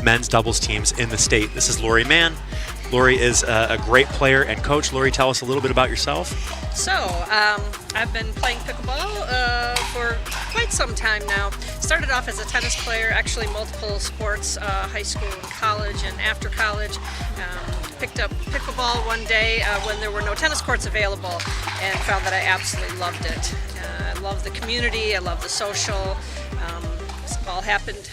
men's doubles teams in the state. This is Lori Mann. Lori is a great player and coach. Lori, tell us a little bit about yourself. So, I've been playing pickleball for quite some time now. Started off as a tennis player, actually multiple sports, high school and college, and after college. Picked up pickleball one day when there were no tennis courts available, and found that I absolutely loved it. I love the community, I love the social. This all happened.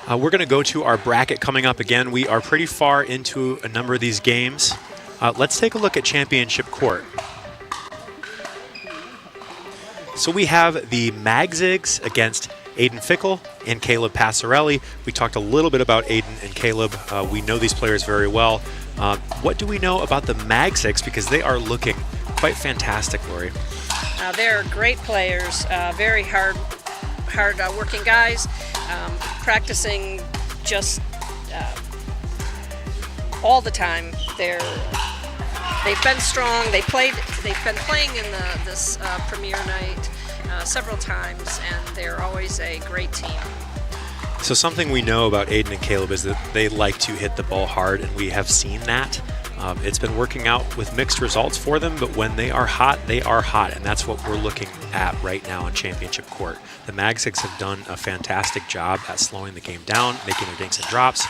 We're going to go to our bracket coming up again. We are pretty far into a number of these games. Let's take a look at Championship Court. So we have the Magzigs against Aiden Fickle and Caleb Passarelli. We talked a little bit about Aiden and Caleb. We know these players very well. What do we know about the Magzigs? Because they are looking quite fantastic, Lori. They're great players, very hard working guys, practicing just all the time. They've been strong. They've been playing in this premiere night several times, and they're always a great team. So something we know about Aiden and Caleb is that they like to hit the ball hard, and we have seen that. It's been working out with mixed results for them, but when they are hot, and that's what we're looking at right now on Championship Court. The Magzigs have done a fantastic job at slowing the game down, making their dinks and drops.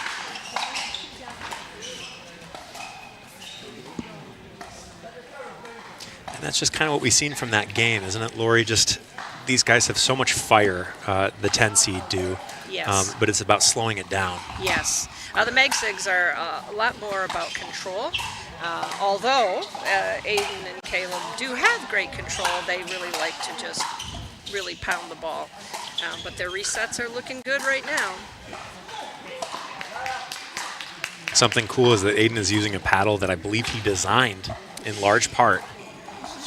And that's just kind of what we've seen from that game, isn't it, Lori? Just these guys have so much fire, the 10 seed do. Yes. But it's about slowing it down. Yes. The Magzigs are a lot more about control. Although Aiden and Caleb do have great control, they really like to just really pound the ball. But their resets are looking good right now. Something cool is that Aiden is using a paddle that I believe he designed in large part.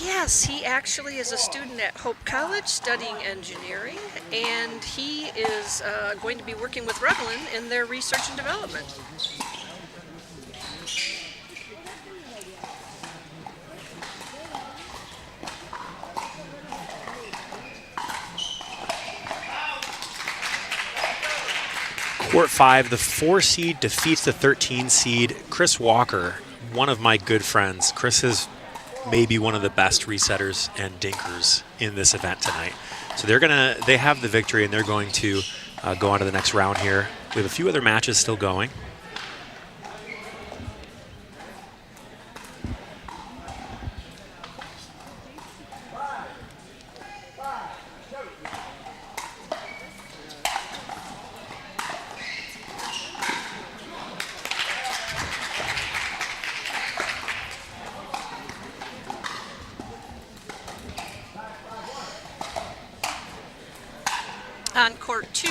Yes, he actually is a student at Hope College studying engineering, and he is going to be working with Revlin in their research and development. Court 5, the 4 seed defeats the 13 seed. Chris Walker, one of my good friends. Chris is maybe one of the best resetters and dinkers in this event tonight. So they have the victory, and they're going to go on to the next round here. We have a few other matches still going. On court 2,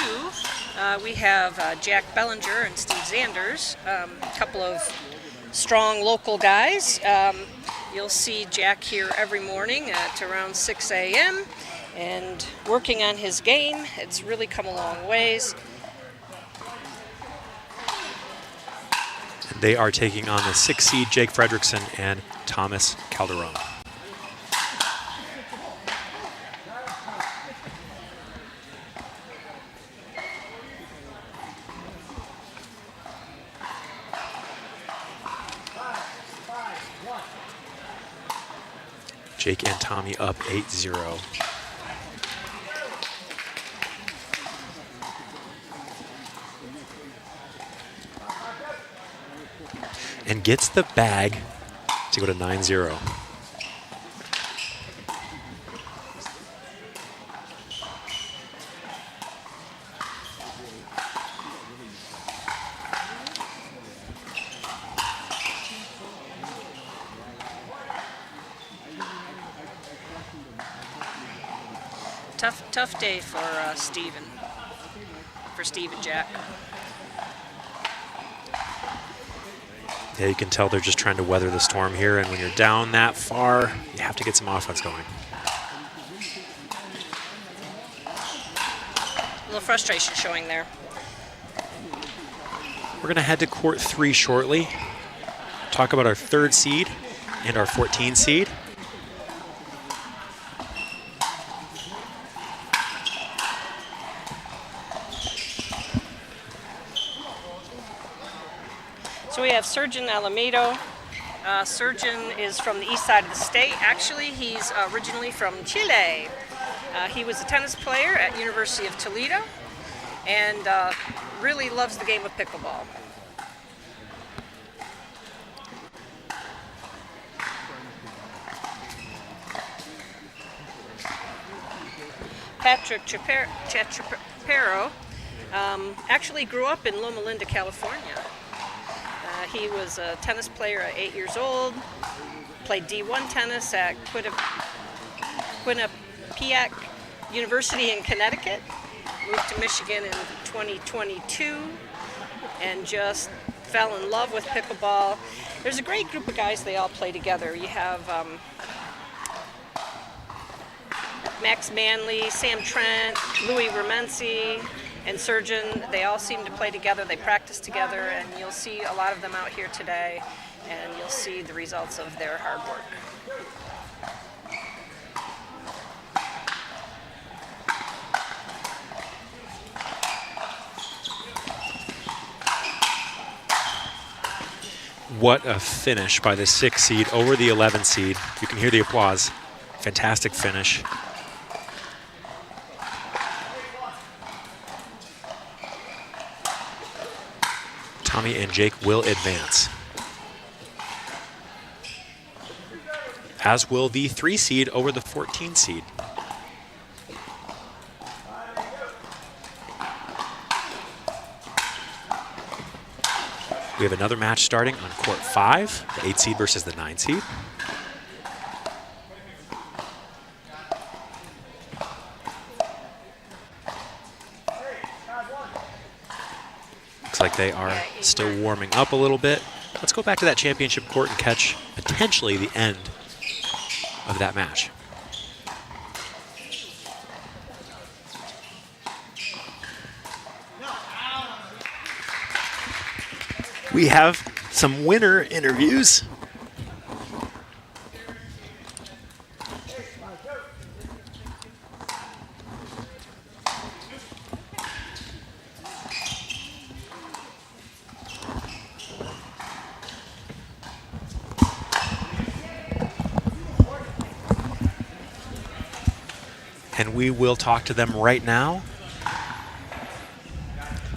we have Jack Bellinger and Steve Zanders, a couple of strong local guys. You'll see Jack here every morning at around 6 a.m. and working on his game. It's really come a long ways. They are taking on the 6 seed Jake Fredrickson and Thomas Calderon. Jake and Tommy up 8-0. And gets the bag to go to 9-0. Tough day for Steve and Jack. Yeah, you can tell they're just trying to weather the storm here, and when you're down that far, you have to get some offense going. A little frustration showing there. We're going to head to court 3 shortly. Talk about our 3rd seed and our 14 seed. So we have Surgeon Alameda. Surgeon is from the east side of the state. Actually, he's originally from Chile. He was a tennis player at University of Toledo and really loves the game of pickleball. Patrick Chaparro actually grew up in Loma Linda, California. He was a tennis player at 8 years old, played D1 tennis at Quinnipiac University in Connecticut, moved to Michigan in 2022, and just fell in love with pickleball. There's a great group of guys, they all play together. You have Max Manley, Sam Trent, Louis Romancy, and Surgeon. They all seem to play together. They practice together, and you'll see a lot of them out here today, and you'll see the results of their hard work. What a finish by the 6 seed over the 11 seed. You can hear the applause. Fantastic finish. Tommy and Jake will advance, as will the 3 seed over the 14 seed. We have another match starting on court 5, the 8 seed versus the 9 seed. Looks like they are still warming up a little bit. Let's go back to that championship court and catch potentially the end of that match. We have some winner interviews. And we will talk to them right now.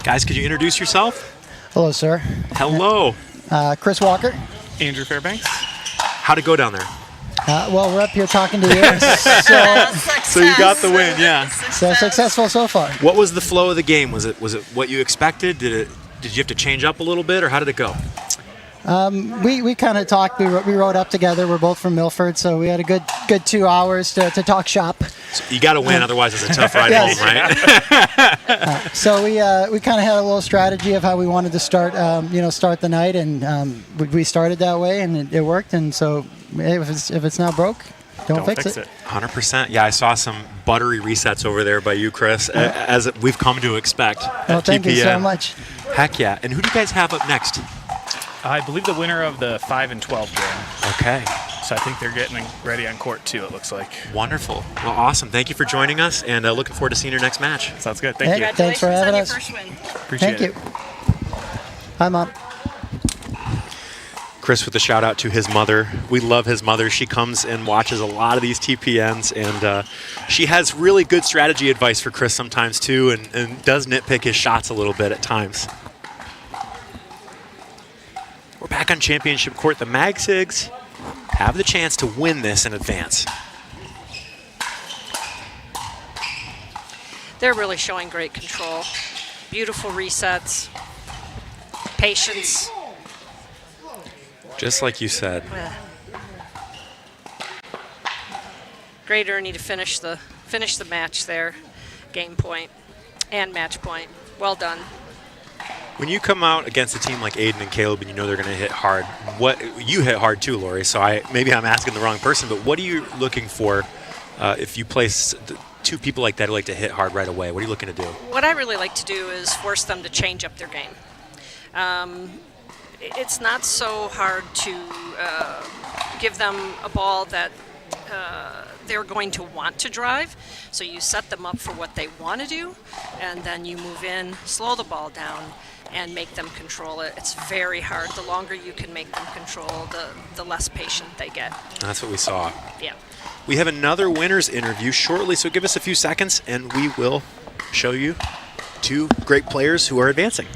Guys, could you introduce yourself? Hello, sir. Hello. Chris Walker. Andrew Fairbanks. How'd it go down there? Well, we're up here talking to you. So you got the win, yeah. So successful so far. What was the flow of the game? Was it what you expected? Did you have to change up a little bit, or how did it go? We kind of talked. We rode up together. We're both from Milford, so we had a good 2 hours to talk shop. So you got to win, otherwise it's a tough ride Yes. home, right? So we kind of had a little strategy of how we wanted to start the night, and we started that way, and it worked. And so if it's not broke, don't fix it. 100%. Yeah, I saw some buttery resets over there by you, Chris, as we've come to expect. Well, at thank you TPN. so much. Heck yeah. And who do you guys have up next? I believe the winner of the 5 and 12 game. Okay. So I think they're getting ready on court 2, it looks like. Wonderful. Well, awesome. Thank you for joining us, and looking forward to seeing your next match. Sounds good. Thank you. Thanks for having us. Congratulations on your first win. Appreciate Thank it. you. Hi, Mom. Chris with a shout out to his mother. We love his mother. She comes and watches a lot of these TPNs, and she has really good strategy advice for Chris sometimes too, and does nitpick his shots a little bit at times. We're back on championship court. The Magsigs have the chance to win this in advance. They're really showing great control. Beautiful resets, patience. Just like you said. Great Ernie to finish the match there. Game point and match point. Well done. When you come out against a team like Aiden and Caleb and you know they're going to hit hard, you hit hard too, Lori, so maybe I'm asking the wrong person, but what are you looking for if you place two people like that who like to hit hard right away? What are you looking to do? What I really like to do is force them to change up their game. It's not so hard to give them a ball that they're going to want to drive. So you set them up for what they want to do, and then you move in, slow the ball down, and make them control it. It's very hard. The longer you can make them control, the less patient they get. That's what we saw. Yeah. We have another winners interview shortly, so give us a few seconds and we will show you 2 great players who are advancing.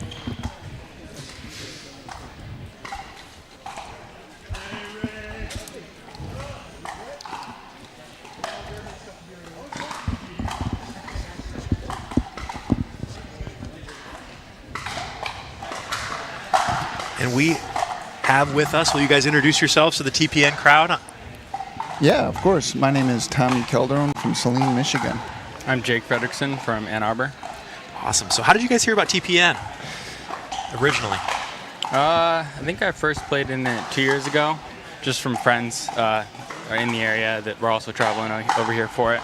And we have with us, will you guys introduce yourselves to the TPN crowd? Yeah, of course. My name is Tommy Calderon from Saline, Michigan. I'm Jake Fredrickson from Ann Arbor. Awesome. So how did you guys hear about TPN originally? I think I first played in it 2 years ago, just from friends in the area that were also traveling over here for it.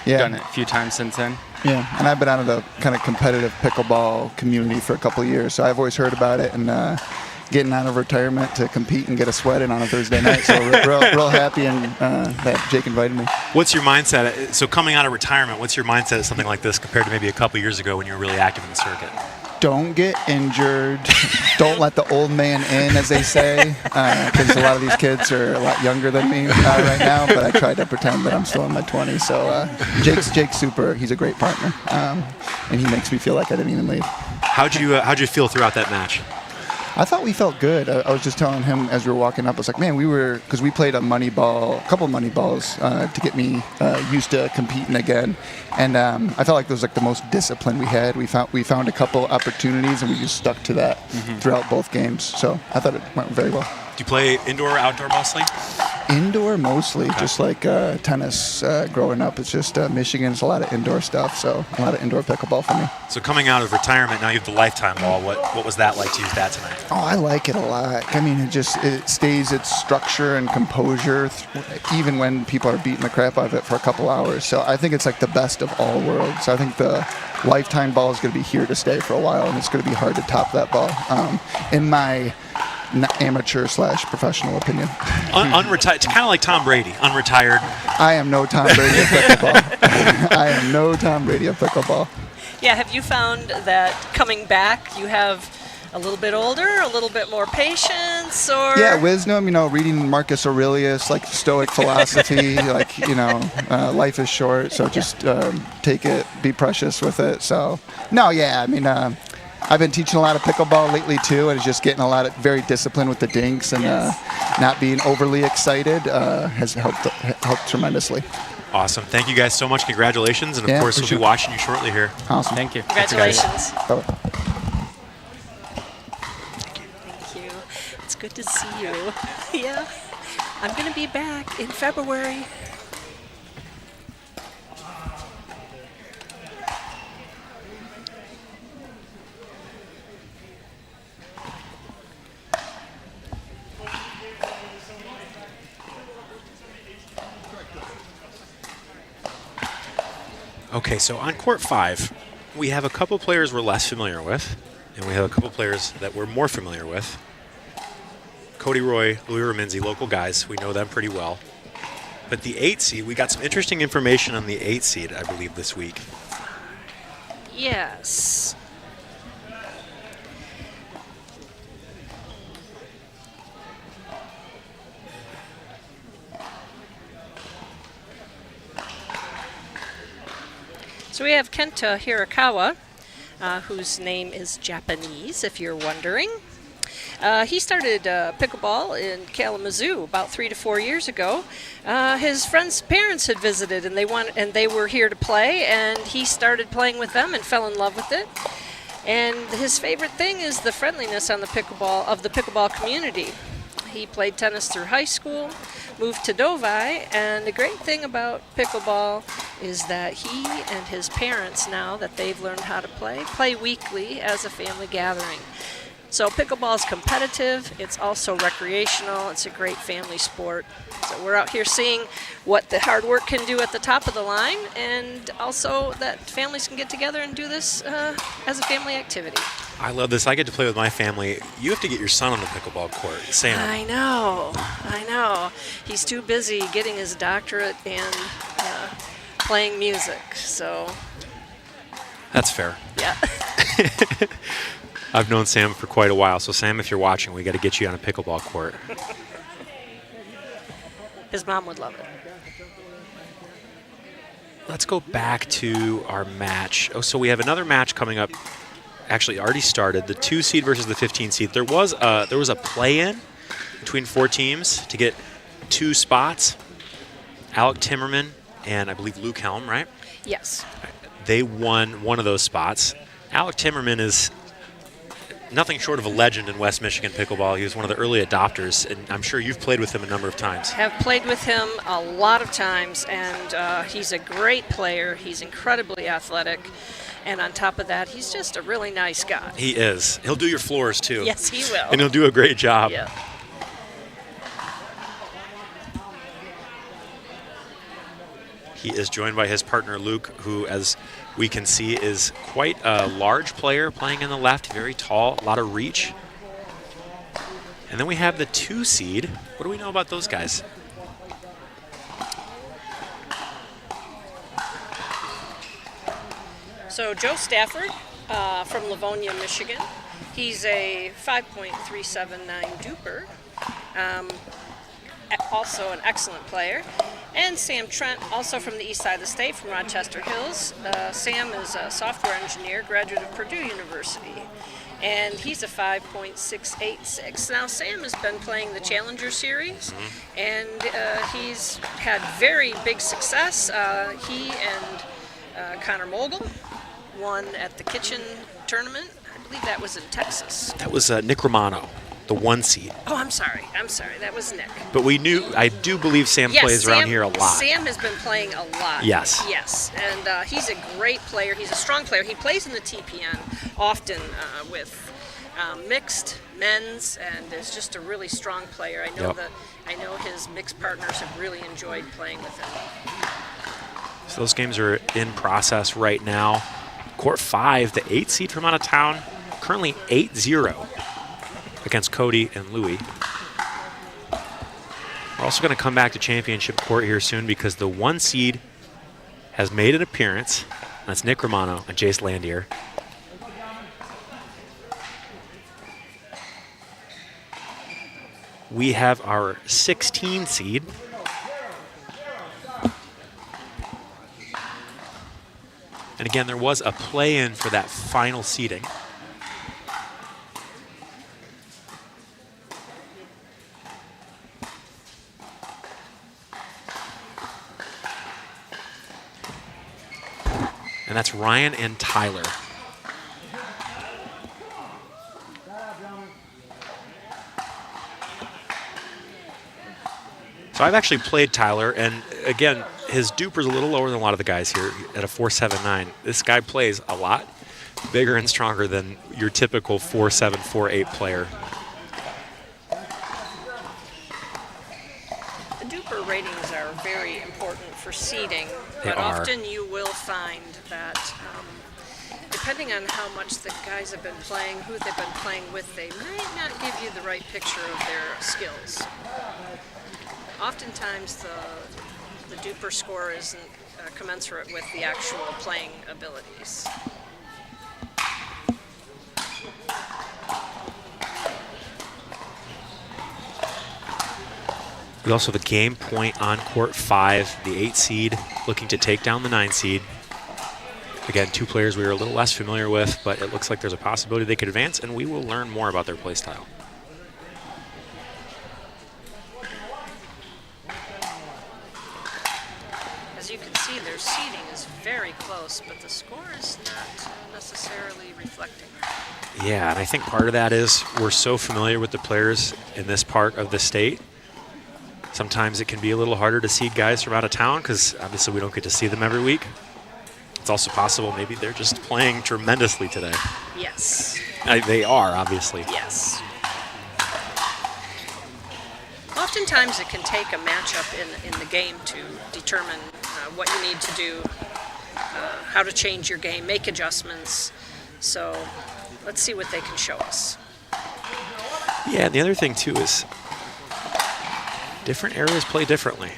Yeah. Done it a few times since then. Yeah, and I've been out of the kind of competitive pickleball community for a couple of years, so I've always heard about it, and getting out of retirement to compete and get a sweat in on a Thursday night, so real happy and that Jake invited me. What's your mindset? So coming out of retirement, what's your mindset of something like this compared to maybe a couple years ago when you were really active in the circuit? Don't get injured. Don't let the old man in, as they say, because a lot of these kids are a lot younger than me right now, but I try to pretend that I'm still in my 20s. So Jake's super. He's a great partner, and he makes me feel like I didn't even leave. How'd you feel throughout that match? I thought we felt good. I was just telling him as we were walking up, I was like, man, because we played a couple money balls to get me used to competing again. And I felt like it was like the most discipline we had. We found a couple opportunities and we just stuck to that throughout both games. So I thought it went very well. Do you play indoor or outdoor mostly? Indoor mostly, just like tennis growing up. It's just Michigan's a lot of indoor stuff, so a lot of indoor pickleball for me. So coming out of retirement, now you have the lifetime ball. What was that like to use that tonight? Oh, I like it a lot. I mean, it stays its structure and composure even when people are beating the crap out of it for a couple hours. So I think it's like the best of all worlds. I think the lifetime ball is going to be here to stay for a while, and it's going to be hard to top that ball. In my amateur/professional opinion. Unretired. It's kind of like Tom Brady, unretired. I am no Tom Brady of pickleball. I am no Tom Brady of pickleball. Yeah, have you found that coming back you have a little bit older, a little bit more patience, or? Yeah, wisdom, reading Marcus Aurelius, like Stoic philosophy, like, life is short, so just take it, be precious with it. So, no, yeah, I mean, I've been teaching a lot of pickleball lately too, and it's just getting very disciplined with the dinks and not being overly excited has helped tremendously. Awesome. Thank you guys so much. Congratulations. And of course, we'll be watching you shortly here. Awesome. Thank you. Congratulations. Bye. Thank you. It's good to see you. Yeah. I'm going to be back in February. Okay, so on court 5, we have a couple players we're less familiar with, and we have a couple players that we're more familiar with. Cody Roy, Louis Raminzi, local guys. We know them pretty well. But the 8 seed, we got some interesting information on the 8 seed, I believe, this week. Yes. So we have Kenta Hirakawa, whose name is Japanese, if you're wondering. He started pickleball in Kalamazoo about 3 to 4 years ago. His friends' parents had visited, and they were here to play, and he started playing with them and fell in love with it. And his favorite thing is the friendliness on the pickleball community. He played tennis through high school, moved to Novi, and the great thing about pickleball is that he and his parents, now that they've learned how to play weekly as a family gathering. So pickleball is competitive, it's also recreational, it's a great family sport. So we're out here seeing what the hard work can do at the top of the line, and also that families can get together and do this as a family activity. I love this. I get to play with my family. You have to get your son on the pickleball court, Sam. I know. He's too busy getting his doctorate and playing music, so. That's fair. Yeah. I've known Sam for quite a while. So, Sam, if you're watching, we got to get you on a pickleball court. His mom would love it. Let's go back to our match. Oh, so we have another match coming up. Actually, already started. The 2 seed versus the 15 seed. There was a play-in between 4 teams to get 2 spots. Alec Timmerman and I believe Luke Helm, right? Yes. They won one of those spots. Alec Timmerman is nothing short of a legend in West Michigan pickleball. He was one of the early adopters, and I'm sure you've played with him a number of times. Have played with him a lot of times, and he's a great player. He's incredibly athletic, and on top of that, he's just a really nice guy. He is. He'll do your floors, too. Yes, he will. And he'll do a great job. Yeah. He is joined by his partner, Luke, who, as we can see, is quite a large player playing in the left, very tall, a lot of reach. And then we have the 2 seed. What do we know about those guys? So Joe Stafford from Livonia, Michigan. He's a 5.379 duper. Also an excellent player. And Sam Trent, also from the east side of the state, from Rochester Hills. Sam is a software engineer, graduate of Purdue University. And he's a 5.686. Now, Sam has been playing the Challenger Series, and he's had very big success. He and Connor Mogul won at the Kitchen tournament. I believe that was in Texas. That was Nick Romano, the 1 seed. Oh, I'm sorry. That was Nick. But I do believe Sam plays around here a lot. Sam has been playing a lot. Yes. Yes, and he's a great player. He's a strong player. He plays in the TPN often with mixed men's, and is just a really strong player. I know his mixed partners have really enjoyed playing with him. So those games are in process right now. Court 5, the 8 seed from out of town, currently 8-0 against Cody and Louie. We're also going to come back to championship court here soon because the 1 seed has made an appearance. That's Nick Romano and Jace Landier. We have our 16 seed. And again, there was a play-in for that final seeding. And that's Ryan and Tyler. So I've actually played Tyler, and again, his duper's a little lower than a lot of the guys here at a 4.79. This guy plays a lot bigger and stronger than your typical 4.7, 4.8 player. The duper ratings are very important for seeding, They but are. often you will find that depending on how much the guys have been playing, who they've been playing with, they might not give you the right picture of their skills. Oftentimes the duper score isn't commensurate with the actual playing abilities. We also have a game point on court 5, the 8 seed looking to take down the 9 seed. Again, 2 players we were a little less familiar with, but it looks like there's a possibility they could advance, and we will learn more about their play style. As you can see, their seeding is very close, but the score is not necessarily reflecting that. Yeah, and I think part of that is we're so familiar with the players in this part of the state. Sometimes it can be a little harder to seed guys from out of town because obviously we don't get to see them every week. It's also possible maybe they're just playing tremendously today. Yes. They are, obviously. Yes. Oftentimes it can take a matchup in the game to determine what you need to do, how to change your game, make adjustments. So let's see what they can show us. Yeah, and the other thing too is different areas play differently.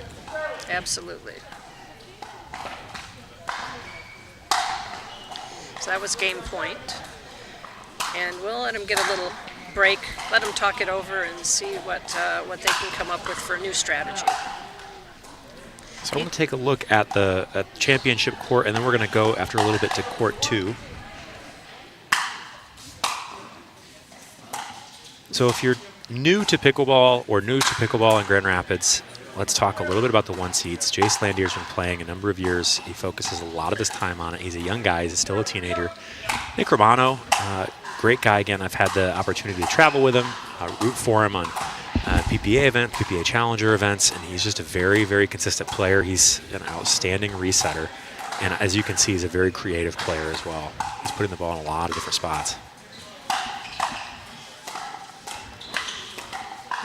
Absolutely. So that was game point. and we'll let them get a little break, let them talk it over and see what they can come up with for a new strategy. So I'm going to take a look at the championship court, and then we're going to go after a little bit to court 2. So if you're new to pickleball or new to pickleball in Grand Rapids, let's talk a little bit about the 1 seeds. Jace Landier's been playing a number of years. He focuses a lot of his time on it. He's a young guy. He's still a teenager. Nick Romano, great guy. Again, I've had the opportunity to travel with him, root for him on PPA event, PPA Challenger events, and he's just a very, very consistent player. He's an outstanding resetter, and as you can see, he's a very creative player as well. He's putting the ball in a lot of different spots.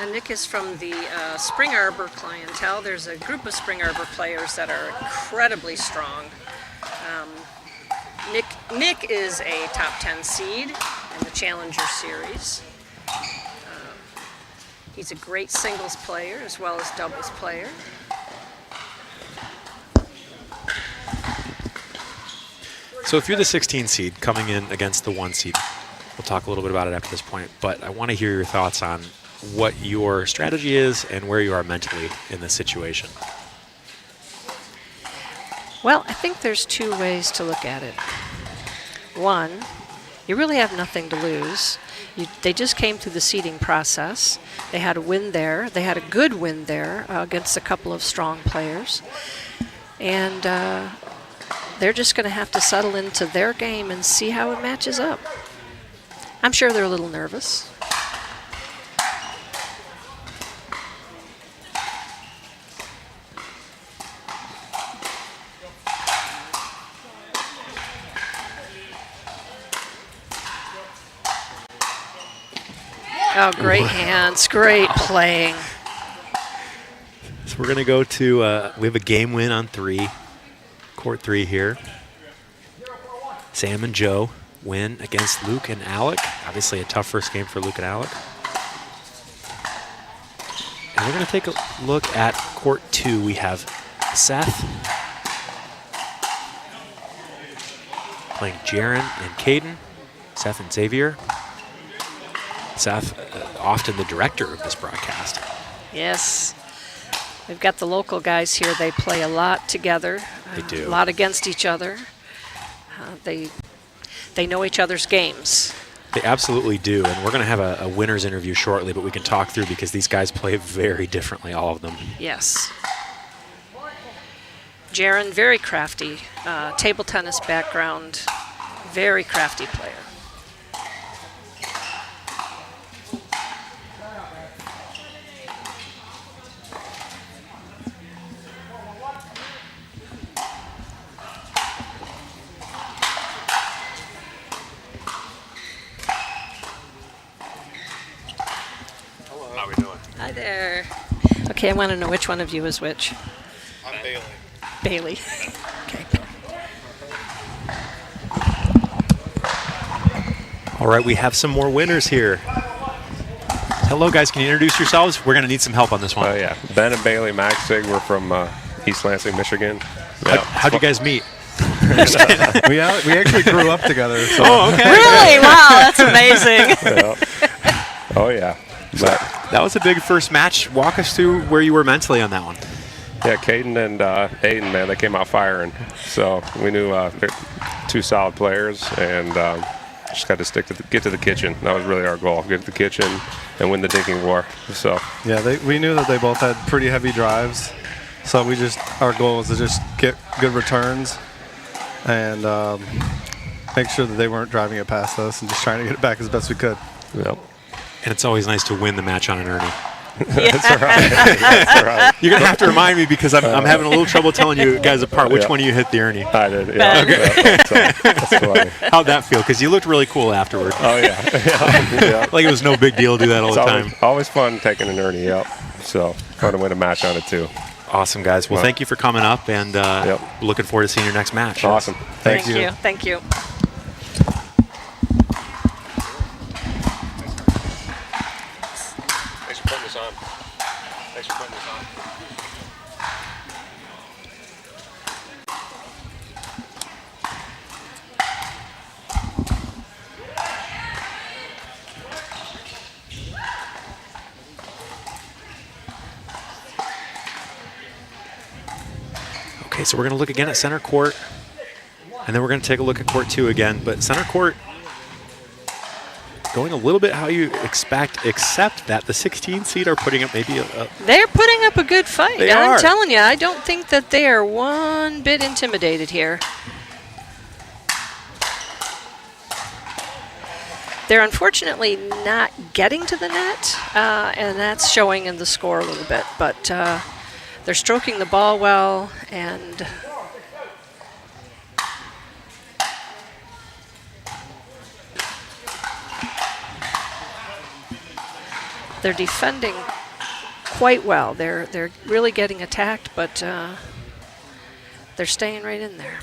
And Nick is from the Spring Arbor clientele. There's a group of Spring Arbor players that are incredibly strong. Nick is a top 10 seed in the Challenger Series. He's a great singles player as well as doubles player. So if you're the 16 seed coming in against the 1 seed, we'll talk a little bit about it after this point, but I want to hear your thoughts on what your strategy is and where you are mentally in this situation. Well, I think there's 2 ways to look at it. One, you really have nothing to lose. They just came through the seeding process. They had a win there. They had a good win there against a couple of strong players. And they're just going to have to settle into their game and see how it matches up. I'm sure they're a little nervous. Oh, great hands, great playing. So we're going to go to, we have a game win on 3, court 3 here. Sam and Joe win against Luke and Alec. Obviously a tough first game for Luke and Alec. And we're going to take a look at court 2. We have Seth playing Jaron and Caden, Seth and Xavier. Seth, often the director of this broadcast. Yes. We've got the local guys here. They play a lot together. They do. A lot against each other. They know each other's games. They absolutely do, and we're going to have a winner's interview shortly, but we can talk through because these guys play very differently, all of them. Yes. Jaron, very crafty. Table tennis background. Very crafty player. How we doing? Hi there. Okay, I want to know which one of you is which. I'm Bailey. Bailey. Okay. All right, we have some more winners here. Hello, guys. Can you introduce yourselves? We're going to need some help on this one. Oh, yeah. Ben and Bailey Maxig. We're from East Lansing, Michigan. Yeah. How'd you guys meet? We actually grew up together. So. Oh, okay. Really? Wow, that's amazing. Yeah. Oh, yeah. But, That was a big first match. Walk us through where you were mentally on that one. yeah, Caden and Aiden, man, they came out firing. So we knew they're 2 solid players, and just got to get to the kitchen. That was really our goal, get to the kitchen and win the dinking war. So Yeah, we knew that they both had pretty heavy drives. So our goal was to just get good returns and make sure that they weren't driving it past us and just trying to get it back as best we could. yep. And it's always nice to win the match on an Ernie. That's right. That's right. You're going to have to remind me because I'm having a little trouble telling you guys apart which Yeah. one you hit the Ernie. I did. Yeah. Ben. That's funny. How'd that feel? Because you looked really cool afterward. Oh, yeah. Yeah. Like it was no big deal to do that all It's the time. always fun taking an Ernie, yep. So fun to win a match on it, too. Awesome, guys. Well, Well, thank you for coming up, and Yep. looking forward to seeing your next match. Awesome. Thank you. Thank you. Thanks for putting this on. Thanks for putting this on. Okay, so we're going to look again at center court, and then we're going to take a look at court 2 again. But center court going a little bit how you expect, except that the 16 seed are putting up maybe a They're putting up a good fight. They I'm are. telling you, I don't think that they are one bit intimidated here. They're unfortunately not getting to the net, and that's showing in the score a little bit. But they're stroking the ball well, and they're defending quite well. They're really getting attacked, but they're staying right in there.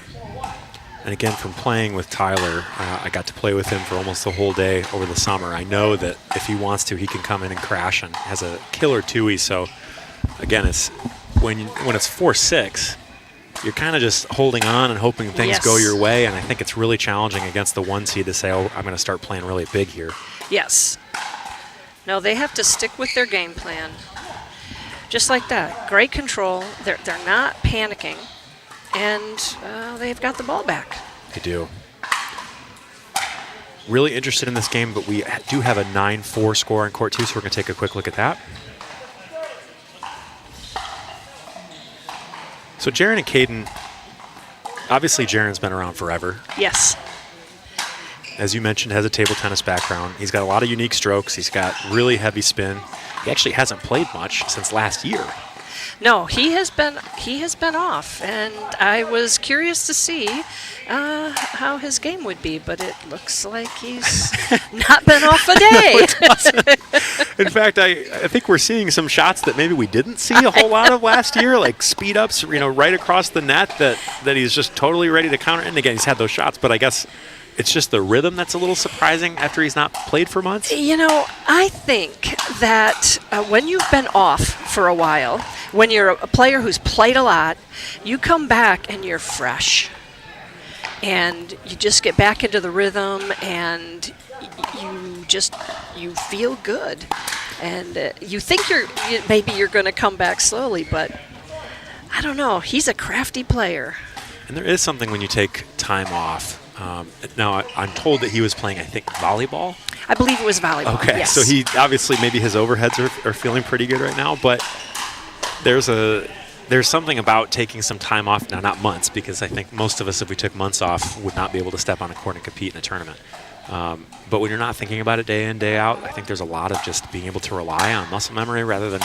And again, from playing with Tyler, I got to play with him for almost the whole day over the summer. I know that if he wants to, he can come in and crash and has a killer two-way. So again, it's when it's 4-6, you're kind of just holding on and hoping things Yes. go your way. And I think it's really challenging against the 1 seed to say, oh, I'm going to start playing really big here. Yes. No, they have to stick with their game plan. Just like that. Great control. They're not panicking. And they've got the ball back. They do. Really interested in this game, but we do have a 9-4 score in court 2, so we're going to take a quick look at that. So Jaron and Caden, obviously Jaron's been around forever. Yes. As you mentioned, has a table tennis background. He's got a lot of unique strokes. He's got really heavy spin. He actually hasn't played much since last year. No, he has been off, and I was curious to see how his game would be, but it looks like he's not been off a day. In fact, I think we're seeing some shots that maybe we didn't see a whole lot of last year, like speed ups, right across the net that he's just totally ready to counter. And again, he's had those shots, but I guess it's just the rhythm that's a little surprising after he's not played for months. I think that when you've been off for a while, when you're a player who's played a lot, you come back and you're fresh. And you just get back into the rhythm, and you feel good. And you think maybe you're going to come back slowly, but I don't know. He's a crafty player. And there is something when you take time off. Now, I'm told that he was playing, I think, volleyball. I believe it was volleyball. Okay, Yes. so he obviously maybe his overheads are feeling pretty good right now, but there's something about taking some time off. Now, not months, because I think most of us, if we took months off, would not be able to step on a court and compete in a tournament. But when you're not thinking about it day in, day out, I think there's a lot of just being able to rely on muscle memory rather than,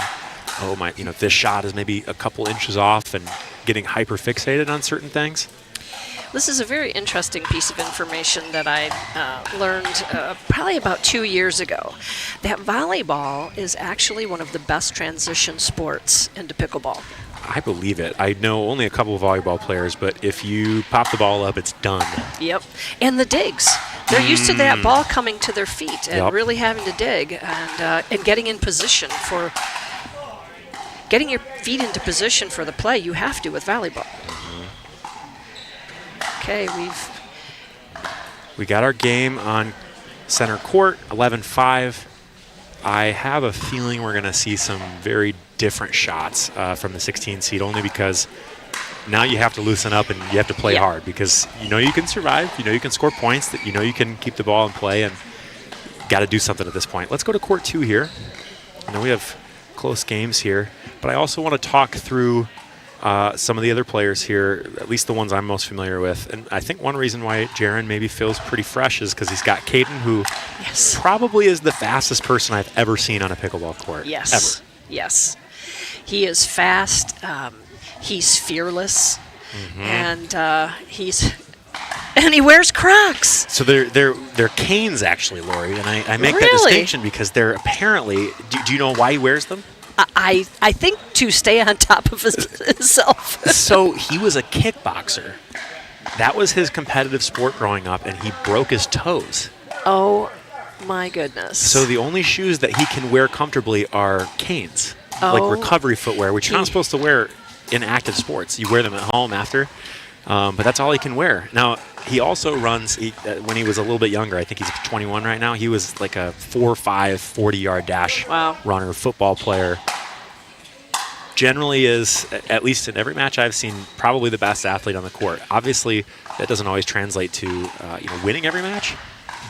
this shot is maybe a couple inches off and getting hyper fixated on certain things. This is a very interesting piece of information that I learned probably about 2 years ago. That volleyball is actually one of the best transition sports into pickleball. I believe it. I know only a couple of volleyball players, but if you pop the ball up, it's done. Yep. And the digs. They're used to that ball coming to their feet and Yep. really having to dig and getting in position for getting your feet into position for the play. You have to with volleyball. Okay, we got our game on center court, 11-5. I have a feeling we're going to see some very different shots from the 16 seed, only because now you have to loosen up and you have to play hard, because you can survive, you can score points, that you can keep the ball in play, and got to do something at this point. Let's go to court 2 here. I know we have close games here, but I also want to talk through some of the other players here, at least the ones I'm most familiar with. And I think one reason why Jaron maybe feels pretty fresh is because he's got Caden, who probably is the fastest person I've ever seen on a pickleball court. Yes. Ever. Yes. He is fast. He's fearless. And he wears Crocs. So they're canes, actually, Lori. And I make that Really? distinction because they're apparently, do you know why he wears them? I think to stay on top of himself. So he was a kickboxer. That was his competitive sport growing up, and he broke his toes. Oh, my goodness. So the only shoes that he can wear comfortably are canes, like recovery footwear, which you're not supposed to wear in active sports. You wear them at home after, but that's all he can wear. Now, he also runs, when he was a little bit younger, I think he's 21 right now, he was like a 4.5 40-yard dash runner, football player. generally is, at least in every match I've seen, probably the best athlete on the court. Obviously, that doesn't always translate to winning every match,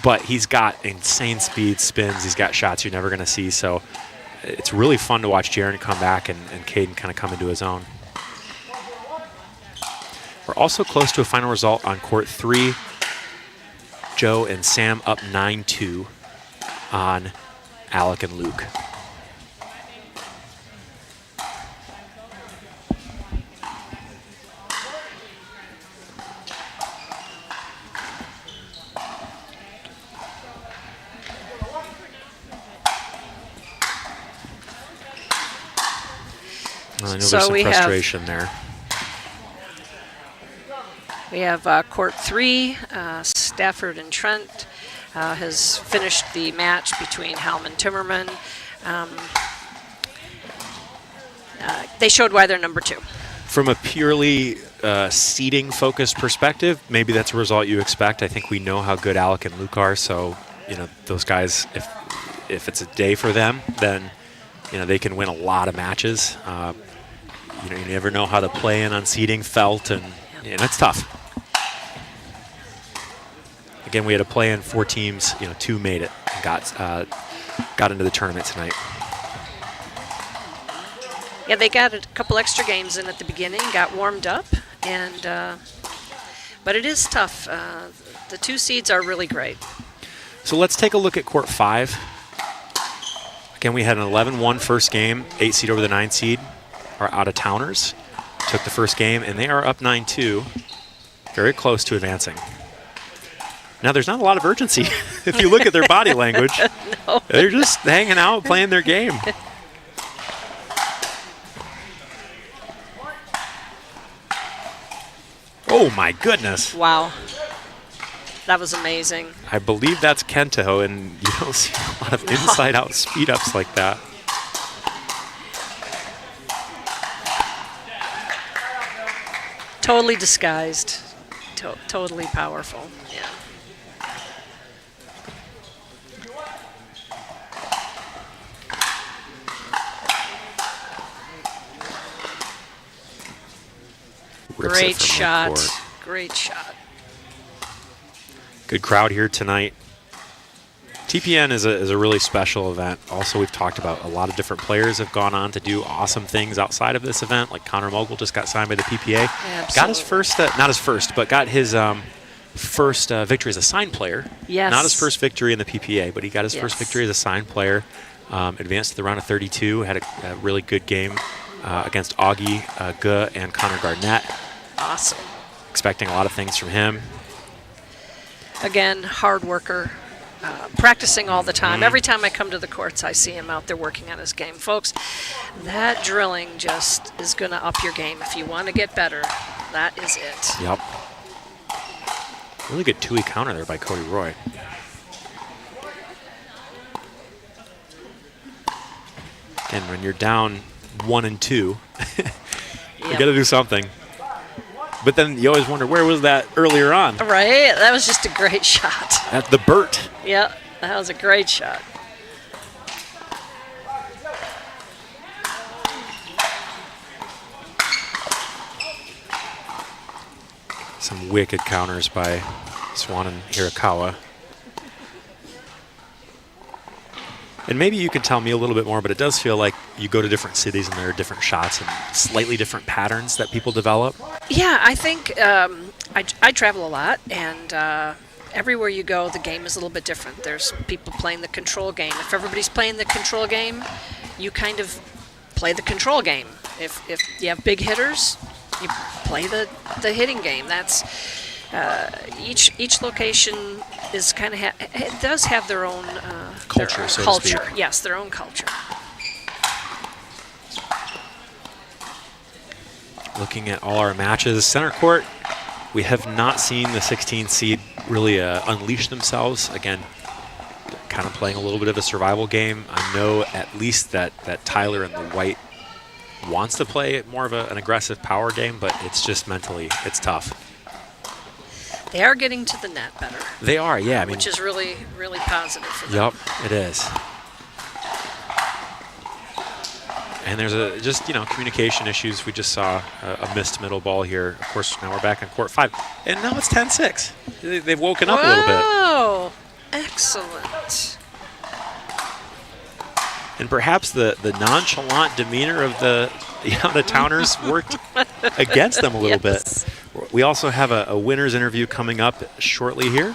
but he's got insane speed, spins. He's got shots you're never going to see. So it's really fun to watch Jaron come back and Caden kind of come into his own. We're also close to a final result on court 3. Joe and Sam up 9-2 on Alec and Luke. I know there's some frustration there. We have court 3, Stafford and Trent has finished the match between Helm and Timmerman. They showed why they're number 2. From a purely seeding focused perspective, maybe that's a result you expect. I think we know how good Alec and Luke are, so those guys, if it's a day for them, then they can win a lot of matches. You never know how to play in on seeding felt, and it's tough. Again, we had a play-in 4 teams. 2 made it and got into the tournament tonight. Yeah, they got a couple extra games in at the beginning, got warmed up, and but it is tough. The 2 seeds are really great. So let's take a look at court 5. Again, we had an 11-1 first game, 8 seed over the 9 seed. Our out-of-towners took the first game, and they are up 9-2, very close to advancing. Now, there's not a lot of urgency. If you look at their body language, No. They're just hanging out, playing their game. Oh, my goodness. Wow. That was amazing. I believe that's Kento, and you don't see a lot of inside-out speed-ups like that. Totally disguised. Totally powerful. Yeah. Rips it Great from shot. midcourt. Great shot. Good crowd here tonight. TPN is a really special event. Also, we've talked about a lot of different players have gone on to do awesome things outside of this event. Like Connor Mogul just got signed by the PPA. Absolutely. Got his first, not his first, but got his first victory as a signed player. Yes. Not his first victory in the PPA, but he got his first victory as a signed player. Advanced to the round of 32. Had a really good game against Augie Guh and Connor Garnett. Awesome. Expecting a lot of things from him. Again, hard worker. Practicing all the time. Every time I come to the courts, I see him out there working on his game. Folks, that drilling just is going to up your game. If you want to get better, that is it. Yep. Really good two-way counter there by Cody Roy. Again, when you're down 1 and 2, you got to do something. But then you always wonder, where was that earlier on? Right? That was just a great shot. At the Burt. Yeah, that was a great shot. Some wicked counters by Swan and Hirakawa. And maybe you can tell me a little bit more, but it does feel like you go to different cities and there are different shots and slightly different patterns that people develop. Yeah, I think I travel a lot, and everywhere you go, the game is a little bit different. There's people playing the control game. If everybody's playing the control game, you kind of play the control game. If you have big hitters, you play the hitting game. That's each location is kind of it does have their own culture, their so to culture. speak. Yes, their own culture. Looking at all our matches, center court, we have not seen the 16 seed really unleash themselves. Again, kind of playing a little bit of a survival game. I know at least that Tyler in the white wants to play more of an aggressive power game, but it's just mentally, it's tough. They are getting to the net better. They are, yeah. I mean, which is really, really positive for them. Yep, it is. And there's just communication issues. We just saw a missed middle ball here. Of course, now we're back on court 5. And now it's 10-6. They've woken up a little bit. Whoa! Excellent. And perhaps the nonchalant demeanor of the out-of-towners worked against them a little Yes. bit. We also have a winner's interview coming up shortly here.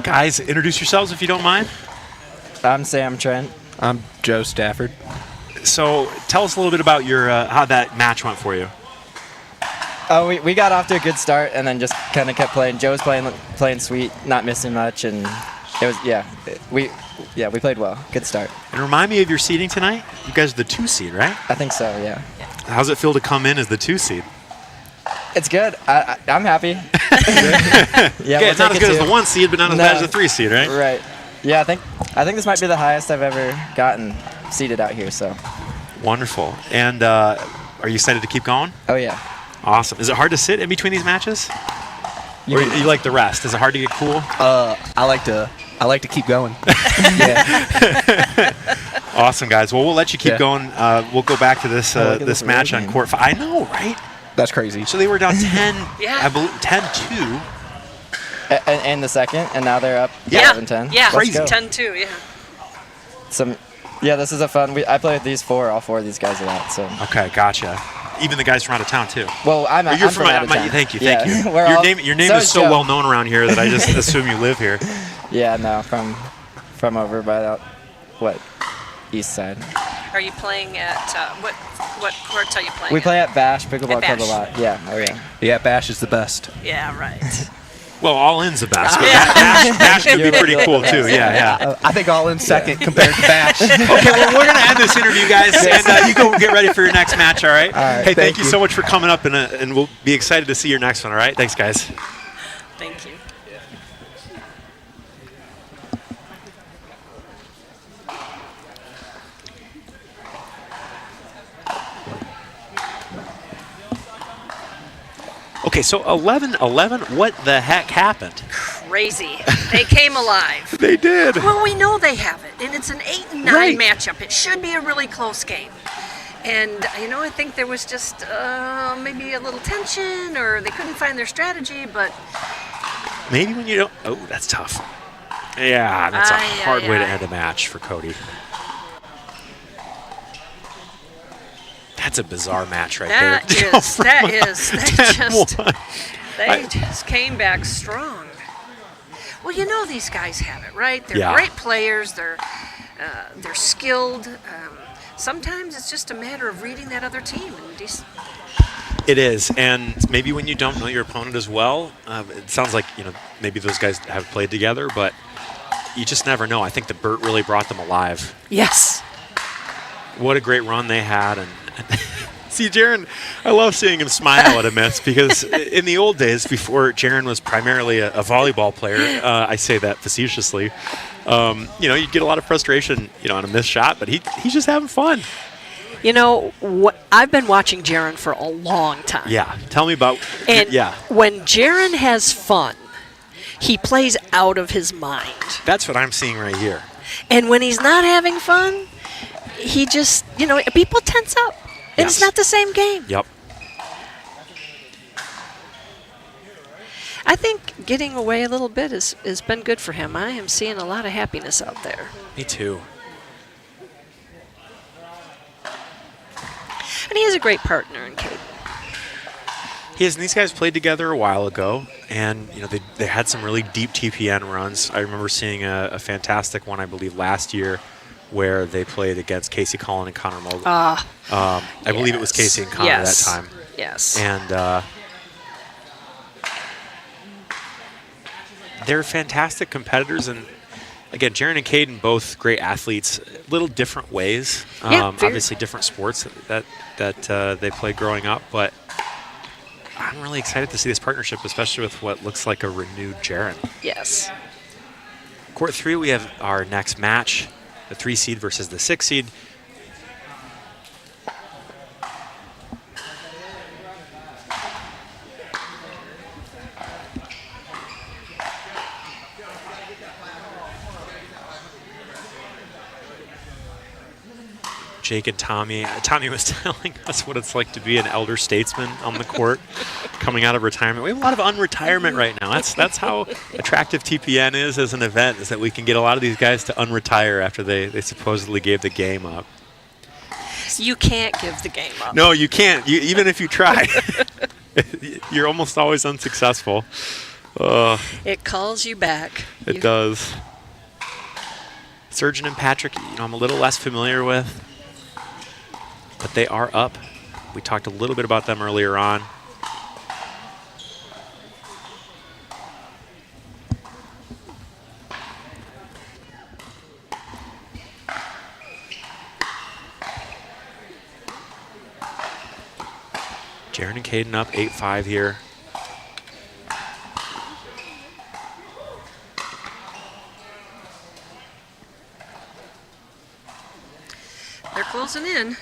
Guys, introduce yourselves if you don't mind. I'm Sam Trent. I'm Joe Stafford. So tell us a little bit about your how that match went for you. Oh, we got off to a good start and then just kind of kept playing. Joe was playing sweet, not missing much, and it was we played well. Good start. And remind me of your seeding tonight. You guys are the 2 seed, right? I think so. Yeah. How's it feel to come in as the 2 seed? It's good. I'm happy. Yeah, we'll it's not as take good as too. the 1 seed, but not as No. bad as the 3 seed, right? Right. Yeah, I think this might be the highest I've ever gotten seated out here. So. Wonderful. And are you excited to keep going? Oh yeah. Awesome. Is it hard to sit in between these matches? Or you like the rest? Is it hard to get cool? I like to keep going. Awesome, guys. Well, we'll let you keep Yeah. going. We'll go back to this look at this this match road on game. court 5. I know, right? That's crazy. So they were down 10, Yeah. I believe 10-2. And the second, and now they're up Yeah. 11-10. Yeah. Let's go. 10-2. Yeah. This is a fun. I play with all four of these guys a lot. So. Okay, gotcha. Even the guys from out of town too. Well, I'm You're from out of town. Thank you. Yeah. We're Your all- name so is is so Joe. well known around here that I just assume you live here. Yeah, no, from over by that, east side. Are you playing at what courts are you playing? We play at Bash Pickleball At Club a Bash. lot. Yeah, oh yeah. Yeah, Bash is the best. Yeah. Right. Well, all in's the best, but Bash could be pretty cool too. Yeah. I think all in second compared to Bash. Okay, well, we're going to end this interview, guys, and you go get ready for your next match, all right? right, Hey, thank thank you you. so much for coming up, and we'll be excited to see your next one, all right? Thanks, guys. Thank you. Okay, so 11-11, what the heck happened? Crazy. They came alive. They did. Well, we know they have it, and it's an 8 and 9 Right. matchup. It should be a really close game. And I think there was just maybe a little tension, or they couldn't find their strategy. But Maybe when you don't. Oh, that's tough. Yeah, that's a Aye, hard aye, way to aye. end a match for Cody. That's a bizarre match right that there. is, they I- just came back strong. Well, these guys have it, right? They're Yeah. great players. They're skilled. Sometimes it's just a matter of reading that other team and It is, and maybe when you don't know your opponent as well, it sounds like maybe those guys have played together, but you just never know. I think the Burt really brought them alive. Yes. What a great run they had, and see, Jaron, I love seeing him smile at a miss because in the old days, before Jaron was primarily a volleyball player, I say that facetiously. You'd get a lot of frustration, on a missed shot, but he's just having fun. I've been watching Jaron for a long time. Yeah, tell me about. And yeah, when Jaron has fun, he plays out of his mind. that's what I'm seeing right here. And when he's not having fun, he just, people tense up. And Yes. it's not the same game. Yep. I think getting away a little bit has been good for him. I am seeing a lot of happiness out there. Me too. And he is a great partner in Caden. He is, and these guys played together a while ago, and they had some really deep TPN runs. I remember seeing a fantastic one, I believe, last year, where they played against Casey Collin and Connor Mogul. I believe it was Casey and Connor Yes. that time. Yes. And they're fantastic competitors, and again, Jaron and Caden, both great athletes, little different ways. Yeah, very. Obviously, different sports that they played growing up, but I'm really excited to see this partnership, especially with what looks like a renewed Jaron. Yes. Court 3, we have our next match, the 3 seed versus the 6 seed. Jake and Tommy. Tommy was telling us what it's like to be an elder statesman on the court coming out of retirement. We have a lot of unretirement right now. That's how attractive TPN is as an event, is that we can get a lot of these guys to unretire after they supposedly gave the game up. You can't give the game up. No, you can't. Even if you try, you're almost always unsuccessful. It calls you back. It does. Surgeon and Patrick, I'm a little less familiar with, but they are up. We talked a little bit about them earlier on. Jaron and Caden up 8-5 here. They're closing in.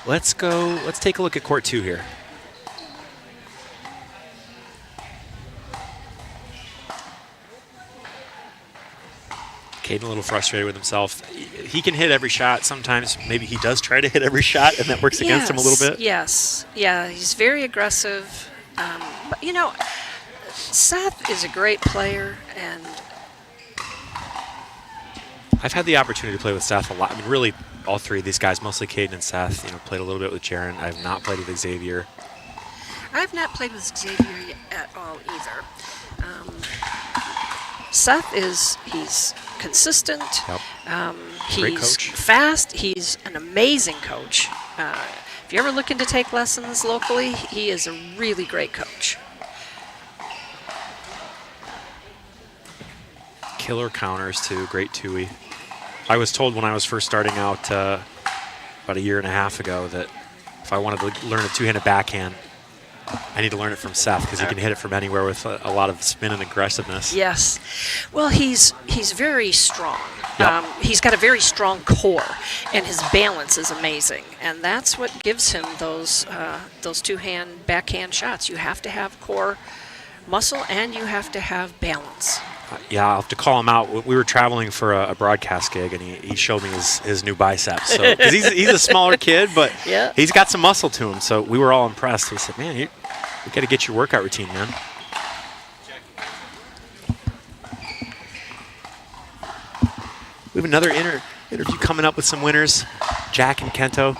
Let's take a look at court 2 here. Caden a little frustrated with himself. He can hit every shot. Sometimes maybe he does try to hit every shot, and that works against him a little bit. Yes. Yeah, he's very aggressive. But, Seth is a great player, and I've had the opportunity to play with Seth a lot. I mean, really, all three of these guys, mostly Caden and Seth. Played a little bit with Jaron. I have not played with Xavier. I've not played with Xavier at all either. Seth he's consistent. Yep. Great He's coach. fast. He's an amazing coach. If you're ever looking to take lessons locally, he is a really great coach. Killer counters too. Great Tui. I was told when I was first starting out about a year and a half ago that if I wanted to learn a two-handed backhand, I need to learn it from Seth because he can hit it from anywhere with a lot of spin and aggressiveness. Yes. Well, he's very strong. Yep. He's got a very strong core, and his balance is amazing. And that's what gives him those two-hand backhand shots. You have to have core muscle, and you have to have balance. Yeah, I'll have to call him out. We were traveling for a broadcast gig, and he showed me his new biceps. So, 'cause he's a smaller kid, but Yeah. he's got some muscle to him. So we were all impressed. We said, man, you got to get your workout routine, man. We have another interview coming up with some winners, Jack and Kento.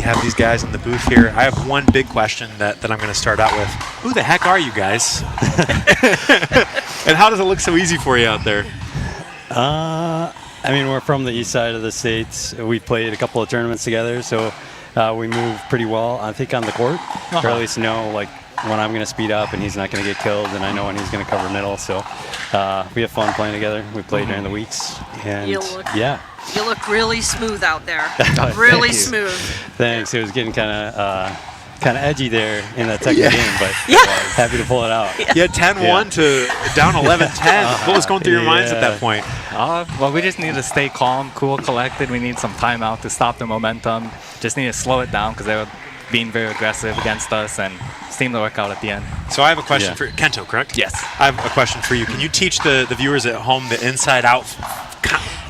Have these guys in the booth here. I have one big question that I'm going to start out with. Who the heck are you guys? And how does it look so easy for you out there? We're from the east side of the states. We played a couple of tournaments together, so we move pretty well, I think, on the court. Or at least know, when I'm going to speed up and he's not going to get killed, and I know when he's going to cover middle. So we have fun playing together. We play during the weeks. And You look really smooth out there. Thank Really you. smooth. Thanks. It was getting kind of edgy there in that second game, but happy to pull it out. You had 10-1 to down 11-10. What was going through your minds at that point? Well, we just need to stay calm, cool, collected. We need some timeout to stop the momentum. Just need to slow it down because they were being very aggressive against us and seemed to work out at the end. So I have a question for Kento, correct? Yes. I have a question for you. Can you teach the viewers at home the inside-out?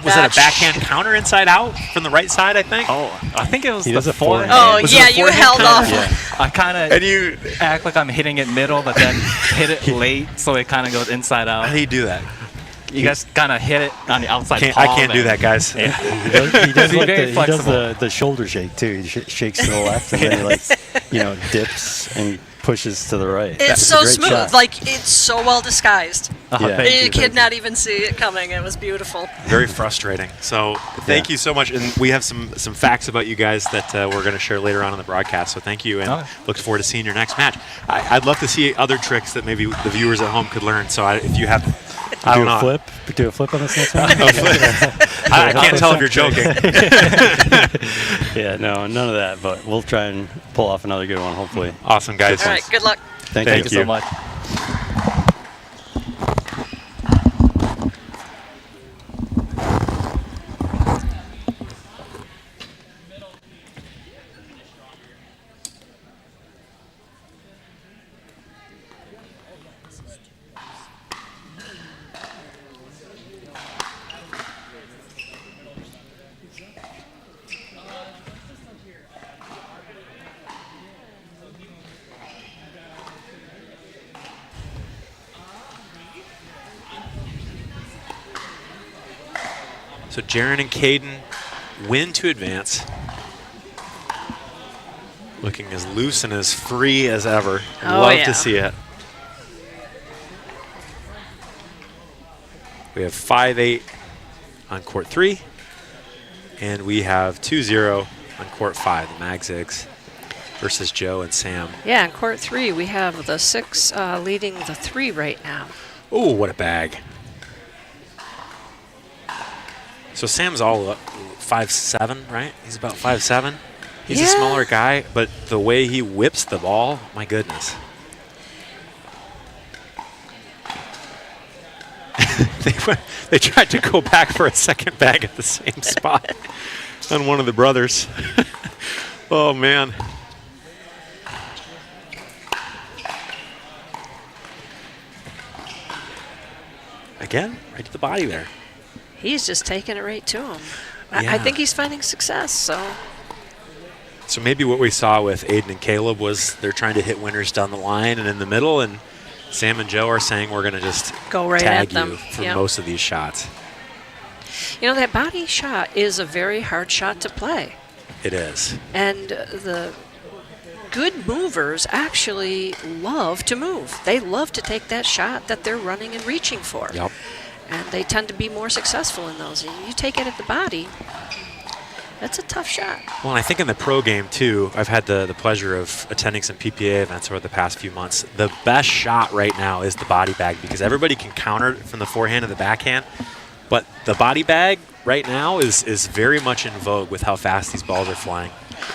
Was that a backhand counter inside out from the right side, I think? Oh, I think it was He does the a forehand. forehand. Oh, Was it yeah, a you forehand held counter? off. I kind And of you, act like I'm hitting it middle, but then hit it late, so it kind of goes inside out. how do you do that? You guys kind of hit it on the outside I palm. can't do and- that, guys. Yeah. He does Very flexible. the shoulder shake too. He shakes to the left and then he dips and pushes to the right. It's That's a so great smooth. shot. Like, it's so well disguised. Yeah. You could not even see it coming. It was beautiful. Very frustrating. So thank you so much. And we have some facts about you guys that we're going to share later on in the broadcast. So thank you, and look forward to seeing your next match. I'd love to see other tricks that maybe the viewers at home could learn. So if you have, I don't know. Do a flip on this next one? I can't tell if you're joking. Yeah, no, none of that. But we'll try and pull off another good one, hopefully. Awesome, guys. All right, good luck. Thank you so much. So Jaron and Caden win to advance. Looking as loose and as free as ever. Oh, Love yeah. to see it. We have 5-8 on court 3. And we have 2-0 on court 5, the Magzigs versus Joe and Sam. Yeah, in court 3, we have the 6 leading the 3 right now. Oh, what a bag. So Sam's all up 5'7", right? He's about 5'7". He's a smaller guy, but the way he whips the ball, my goodness. They tried to go back for a second bag at the same spot on one of the brothers. Oh, man. Again, right to the body there. He's just taking it right to him. Yeah. I think he's finding success, so. So maybe what we saw with Aiden and Caleb was they're trying to hit winners down the line and in the middle, and Sam and Joe are saying we're going to just Go right tag at them. you for Yep. most of these shots. You know, that body shot is a very hard shot to play. It is. And the good movers actually love to move. They love to take that shot that they're running and reaching for. Yep. And they tend to be more successful in those. And you take it at the body, that's a tough shot. Well, and I think in the pro game, too, I've had the pleasure of attending some PPA events over the past few months. The best shot right now is the body bag because everybody can counter from the forehand and the backhand. But the body bag right now is very much in vogue with how fast these balls are flying.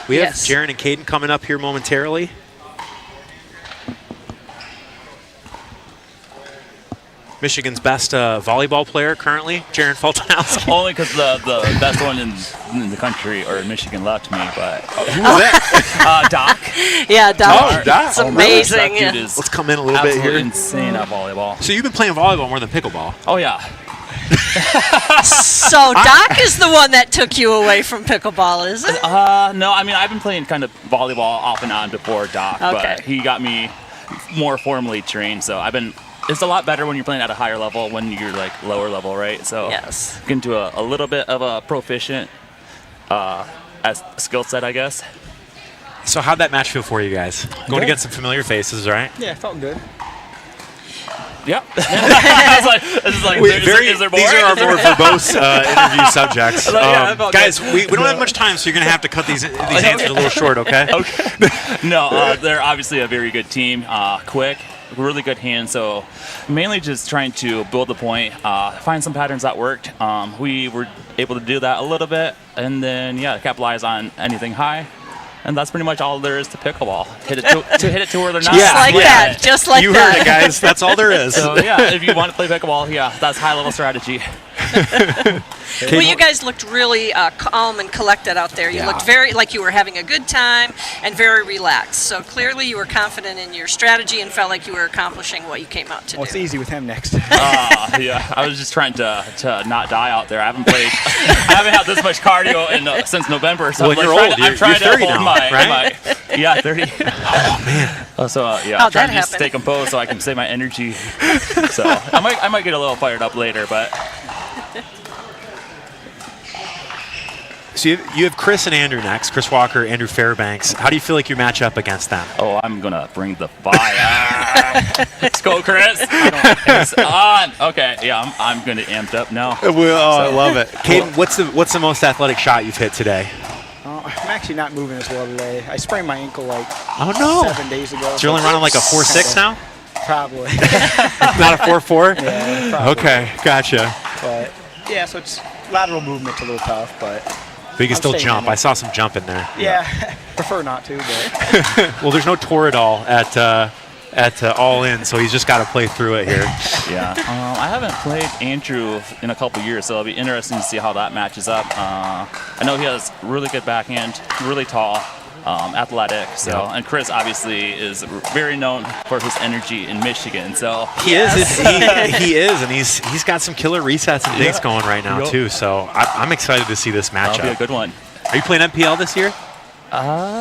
We have Jaron and Caden coming up here momentarily. Michigan's best volleyball player currently, Jaron Fultonowski. Only because the best one in the country or in Michigan left me, but who was that? Doc. Yeah, Doc. Oh, Doc. It's amazing. That dude is Let's come in a little bit here. absolutely insane at volleyball. So you've been playing volleyball more than pickleball? Oh yeah. So Doc is the one that took you away from pickleball, is it? No, I mean I've been playing kind of volleyball off and on before Doc, but he got me more formally trained. So it's a lot better when you're playing at a higher level when you're like lower level, right? So get into a little bit of a proficient as skill set, I guess. So how'd that match feel for you guys? Going against some familiar faces, right? Yeah, it felt good. Yep. I was like, is there more? These are our more verbose interview subjects. Yeah, guys, we don't have much time, so you're going to have to cut these answers a little short, okay? No, they're obviously a very good team. Quick, really good hands. So mainly just trying to build the point, find some patterns that worked. We were able to do that a little bit, and then capitalize on anything high. And that's pretty much all there is to pickleball. Hit it to where they're not. Just like that. Just like you that. heard it, guys. That's all there is. So yeah, if you want to play pickleball, that's high level strategy. Well, you guys looked really calm and collected out there. You looked very like you were having a good time and very relaxed. So clearly you were confident in your strategy and felt like you were accomplishing what you came out to do. It's easy with him next. Yeah, I was just trying to not die out there. I haven't had this much cardio since November. So well, you're old. I'm trying to hold now, my Yeah, 30. Oh man. So yeah, How'd trying that to just happen? stay composed so I can save my energy. So I might get a little fired up later, but So you have Chris and Andrew next. Chris Walker, Andrew Fairbanks. How do you feel like you match up against them? oh, I'm gonna bring the fire. Let's go, Chris. It's on. Okay, yeah, I'm gonna amped up now. I love it. Caden, what's the most athletic shot you've hit today? I'm actually not moving as well today. I sprained my ankle like 7 days ago. So you're only running like a 4.6 now? Probably. Not a 4.4? Yeah, probably. Okay, gotcha. But yeah, so it's lateral movement's a little tough, but But you can I'm still staying jump. in it. I saw some jump in there. Yeah, prefer not to, but Well, there's no Toradol at All In, so he's just got to play through it here. Yeah, I haven't played Andrew in a couple years, so it'll be interesting to see how that matches up. I know he has really good backhand, really tall, athletic. So, Yeah. and Chris obviously is very known for his energy in Michigan. So He is, and he's got some killer resets and things going right now Yep. too. So I'm excited to see this matchup. that'll be a good one. Are you playing MPL this year?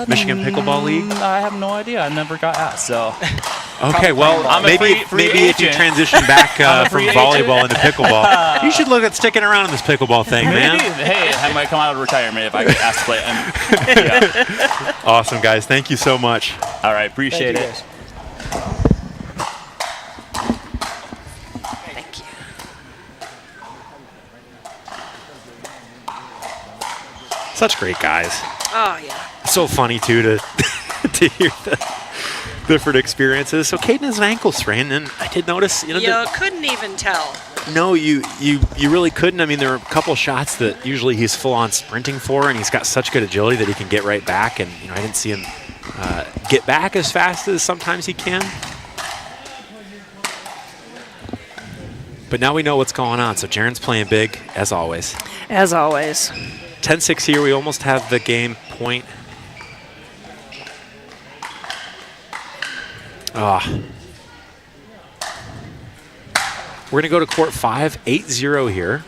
Michigan Pickleball League? I have no idea. I never got asked. So Okay, well, I'm a maybe free if you agent. transition back I'm a from free volleyball agent. into pickleball, you should look at sticking around in this pickleball thing, Maybe. man. Hey, I might come out of retirement if I get asked to play. Yeah. Awesome, guys. Thank you so much. All right, appreciate Thank you, it. guys. Thank you. Such great guys. Oh, yeah. So funny too to to hear the different experiences. So Caden has an ankle sprain, and I did notice, You couldn't even tell. no, you really couldn't. I mean, there were a couple shots that usually he's full on sprinting for, and he's got such good agility that he can get right back. And I didn't see him get back as fast as sometimes he can. But now we know what's going on. So Jaren's playing big as always. As always. 10-6 here. We almost have the game point. We're going to go to court 5, 8-0 here.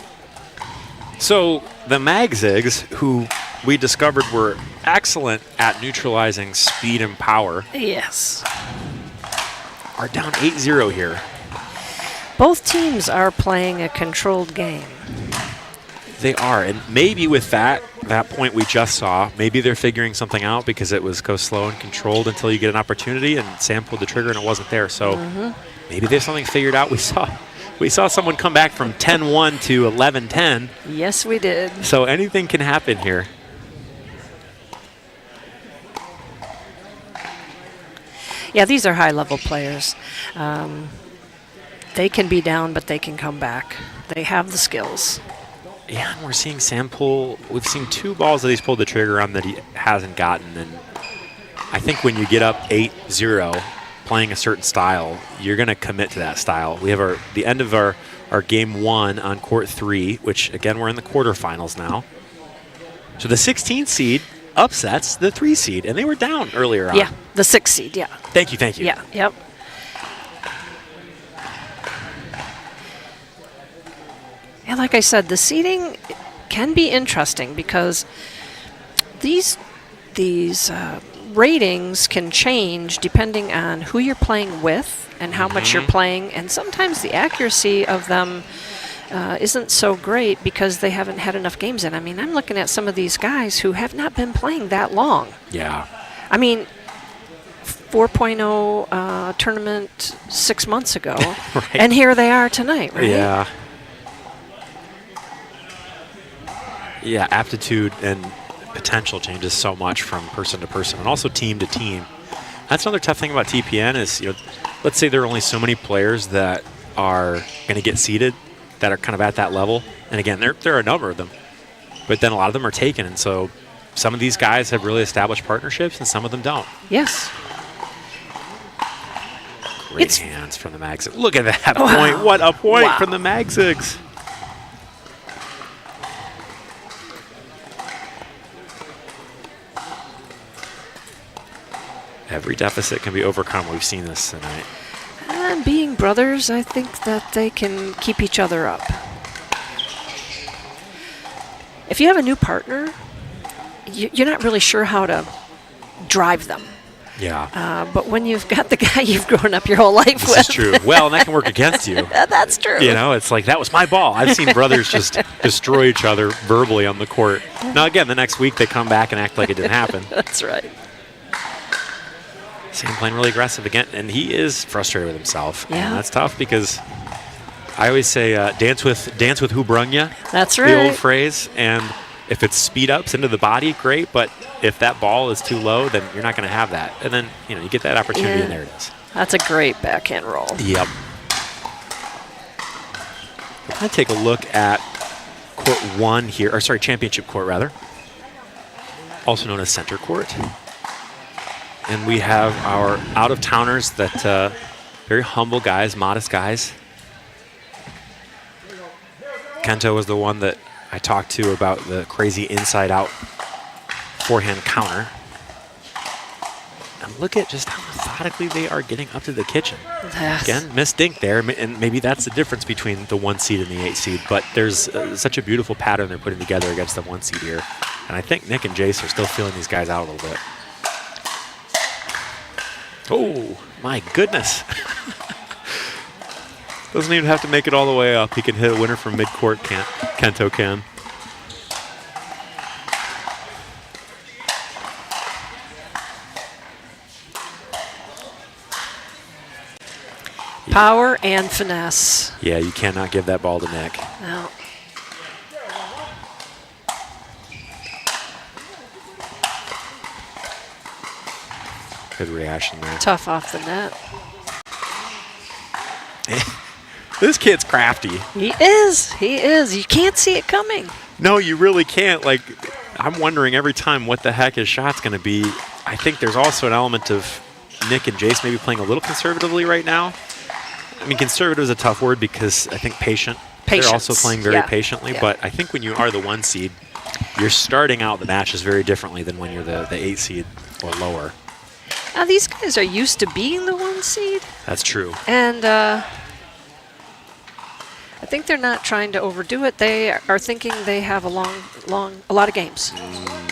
So the Magzigs, who we discovered were excellent at neutralizing speed and power, Yes. are down 8-0 here. Both teams are playing a controlled game. They are, and maybe with that point we just saw, maybe they're figuring something out because it was go slow and controlled until you get an opportunity, and Sam pulled the trigger and it wasn't there. So maybe there's something figured out. We saw someone come back from 10-1 to 11-10. Yes, we did. So anything can happen here. Yeah, these are high-level players. They can be down, but they can come back. They have the skills. Yeah, and we're seeing Sam pull. We've seen 2 balls that he's pulled the trigger on that he hasn't gotten. And I think when you get up 8-0 playing a certain style, you're going to commit to that style. We have the end of our game 1 on court 3, which, again, we're in the quarterfinals now. So the 16th seed upsets the 3 seed, and they were down earlier on. Yeah, the 6 seed, yeah. Thank you. Yeah, yep. And like I said, the seeding can be interesting because these ratings can change depending on who you're playing with and how much you're playing, and sometimes the accuracy of them isn't so great because they haven't had enough games in. I mean, I'm looking at some of these guys who have not been playing that long. Yeah. I mean, 4.0 tournament 6 months ago, Right. and here they are tonight, right? Yeah. Yeah, aptitude and potential changes so much from person to person and also team to team. That's another tough thing about TPN is, let's say there are only so many players that are going to get seeded that are kind of at that level. And again, there are a number of them. But then a lot of them are taken. And so some of these guys have really established partnerships and some of them don't. Yes. Great hands from the Magzigs. Look at that Wow. point. What a point Wow. from the Magzigs. Every deficit can be overcome. We've seen this tonight. And being brothers, I think that they can keep each other up. If you have a new partner, you're not really sure how to drive them. Yeah. But when you've got the guy you've grown up your whole life This with. is true. Well, and that can work against you. That's true. You know, it's like, that was my ball. I've seen brothers just destroy each other verbally on the court. Now, again, the next week they come back and act like it didn't happen. That's right. Sam playing really aggressive again, and he is frustrated with himself. Yeah. And that's tough because I always say dance with who brung ya. That's The right. old phrase. And if it's speed ups into the body, great. But if that ball is too low, then you're not going to have that. And then, you know, you get that opportunity, Yeah. and there it is. That's a great backhand roll. Yep. We're going to take a look at court 1 here, or sorry, championship court rather, also known as center court. And we have our out-of-towners that very humble guys, modest guys. Kento was the one that I talked to about the crazy inside-out forehand counter. And look at just how methodically they are getting up to the kitchen. Yes. Again, missed dink there, and maybe that's the difference between the 1 seed and the 8 seed. But there's such a beautiful pattern they're putting together against the 1 seed here. And I think Nick and Jace are still feeling these guys out a little bit. Oh, my goodness. Doesn't even have to make it all the way up. He can hit a winner from midcourt, Kento can. Power and finesse. Yeah, you cannot give that ball to Nick. No. Good reaction there. Tough off the net. This kid's crafty. He is. He is. You can't see it coming. No, you really can't. Like, I'm wondering every time what the heck his shot's going to be. I think there's also an element of Nick and Jace maybe playing a little conservatively right now. I mean, conservative is a tough word because I think patient. Patience. They're also playing very Yeah. patiently. Yeah. But I think when you are the 1 seed, you're starting out the matches very differently than when you're the 8 seed or lower. Now, these guys are used to being the 1 seed. That's true. And I think they're not trying to overdo it. They are thinking they have a lot of games.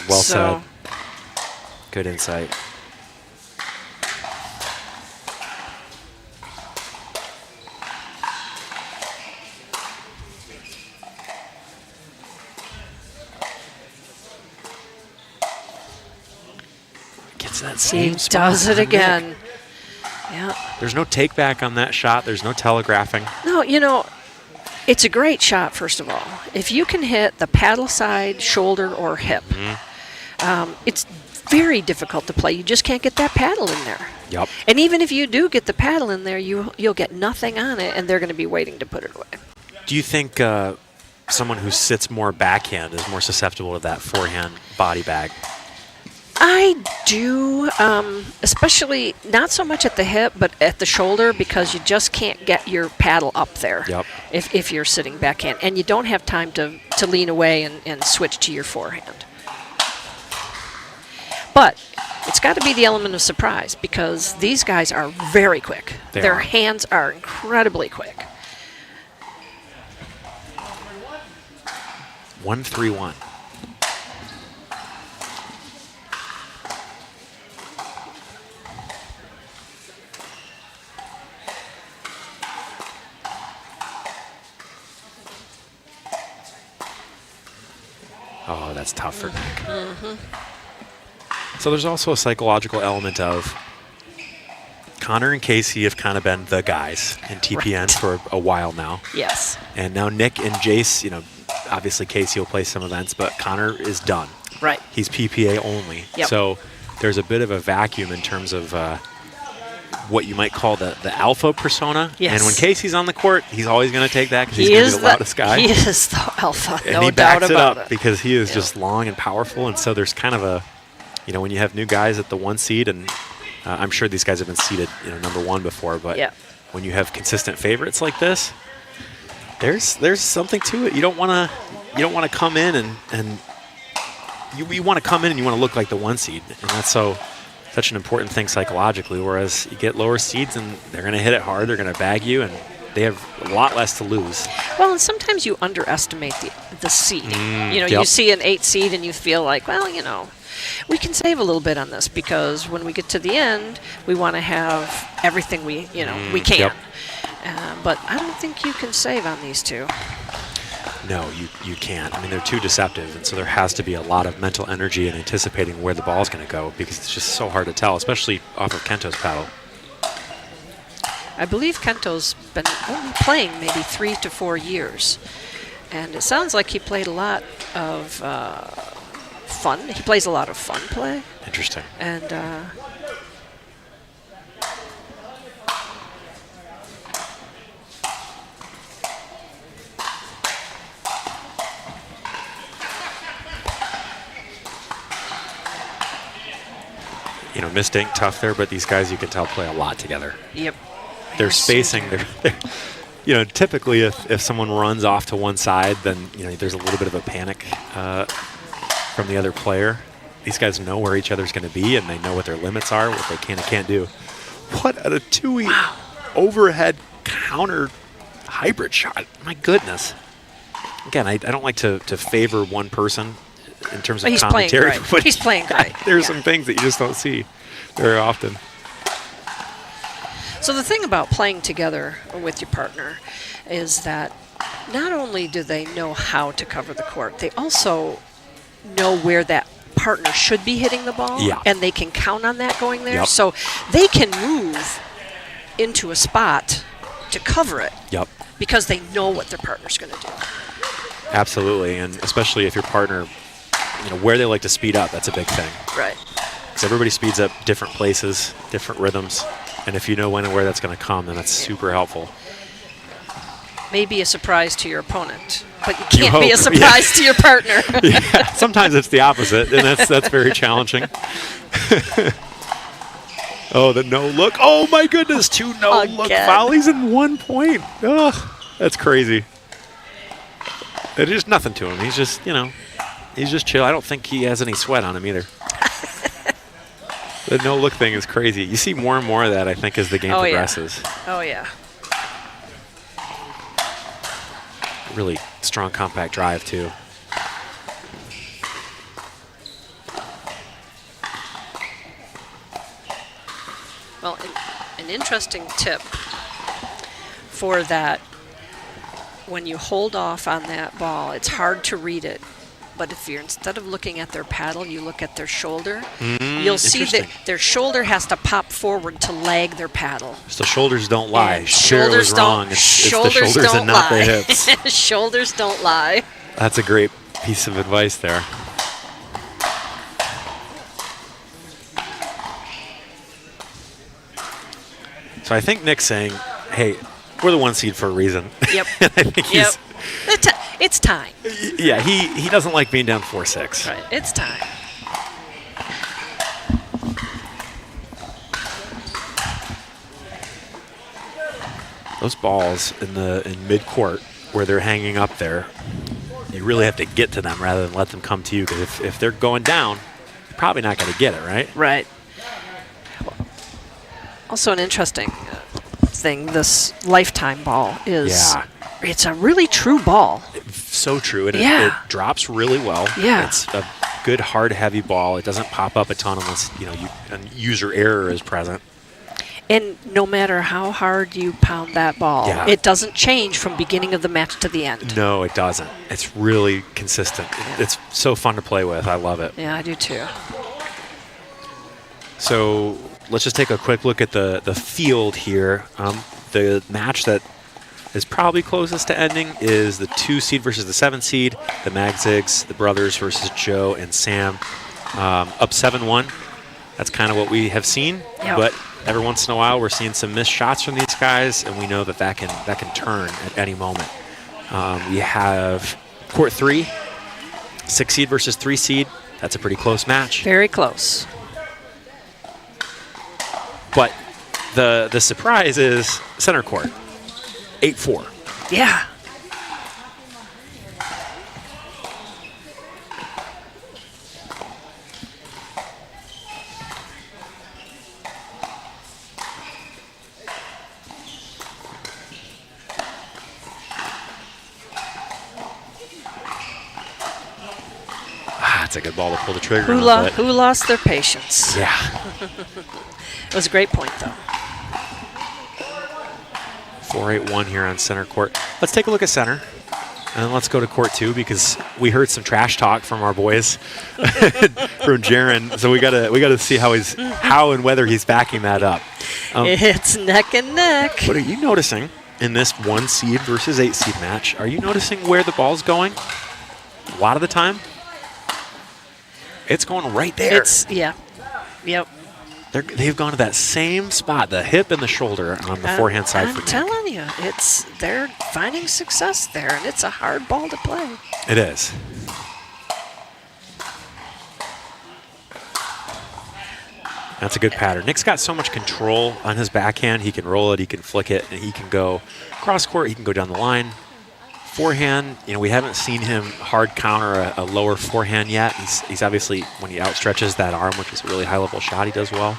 Well So- said. Good insight. Gets that He same spot does it on Nick. again. Yeah. There's no take back on that shot. There's no telegraphing. No, you know, it's a great shot, first of all. If you can hit the paddle side, shoulder, or hip, it's very difficult to play. You just can't get that paddle in there. Yep. And even if you do get the paddle in there, you'll get nothing on it, and they're going to be waiting to put it away. Do you think someone who sits more backhand is more susceptible to that forehand body bag? I do, especially not so much at the hip, but at the shoulder, because you just can't get your paddle up there. Yep. If you're sitting backhand, and you don't have time to lean away and switch to your forehand. But it's got to be the element of surprise, because these guys are very quick. They Their are. hands are incredibly quick. 1-3-1. Oh, that's tough for Nick. So there's also a psychological element of Connor and Casey have kind of been the guys in TPN Right. for a while now. Yes. And now Nick and Jace, you know, obviously Casey will play some events, but Connor is done. Right. He's PPA only. Yep. So there's a bit of a vacuum in terms of what you might call the alpha persona. Yes. And when Casey's on the court, he's always going to take that because he's He going to is be the loudest guy. He is the alpha, And no he doubt backs it about up it. because he is just long and powerful. And so there's kind of a, you know, when you have new guys at the 1 seed, and I'm sure these guys have been seeded, you know, number 1 before, but Yeah. when you have consistent favorites like this, there's something to it. You don't want to come in and you want to come in and you want to look like the 1 seed, and that's such an important thing psychologically. Whereas you get lower seeds and they're going to hit it hard, they're going to bag you, and they have a lot less to lose. Well, and sometimes you underestimate the seeding. You know, you yep. see an 8 seed and you feel like, well, you know, we can save a little bit on this because when we get to the end, we want to have everything we can. Yep. But I don't think you can save on these two. No, you can't. I mean, they're too deceptive, and so there has to be a lot of mental energy in anticipating where the ball's going to go because it's just so hard to tell, especially off of Kento's paddle. I believe Kento's been only playing maybe 3 to 4 years. And it sounds like he played a lot of fun. He plays a lot of fun play. Interesting. And Miss Dink tough there, but these guys you can tell play a lot together. Yep. They're spacing. They're typically if someone runs off to one side, then there's a little bit of a panic from the other player. These guys know where each other's going to be, and they know what their limits are, what they can and can't do. What a two-way overhead counter hybrid shot! My goodness. Again, I don't like to favor one person in terms of he's commentary, playing great. but He's playing great. There's some things that you just don't see very often. So the thing about playing together with your partner is that not only do they know how to cover the court, they also know where that partner should be hitting the ball, and they can count on that going there. Yep. So they can move into a spot to cover it because they know what their partner's going to do. Absolutely, and especially if your partner, where they like to speed up, that's a big thing. Right. Because everybody speeds up different places, different rhythms. And if you know when and where that's going to come, then that's super helpful. Maybe a surprise to your opponent, but you can't be a surprise to your partner. Sometimes it's the opposite, and that's very challenging. Oh, the no look. Oh, my goodness. 2 no-look volleys in 1 point. Oh, that's crazy. There's just nothing to him. He's just, he's just chill. I don't think he has any sweat on him either. The no-look thing is crazy. You see more and more of that, I think, as the game progresses. Oh, yeah. Really strong compact drive, too. Well, an interesting tip for that, when you hold off on that ball, it's hard to read it. But if you're, instead of looking at their paddle, you look at their shoulder, you'll see that their shoulder has to pop forward to lag their paddle. So shoulders don't lie. Shoulders was wrong. It's the shoulders don't and not lie. the hips. Shoulders don't lie. That's a great piece of advice there. So I think Nick's saying, hey, we're the 1 seed for a reason. Yep. I think he's, it's time. Yeah, he doesn't like being down 4-6. Right. It's time. Those balls in mid-court where they're hanging up there, you really have to get to them rather than let them come to you, because if they're going down, you're probably not going to get it, right? Right. Also an interesting thing, this Lifetime ball is, it's a really true ball. So true, and it drops really well. Yeah. It's a good, hard, heavy ball. It doesn't pop up a ton unless, user error is present. And no matter how hard you pound that ball, it doesn't change from beginning of the match to the end. No, it doesn't. It's really consistent. It's so fun to play with. I love it. Yeah, I do too. So let's just take a quick look at the field here. The match that is probably closest to ending is the 2 seed versus the 7 seed, the Magzigs, the brothers versus Joe and Sam, up 7-1. That's kind of what we have seen, but every once in a while we're seeing some missed shots from these guys, and we know that can turn at any moment. We have court 3, 6 seed versus 3 seed. That's a pretty close match. Very close. But the surprise is center court, 8-4. Yeah. That's a good ball to pull the trigger Who, on. But who lost their patience? yeah. It was a great point, though. 4-8-1 here on center court. Let's take a look at center. And then let's go to court 2 because we heard some trash talk from our boys, from Jaron. So we gotta see how and whether he's backing that up. It's neck and neck. What are you noticing in this 1 seed versus 8 seed match? Are you noticing where the ball's going? A lot of the time, it's going right there. Yep. They've gone to that same spot, the hip and the shoulder on the forehand side. I'm telling you, they're finding success there, and it's a hard ball to play. It is. That's a good pattern. Nick's got so much control on his backhand. He can roll it, he can flick it, and he can go cross court, he can go down the line. Forehand, we haven't seen him hard counter a lower forehand yet. He's obviously, when he outstretches that arm, which is a really high-level shot, he does well.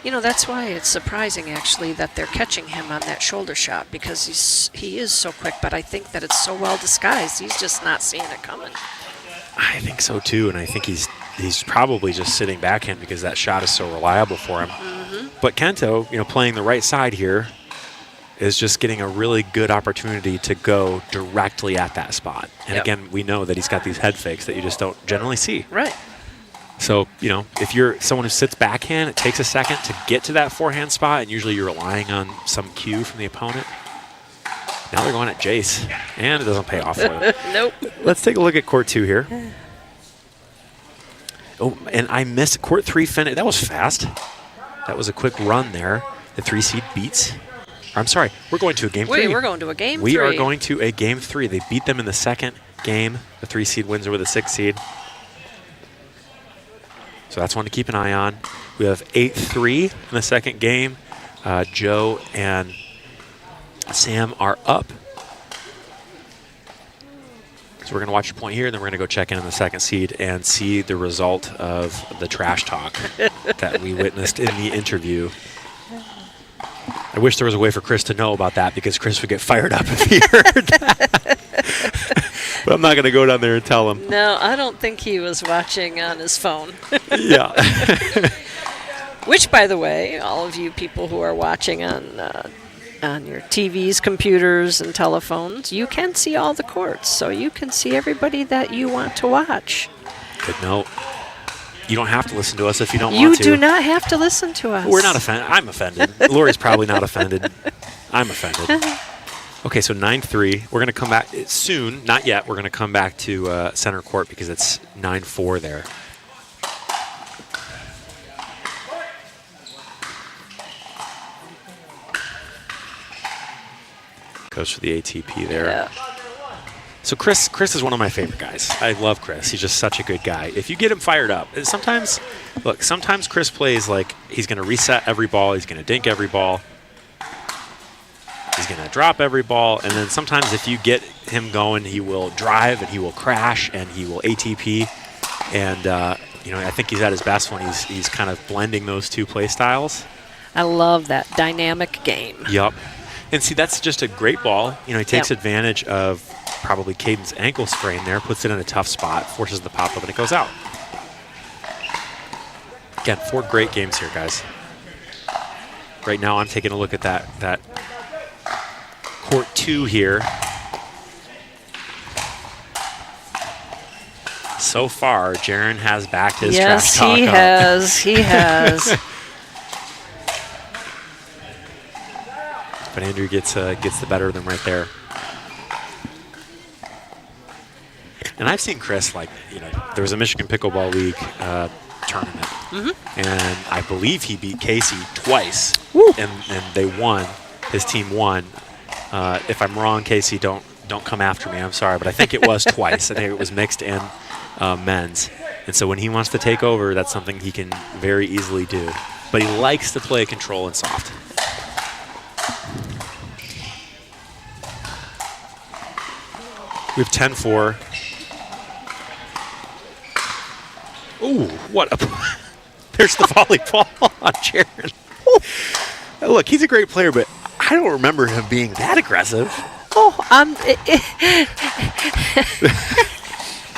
That's why it's surprising, actually, that they're catching him on that shoulder shot because he is so quick, but I think that it's so well disguised, he's just not seeing it coming. I think so, too, and I think he's probably just sitting backhand because that shot is so reliable for him. Mm-hmm. But Kento, playing the right side here, is just getting a really good opportunity to go directly at that spot. And again, we know that he's got these head fakes that you just don't generally see. Right. So, if you're someone who sits backhand, it takes a second to get to that forehand spot, and usually you're relying on some cue from the opponent. Now they're going at Jace, and it doesn't pay off for them. Nope. Let's take a look at court 2 here. Oh, and I missed court 3 finish. That was fast. That was a quick run there. The 3 seed beats. I'm sorry, we're going to a game 3. We're going to a game 3. We are going to a game 3. They beat them in the second game. The 3 seed wins over the 6 seed. So that's one to keep an eye on. We have 8-3 in the second game. Joe and Sam are up. So we're going to watch your point here, and then we're going to go check in on the second seed and see the result of the trash talk that we witnessed in the interview. I wish there was a way for Chris to know about that because Chris would get fired up if he heard that. But I'm not going to go down there and tell him. No, I don't think he was watching on his phone. Yeah. Which, by the way, all of you people who are watching on your TVs, computers, and telephones, you can see all the courts, so you can see everybody that you want to watch. Good note. You don't have to listen to us if you don't You want to. do not have to listen to us. We're not offended. I'm offended. Lori's probably not offended. I'm offended. Okay, so 9-3. We're going to come back soon. Not yet. We're going to come back to center court because it's 9-4 there. Goes for the ATP there. Yeah. So Chris is one of my favorite guys. I love Chris. He's just such a good guy. If you get him fired up, sometimes Chris plays like he's going to reset every ball. He's going to dink every ball. He's going to drop every ball. And then sometimes if you get him going, he will drive and he will crash and he will ATP. And, I think he's at his best when he's kind of blending those two play styles. I love that dynamic game. Yep. And see, that's just a great ball. He takes advantage of probably Caden's ankle sprain there, puts it in a tough spot, forces the pop-up, and it goes out. Again, 4 great games here, guys. Right now, I'm taking a look at that court 2 here. So far, Jaron has backed his trash talk Yes, up. he has. But Andrew gets the better of them right there. And I've seen Chris, there was a Michigan Pickleball League tournament. Mm-hmm. And I believe he beat Casey twice. And they won. His team won. If I'm wrong, Casey, don't come after me. I'm sorry. But I think it was twice. I think it was mixed and men's. And so when he wants to take over, that's something he can very easily do. But he likes to play control and soft. We have 10-4. Ooh, what a... There's the volleyball on Jaron. Look, he's a great player, but I don't remember him being that aggressive. Oh,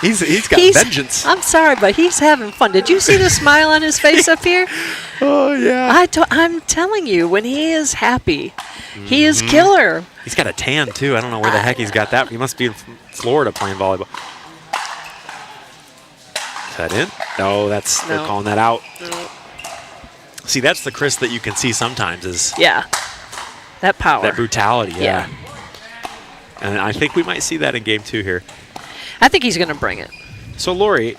He's got vengeance. I'm sorry, but he's having fun. Did you see the smile on his face up here? Oh, yeah. I'm telling you, when he is happy, he is killer. He's got a tan, too. I don't know where the heck he's got that. He must be in Florida playing volleyball. Is that in? No, they're calling that out. No. See, that's the Chris that you can see sometimes is that power. That brutality, yeah. And I think we might see that in game 2 here. I think he's going to bring it. So, Lori,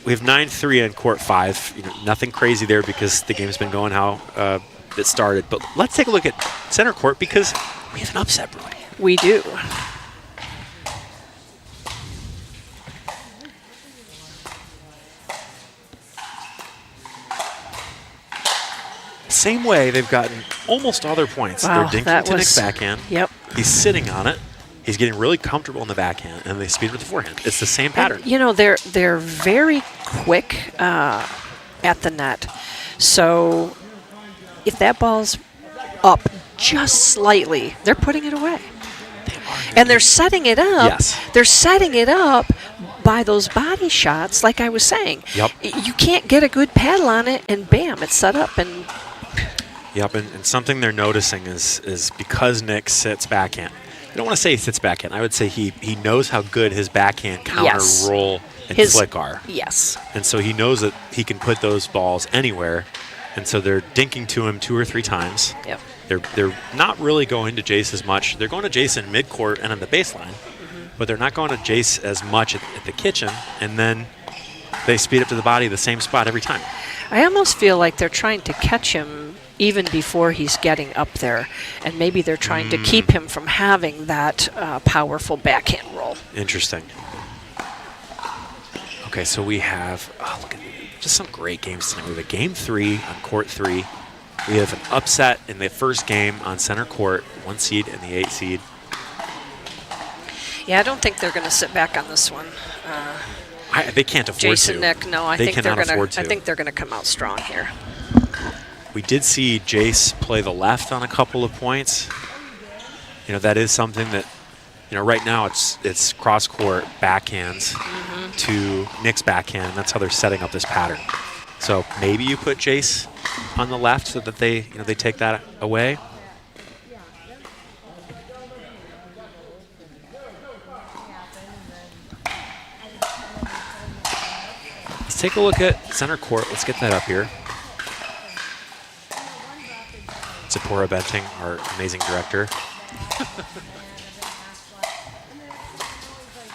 we have 9-3 in court 5. Nothing crazy there because the game's been going how it started. But let's take a look at center court because we have an upset brewing. We do. Same way, they've gotten almost all their points. Wow, They're dinking to Nick's backhand. Yep. He's sitting on it. He's getting really comfortable in the backhand, and they speed with the forehand. It's the same pattern. And, they're very quick at the net. So if that ball's up just slightly, they're putting it away. And they're setting it up. Yes. They're setting it up by those body shots, like I was saying. Yep. You can't get a good paddle on it, and bam, it's set up. And yep, and something they're noticing is because Nick sits backhand. I don't want to say he sits backhand. I would say he knows how good his backhand counter, roll, and flick are. Yes. And so he knows that he can put those balls anywhere. And so they're dinking to him 2 or 3 times. Yep. They're not really going to Jace as much. They're going to Jace in midcourt and on the baseline, but they're not going to Jace as much at the kitchen. And then they speed up to the body the same spot every time. I almost feel like they're trying to catch him even before he's getting up there, and maybe they're trying to keep him from having that powerful backhand roll. Interesting. Okay, so we have look at just some great games tonight. We have a game 3 on court 3. We have an upset in the first game on center court, 1 seed and the 8 seed. Yeah, I don't think they're going to sit back on this one. They can't afford to. Jason, Nick, no, I think they're going to. I think they're going to come out strong here. We did see Jace play the left on a couple of points. That is something that, right now it's cross court backhands to Nick's backhand, and that's how they're setting up this pattern. So maybe you put Jace on the left so that they take that away. Let's take a look at center court. Let's get that up here. Zipporah Benting, our amazing director.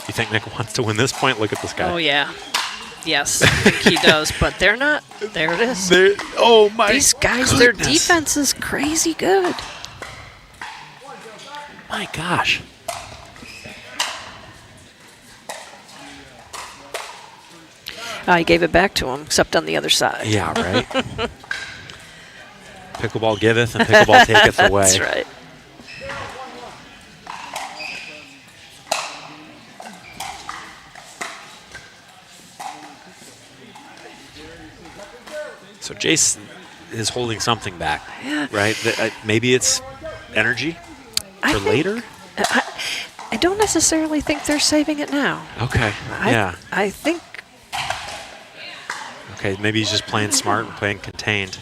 You think Nick wants to win this point? Look at this guy. Oh, yeah. Yes, I think he does, but they're not. There it is. Oh, my These guys, goodness. their defense is crazy good. My gosh. He gave it back to him, except on the other side. Yeah, right. Pickleball giveth and pickleball taketh away. That's right. So Jace is holding something back, Yeah. right? Maybe it's energy for later? I don't necessarily think they're saving it now. Okay, yeah. I think... Okay, maybe he's just playing smart and playing contained.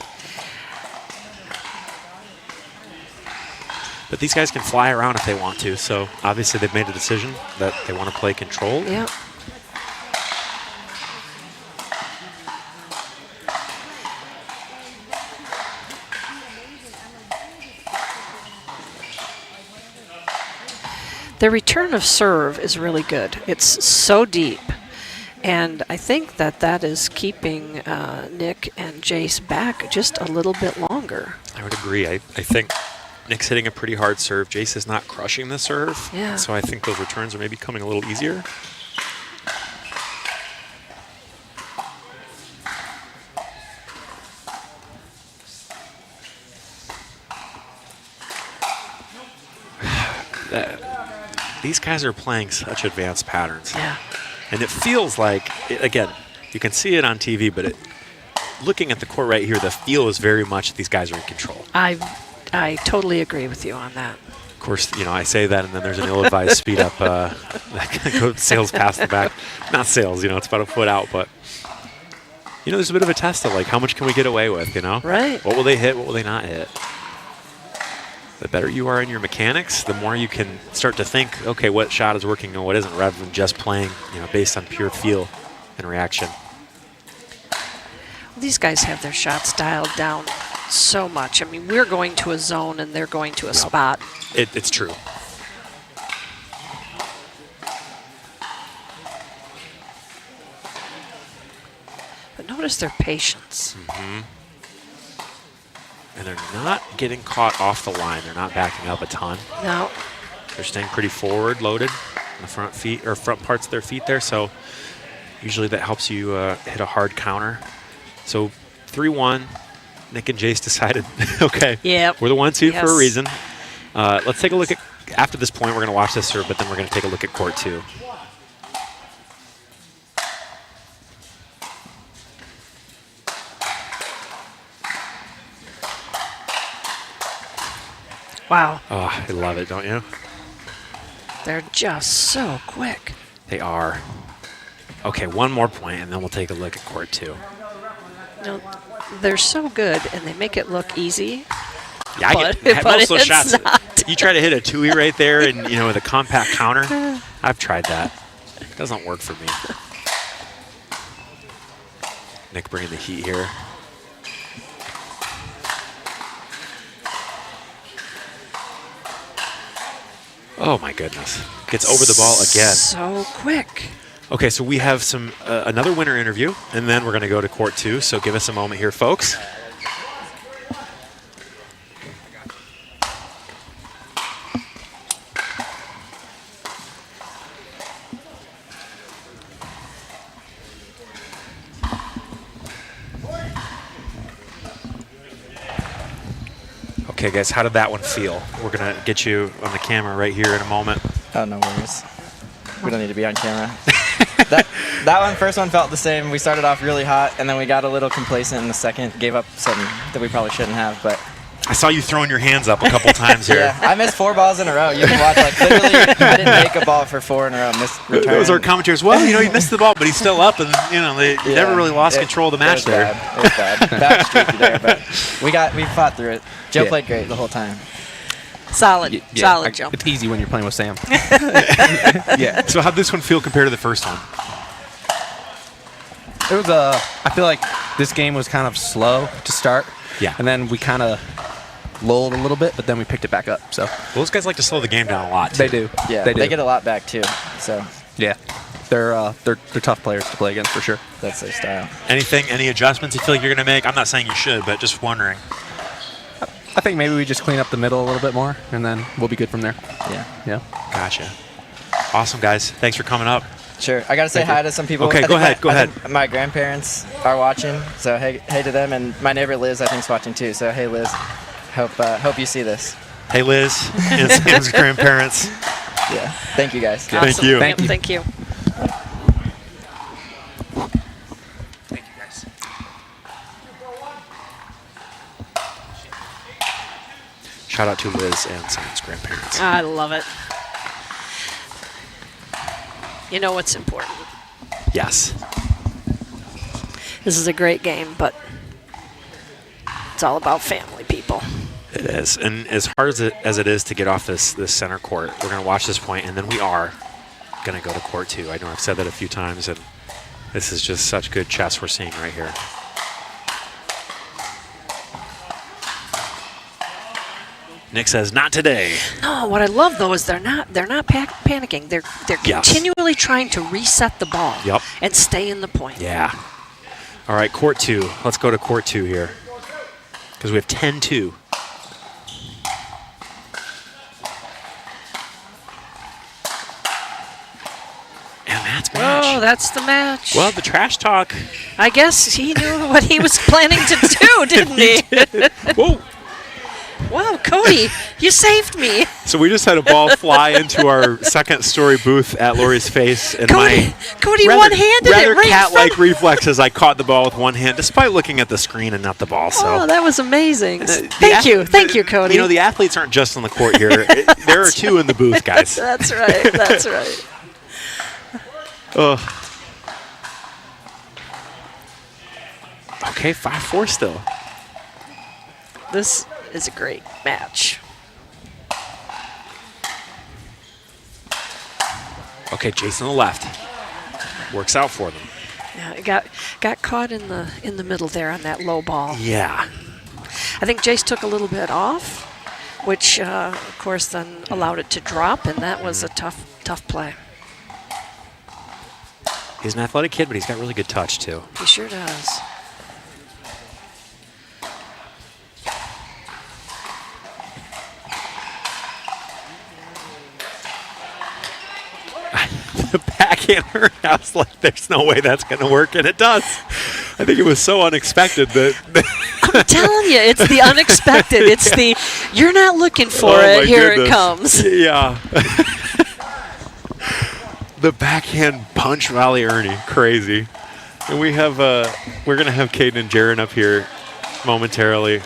But these guys can fly around if they want to, so obviously they've made a decision that they want to play control. Yeah. The return of serve is really good. It's so deep. And I think that is keeping Nick and Jace back just a little bit longer. I would agree. I think Nick's hitting a pretty hard serve. Jace is not crushing the serve. Yeah. So I think those returns are maybe coming a little easier. These guys are playing such advanced patterns. Yeah. And it feels like, again, you can see it on TV, but looking at the court right here, the feel is very much these guys are in control. I totally agree with you on that. course, I say that, and then there's an ill-advised speed up that sails past the back. Not sails, it's about a foot out, but there's a bit of a test of like how much can we get away with, Right. What will they hit? What will they not hit? The better you are in your mechanics, the more you can start to think, okay, what shot is working and what isn't, rather than just playing, based on pure feel and reaction. These guys have their shots dialed down so much. I mean, we're going to a zone and they're going to a spot. It's true. But notice their patience. Mm-hmm. And they're not getting caught off the line. They're not backing up a ton. No. They're staying pretty forward, loaded in the front feet or front parts of their feet there. So usually that helps you hit a hard counter. So 3-1. Nick and Jace decided, okay, yep. we're the 1-2 for a Yes. reason. Let's take a look at, after this point, we're going to watch this, but then we're going to take a look at court 2. Wow. Oh, I love it, don't you? They're just so quick. They are. Okay, one more point, and then we'll take a look at court 2. They're so good, and they make it look easy. Yeah, but most of those it's shots. not. You try to hit a two-y right there, and with a compact counter. I've tried that. It doesn't work for me. Nick bringing the heat here. Oh my goodness! Gets over the ball again. So quick. Okay, so we have some another winner interview, and then we're going to go to court 2. So give us a moment here, folks. Okay, guys, how did that one feel? We're going to get you on the camera right here in a moment. Oh, no worries. We don't need to be on camera. that first one felt the same. We started off really hot, and then we got a little complacent in the second, gave up something that we probably shouldn't have, but... I saw you throwing your hands up a couple times here. Yeah, I missed 4 balls in a row. You can watch, literally, I didn't make a ball for 4 in a row. Missed return. Those are commentators. Well, he missed the ball, but he's still up, and, they never really lost control of the match there. It was bad. Bad streaky there, but we fought through it. Joe played great the whole time. Solid. Solid, Joe. It's easy when you're playing with Sam. Yeah. So how'd this one feel compared to the first one? It was I feel like this game was kind of slow to start. Yeah. And then we kind of lulled a little bit, but then we picked it back up. So those guys like to slow the game down a lot, too. They do. Yeah, they do. They get a lot back too. So yeah, they're tough players to play against for sure. That's their style. Any adjustments you feel like you're going to make? I'm not saying you should, but just wondering. I think maybe we just clean up the middle a little bit more, and then we'll be good from there. Yeah. Gotcha. Awesome, guys. Thanks for coming up. Sure. I got to say hi to some people. Okay, go ahead. My grandparents are watching, so hey to them. And my neighbor Liz, I think, is watching too. So hey, Liz. Hope you see this. Hey, Liz and Sam's grandparents. Yeah. Thank you, guys. Awesome. Thank you. Thank you. Thank you, guys. Shout out to Liz and Sam's grandparents. I love it. You know what's important. Yes. This is a great game, but it's all about family, people. It is. And as hard as it is to get off this center court, we're going to watch this point, and then we are going to go to court 2. I know I've said that a few times, and this is just such good chess we're seeing right here. Nick says, not today. No, what I love though is they're not panicking. They're Yes. continually trying to reset the ball. Yep. And stay in the point. Yeah. All right, court 2. Let's go to court 2 here because we have 10-2. And that's match. Oh, that's the match. Well, the trash talk. I guess he knew what he was planning to do, didn't he? Whoa. Wow, Cody, you saved me. So we just had a ball fly into our second-story booth at Lori's face, and Cody rather, one-handed rather it right in cat-like front. reflexes, I caught the ball with one hand, despite looking at the screen and not the ball. So Oh, that was amazing. Thank you, Cody. You know, the athletes aren't just on the court here. There are two in the booth, guys. That's right. That's right. Ugh. Okay, 5-4 still. This is a great match. Okay, Jason on the left. Works out for them. Yeah, it got caught in the middle there on that low ball. Yeah. I think Jace took a little bit off, which of course then allowed it to drop, and that was a tough play. He's an athletic kid, but he's got really good touch, too. He sure does. The backhander, I was like, there's no way that's going to work, and it does. I think it was so unexpected that... I'm telling you, it's the unexpected. It's the, you're not looking for Oh, it, here goodness. it comes. Yeah. The backhand punch Valley Ernie, crazy. And we have, we're going to have Caden and Jaron up here momentarily.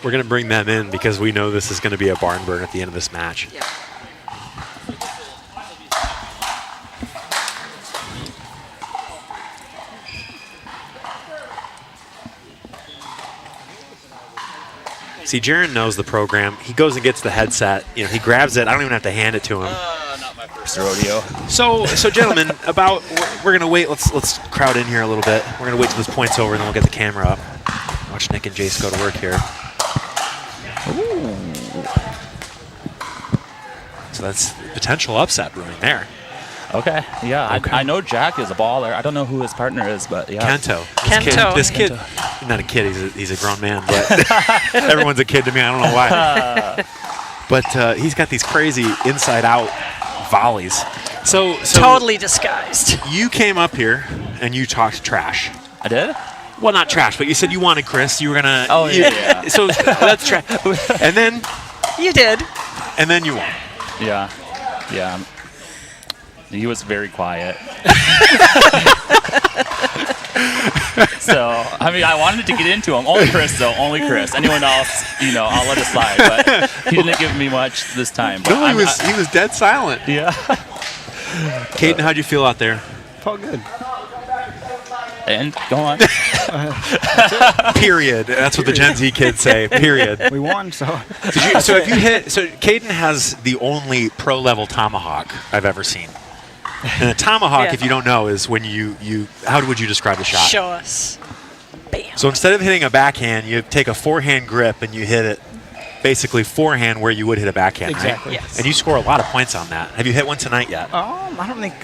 We're going to bring them in because we know this is going to be a barn burn at the end of this match. Yeah. See, Jaron knows the program. He goes and gets the headset. You know, he grabs it. I don't even have to hand it to him. Not my first rodeo. So gentlemen, we're gonna wait. Let's crowd in here a little bit. We're gonna wait till this point's over, and then we'll get the camera up. Watch Nick and Jace go to work here. Ooh. So that's potential upset brewing there. Okay, yeah. Okay. I know Jack is a baller. I don't know who his partner is, but yeah. Kento. Kento. This kid, not a kid. He's a grown man, but everyone's a kid to me. I don't know why. But he's got these crazy inside-out volleys. So Totally disguised. you came up here and you talked trash. I did? Well, not trash, but you said you wanted Chris. You were gonna. Oh, yeah. So that's trash. And then You did. you won. Yeah. Yeah. He was very quiet. So, I mean, I wanted to get into him. Only Chris, though. Only Chris. Anyone else, I'll let it slide. But he didn't give me much this time. But No, he was dead silent. Yeah. Caden, how'd you feel out there? Felt good. And go on. Period. That's what the Gen Z kids say. Period. We won, so. So if you hit, so Caden has the only pro level tomahawk I've ever seen. And a tomahawk, Yeah. if you don't know, is when you how would you describe the shot? Show us. Bam. So instead of hitting a backhand, you take a forehand grip and you hit it basically forehand where you would hit a backhand, Exactly. right? Yes. And you score a lot of points on that. Have you hit one tonight yet? I don't think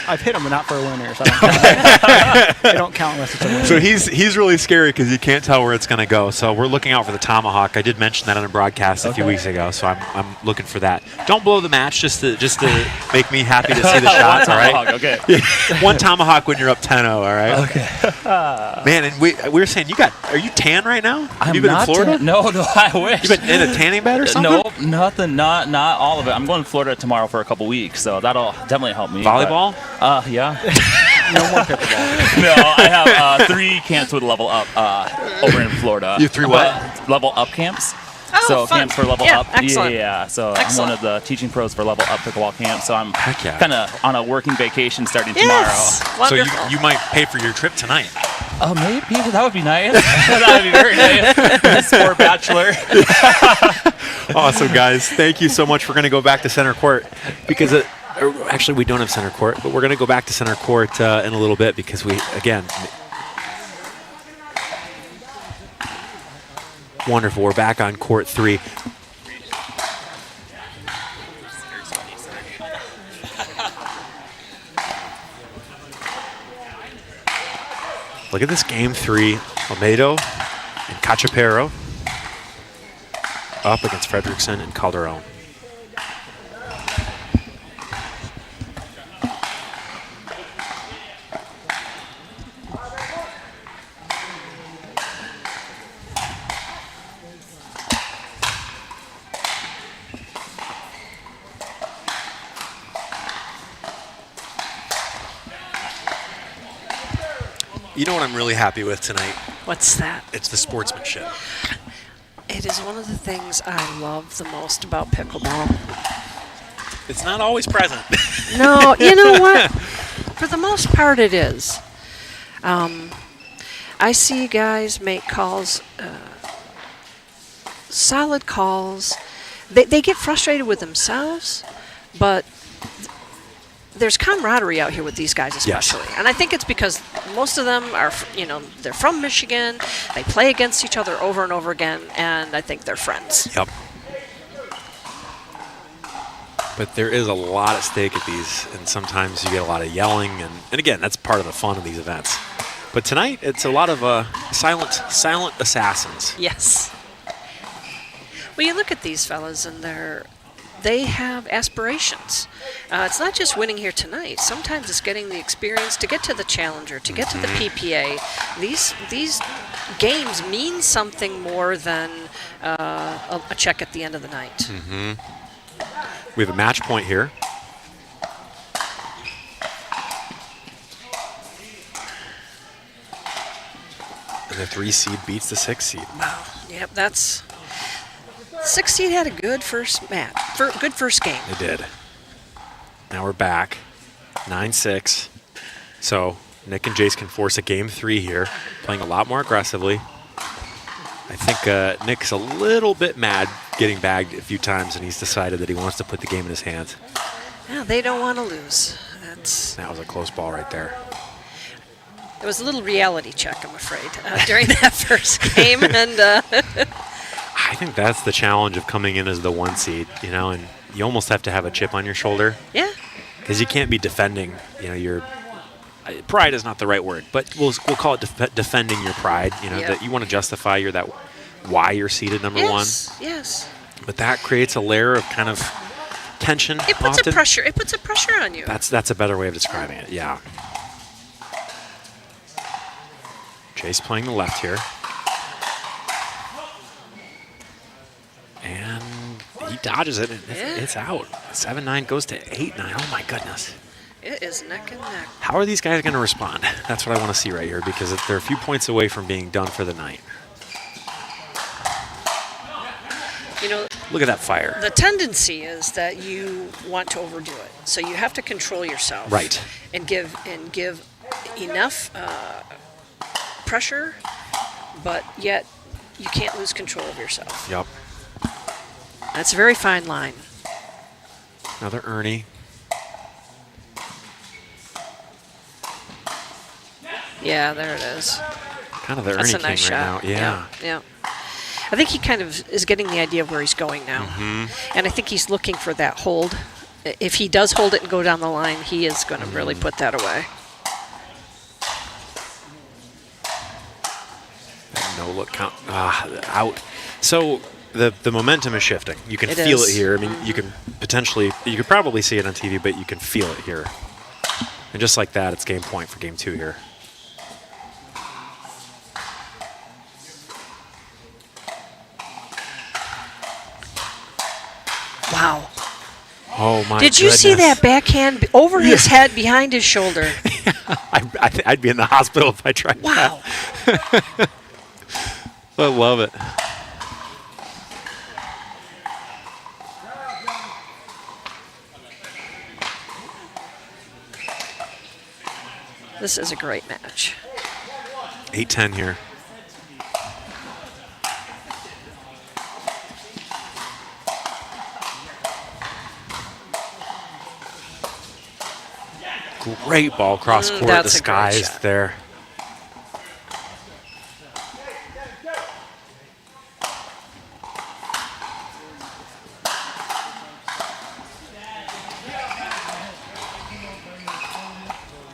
I've hit them, but not for a winner. So I don't count. They don't count unless it's a winner. So he's really scary because you can't tell where it's going to go. So we're looking out for the tomahawk. I did mention that on a broadcast a few weeks ago, so I'm looking for that. Don't blow the match just to make me happy to see the shots. All right. Tomahawk, okay. Yeah. One tomahawk when you're up 10-0. All right. Okay. Man, and we were saying are you tan right now? I'm you been not in Florida? No, I wish. You been in a tanning bed or something? Nope, nothing. Not all of it. I'm going to Florida tomorrow for a couple weeks, so that'll definitely help me. Volleyball? Yeah. No more pickleball. No, I have 3 camps with Level Up over in Florida. You have 3 what? Level Up camps. Oh, So fun. camps for Level Yeah, Up. excellent. Yeah. So I'm Excellent. one of the teaching pros for Level Up pickleball camp. So I'm Heck yeah. kind of on a working vacation starting Yes. tomorrow. So Wonderful. you might pay for your trip tonight. Oh, maybe that would be nice. That would be very nice. Sport bachelor. Awesome, guys. Thank you so much. We're going to go back to center court because actually we don't have center court, but we're going to go back to center court in a little bit because wonderful. We're back on court 3. Look at this game 3. Almedo and Cachapero up against Fredrickson and Calderon. You know what I'm really happy with tonight? What's that? It's the sportsmanship. It is one of the things I love the most about pickleball. It's not always present. No, you know what? For the most part, it is. I see guys make calls, solid calls. They get frustrated with themselves, but there's camaraderie out here with these guys especially. Yes. And I think it's because most of them are, they're from Michigan. They play against each other over and over again, and I think they're friends. Yep. But there is a lot at stake at these, and sometimes you get a lot of yelling, and again, that's part of the fun of these events. But tonight, it's a lot of silent assassins. Yes. Well, you look at these fellas, and they have aspirations. It's not just winning here tonight. Sometimes it's getting the experience to get to the Challenger, to get to the PPA. These games mean something more than a check at the end of the night. Mm-hmm. We have a match point here. And the 3 seed beats the 6 seed. Wow. Yep, that's... 6 seed had a good first match. Good first game. They did. Now we're back. 9-6. So Nick and Jace can force a game 3 here, playing a lot more aggressively. I think Nick's a little bit mad getting bagged a few times, and he's decided that he wants to put the game in his hands. Yeah, they don't want to lose. That was a close ball right there. It was a little reality check, I'm afraid, during that first game. And I think that's the challenge of coming in as the 1 seed, and you almost have to have a chip on your shoulder. Yeah. Because you can't be defending, your pride is not the right word, but we'll call it defending your pride. That you want to justify why you're seated number 1. Yes. But that creates a layer of kind of tension. It puts a pressure. It puts a pressure on you. That's a better way of describing it. Yeah. Jace playing the left here. And he dodges it, and it's out. 7-9 goes to 8-9. Oh, my goodness. It is neck and neck. How are these guys going to respond? That's what I want to see right here, because they're a few points away from being done for the night. Look at that fire. The tendency is that you want to overdo it, so you have to control yourself. Right. And give enough pressure, but yet you can't lose control of yourself. Yep. That's a very fine line. Another Ernie. Yeah, there it is. Kind of the That's Ernie a nice king shot. right now. Yeah. I think he kind of is getting the idea of where he's going now. Mm-hmm. And I think he's looking for that hold. If he does hold it and go down the line, he is going to really put that away. No look count. Out. So the momentum is shifting. You can feel it here. I mean, you could probably see it on TV, but you can feel it here. And just like that, it's game point for game 2 here. Wow. Oh, my Did you see that backhand over his head behind his shoulder? I'd be in the hospital if I tried Wow. that. I love it. This is a great match. 8-10 here. Great ball cross court, that's a great disguised shot. there.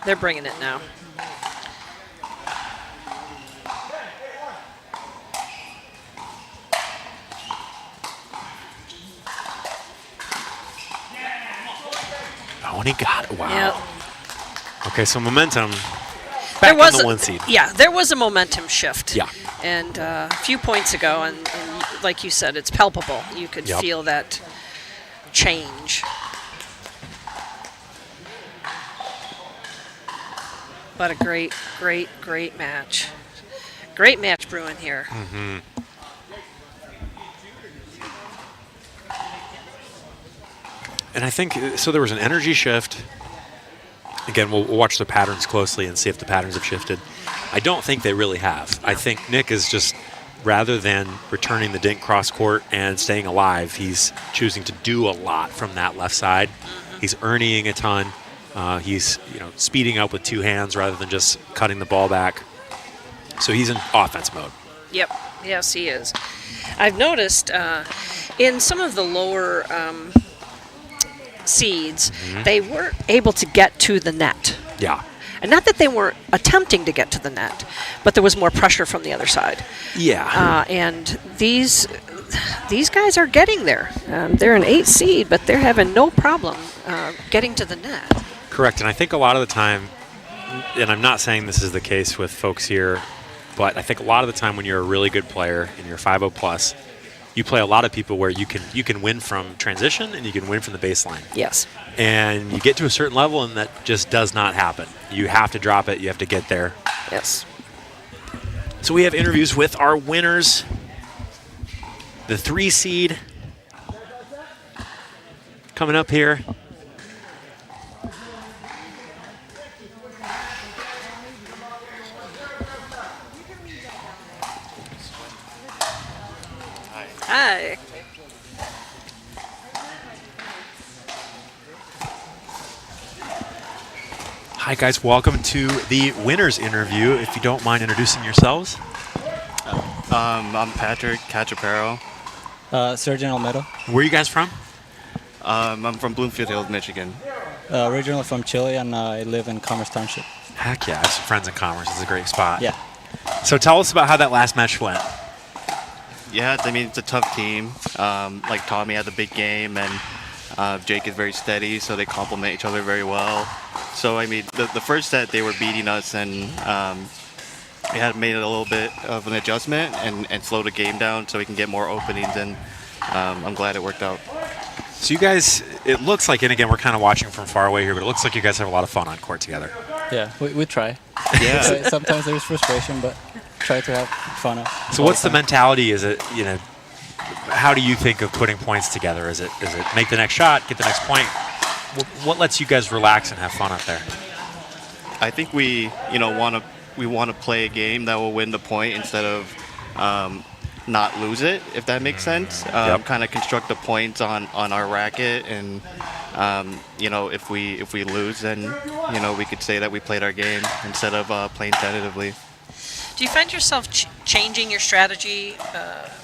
They're bringing it now. Oh, and he got it. Wow. Yep. Okay, so momentum back on the 1 seed. Yeah, there was a momentum shift. Yeah. And a few points ago, and like you said, it's palpable. You could feel that change. But a great, great, great match. Great match brewing here. Mm-hmm. And I think, so there was an energy shift. Again, we'll watch the patterns closely and see if the patterns have shifted. I don't think they really have. I think Nick is just, rather than returning the dink cross court and staying alive, he's choosing to do a lot from that left side. He's earning a ton. He's speeding up with two hands rather than just cutting the ball back. So he's in offense mode. Yep. Yes, he is. I've noticed in some of the lower seeds, they were able to get to the net. Yeah. And not that they weren't attempting to get to the net, but there was more pressure from the other side. Yeah. And these guys are getting there. They're an 8 seed, but they're having no problem getting to the net. Correct. And I think a lot of the time, and I'm not saying this is the case with folks here, but I think a lot of the time when you're a really good player and you're 5-0 plus, you play a lot of people where you can win from transition and you can win from the baseline. Yes. And you get to a certain level and that just does not happen. You have to drop it. You have to get there. Yes. So we have interviews with our winners. The 3 seed coming up here. Hi. Hi, guys. Welcome to the winners interview. If you don't mind introducing yourselves. I'm Patrick Cachapero. Sergio Almedo. Where are you guys from? I'm from Bloomfield Hills, Michigan. Originally from Chile, and I live in Commerce Township. Heck yeah. I have some friends in Commerce. It's a great spot. Yeah. So tell us about how that last match went. Yeah, I mean, it's a tough team. Like Tommy had the big game, and Jake is very steady, so they complement each other very well. So, I mean, the first set, they were beating us, and we had made it a little bit of an adjustment and slow the game down so we can get more openings, and I'm glad it worked out. So you guys, it looks like, and again, we're kind of watching from far away here, but it looks like you guys have a lot of fun on court together. Yeah, we try. Yeah. Sometimes there's frustration, but try to have fun. So what's the mentality? Is it, how do you think of putting points together? Is it make the next shot, get the next point? What lets you guys relax and have fun out there? I think we want to play a game that will win the point instead of not lose it, if that makes sense. Kind of construct the points on our racket, and if we lose, then we could say that we played our game instead of playing tentatively. Do you find yourself changing your strategy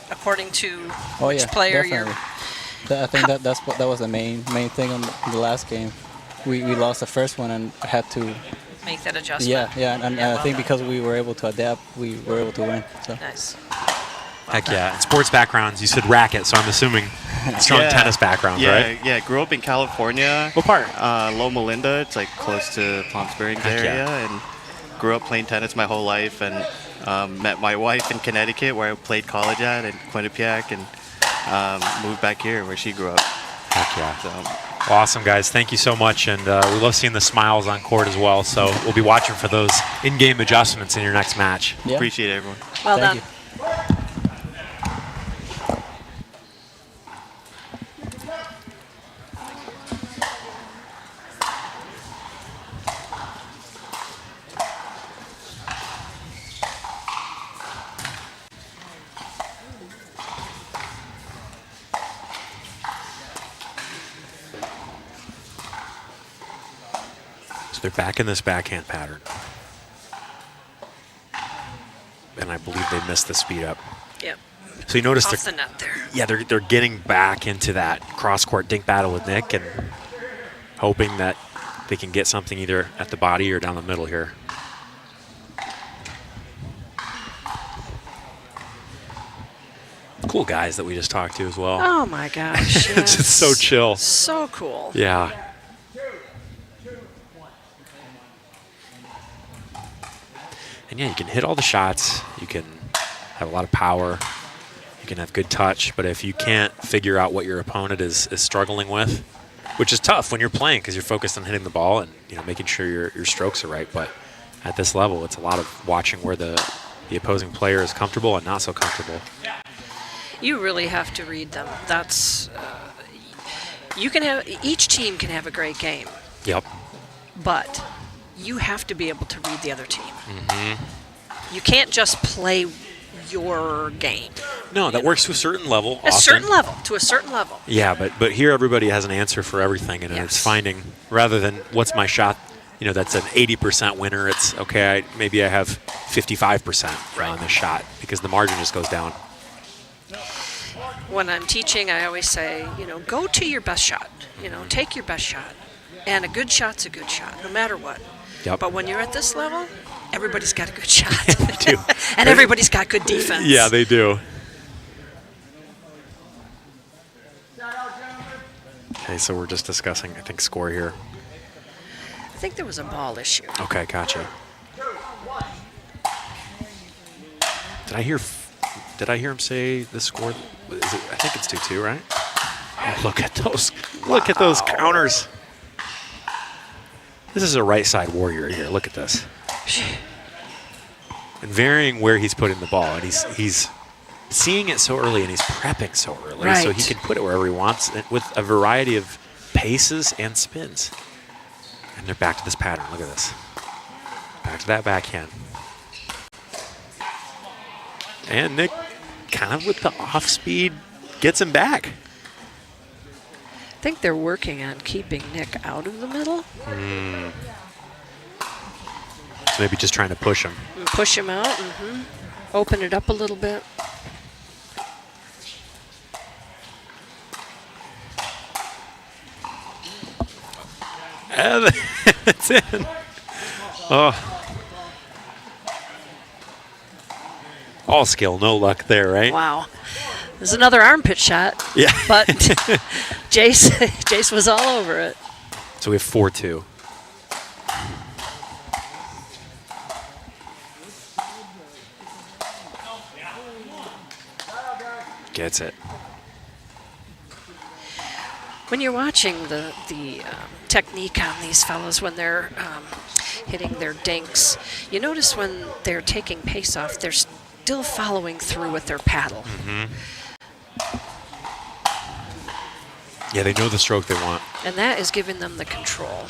according to each player? Definitely. I think that was the main thing on the last game. We lost the first one and had to make that adjustment. Yeah, and I think because we were able to adapt, we were able to win. So. Nice. Heck yeah. And sports backgrounds, you said racket, so I'm assuming strong tennis backgrounds, right? Yeah, grew up in California. What part? Loma Linda. It's like close to Palm Springs area, and grew up playing tennis my whole life, and met my wife in Connecticut where I played college at in Quinnipiac, and moved back here where she grew up. Heck yeah. So. Awesome, guys. Thank you so much, and we love seeing the smiles on court as well, so we'll be watching for those in-game adjustments in your next match. Yeah. Appreciate it, everyone. Well done. You. So they're back in this backhand pattern. And I believe they missed the speed up. Yep. So you notice off the net there. Yeah, they're getting back into that cross-court dink battle with Nick and hoping that they can get something either at the body or down the middle here. Cool guys that we just talked to as well. Oh my gosh. It's just so chill. So cool. Yeah. And yeah, you can hit all the shots. You can have a lot of power. You can have good touch. But if you can't figure out what your opponent is struggling with, which is tough when you're playing because you're focused on hitting the ball and making sure your strokes are right. But at this level. It's a lot of watching where the opposing player is comfortable and not so comfortable. You really have to read them. That's you can have each team can have a great game, Yep. but you have to be able to read the other team. Mm-hmm. You can't just play your game. No, that works to a certain level. To a certain level. Yeah, but here everybody has an answer for everything, and it's finding, rather than what's my shot, that's an 80% winner. It's okay. Maybe I have 55% on this shot because the margin just goes down. When I'm teaching, I always say, go to your best shot. Take your best shot, and a good shot's a good shot, no matter what. Yep. But when you're at this level, everybody's got a good shot. They do. And everybody's got good defense. Yeah, they do. Okay, so we're just discussing, I think, score here. I think there was a ball issue. Okay, gotcha. Did I hear him say the score? I think it's 2-2, right? Oh, look at those! Look at those counters. This is a right side warrior here. Look at this. And varying where he's putting the ball, and he's seeing it so early, and he's prepping so early, so he can put it wherever he wants with a variety of paces and spins. And they're back to this pattern. Look at this. Back to that backhand. And Nick, kind of with the off speed, gets him back. I think they're working on keeping Nick out of the middle. So maybe just trying to push him. Push him out. Open it up a little bit. And it's in. Oh. All skill, no luck there, right? Wow. There's another armpit shot. Yeah. But Jace was all over it. So we have 4-2. Gets it. When you're watching the technique on these fellows when they're hitting their dinks, you notice when they're taking pace off, they're still following through with their paddle. Yeah, they know the stroke they want. And that is giving them the control.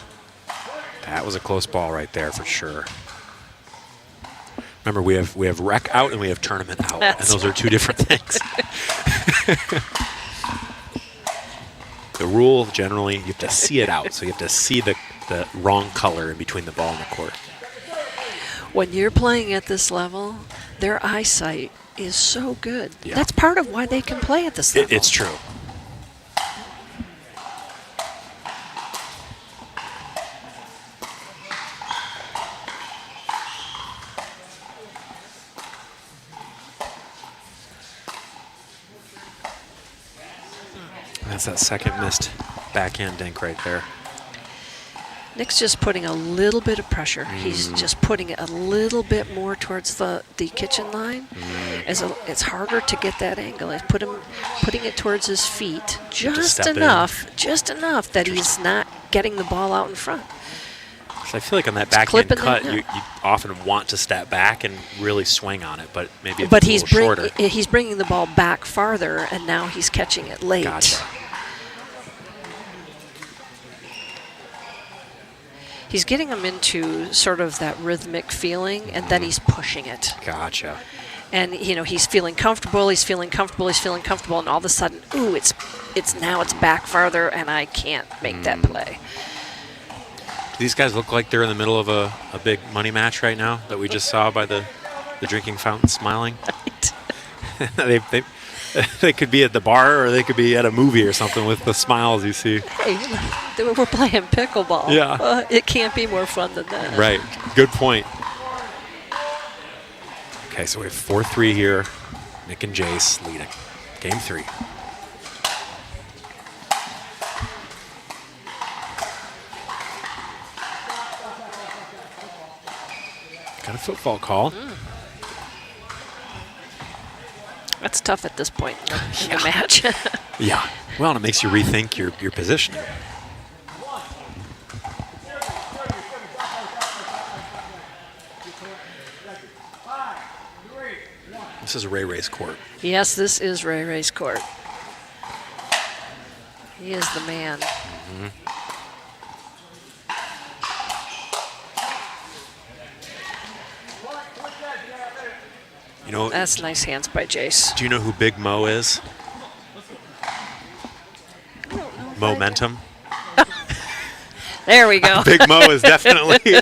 That was a close ball right there for sure. Remember, we have rec out and we have tournament out, and those are two different things. The rule, generally, you have to see it out, so you have to see the wrong color in between the ball and the court. When you're playing at this level, their eyesight is so good. Yeah. That's part of why they can play at this level. It's true. That's that second missed backhand dink right there. Nick's just putting a little bit of pressure. He's just putting it a little bit more towards the kitchen line. It's harder to get that angle. He's putting it towards his feet just enough that he's not getting the ball out in front. So I feel like on that backhand cut, you often want to step back and really swing on it, but maybe it's a little shorter. He's bringing the ball back farther, and now he's catching it late. Gotcha. He's getting him into sort of that rhythmic feeling, and then he's pushing it. Gotcha. And he's feeling comfortable. He's feeling comfortable. And all of a sudden, ooh, it's back farther, and I can't make that play. These guys look like they're in the middle of a big money match right now that we just saw by the drinking fountain smiling. Right. They could be at the bar or they could be at a movie or something with the smiles you see. Hey, we're playing pickleball. Yeah. It can't be more fun than that. Right. Good point. Okay, so we have 4-3 here. Nick and Jace leading. Game 3. Got a football call. That's tough at this point in the match. Yeah. Well, and it makes you rethink your positioning. This is Ray Ray's court. Yes, this is Ray Ray's court. He is the man. Mm-hmm. You know, That's nice hands by Jace. do you know who Big Mo is? Momentum. There we go. Big Mo is definitely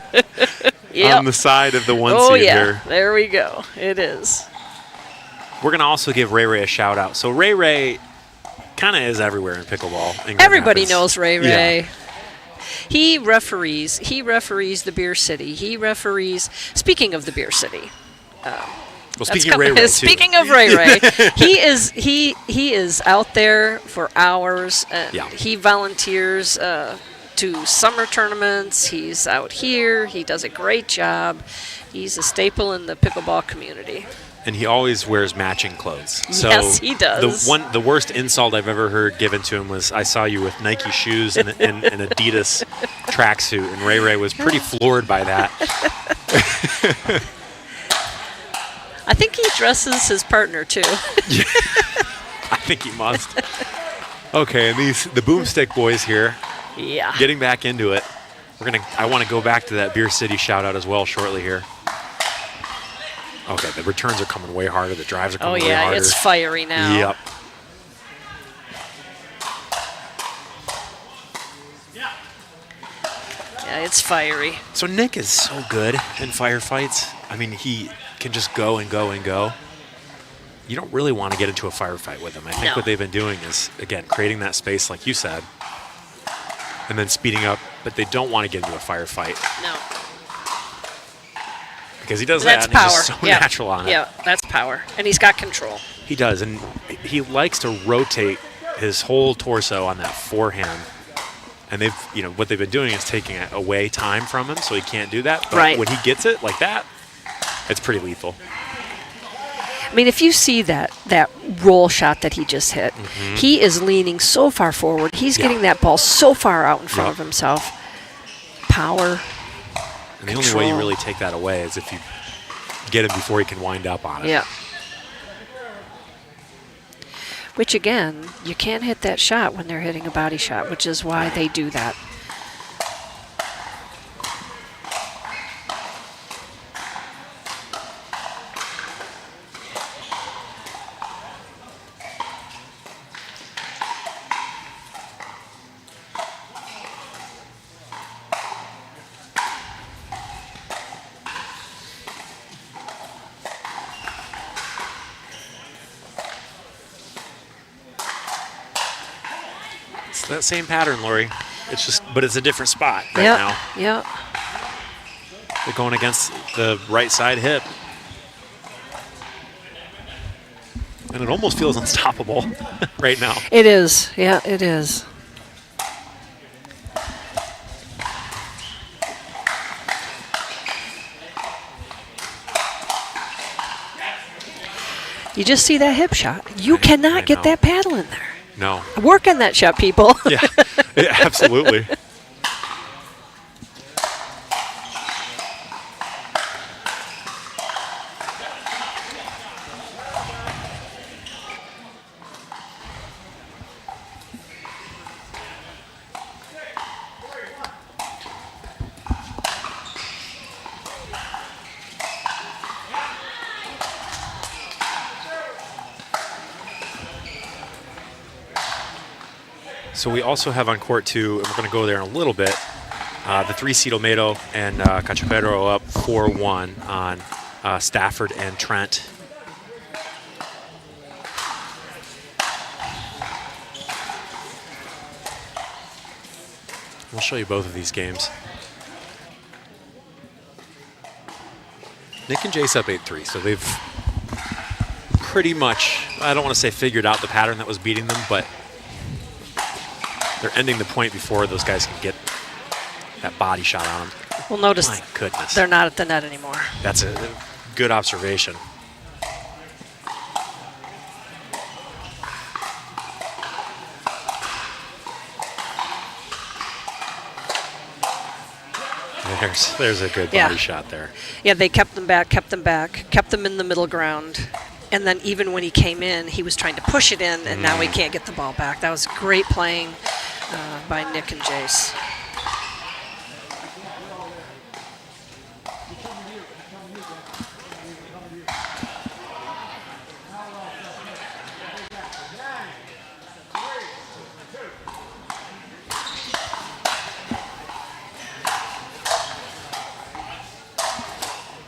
Yep. on the side of the one Oh, seed yeah. here. There we go. It is. We're going to also give Ray Ray a shout out. So Ray Ray kind of is everywhere in pickleball. in Grand Everybody Rapids. knows Ray Yeah. Ray. He referees the Beer City. He referees. Speaking of the Beer City. Well, speaking of Ray Ray, too. Speaking of Ray Ray, he is out there for hours. Yeah. He volunteers to summer tournaments. He's out here. He does a great job. He's a staple in the pickleball community. And he always wears matching clothes. So Yes, he does. The worst insult I've ever heard given to him was, I saw you with Nike shoes and an Adidas tracksuit, and Ray Ray was pretty floored by that. I think he dresses his partner too. I think he must. Okay, and the Boomstick boys here, Yeah. getting back into it. I want to go back to that Beer City shout out as well shortly here. Okay, the returns are coming way harder. The drives are Oh coming way harder. yeah, it's fiery now. Yep. Yeah, it's fiery. So Nick is so good in firefights. I mean, he can just go and go and go. You don't really want to get into a firefight with him. I think No. what they've been doing is, again, creating that space, like you said, and then speeding up, but they don't want to get into a firefight. No. Because he does That's that, and power. he's just so yeah. natural on it. Yeah, that's power. And he's got control. He does, and he likes to rotate his whole torso on that forehand. And what they've been doing is taking away time from him, so he can't do that. But Right. when he gets it like that, it's pretty lethal. I mean, if you see that roll shot that he just hit, he is leaning so far forward. He's getting that ball so far out in front of himself. Power. And the only way you really take that away is if you get him before he can wind up on it. Yeah. Which, again, you can't hit that shot when they're hitting a body shot, which is why they do that. It's that same pattern, Lori. But it's a different spot right Yep, now. yep. They're going against the right side hip. And it almost feels unstoppable right now. It is. Yeah, it is. You just see that hip shot. You cannot get that paddle in there. No. Work on that shot, people. Yeah, absolutely. So we also have on court two, and we're going to go there in a little bit, the 3-seed Olmedo and Cachapero up 4-1 on Stafford and Trent. We'll show you both of these games. Nick and Jace up 8-3, so they've pretty much, I don't want to say figured out the pattern that was beating them, but they're ending the point before those guys can get that body shot on them. Well, notice My goodness. they're not at the net anymore. That's a good observation. There's a good body shot there. Yeah, they kept them back, kept them in the middle ground. And then even when he came in, he was trying to push it in, and now he can't get the ball back. That was great playing by Nick and Jace.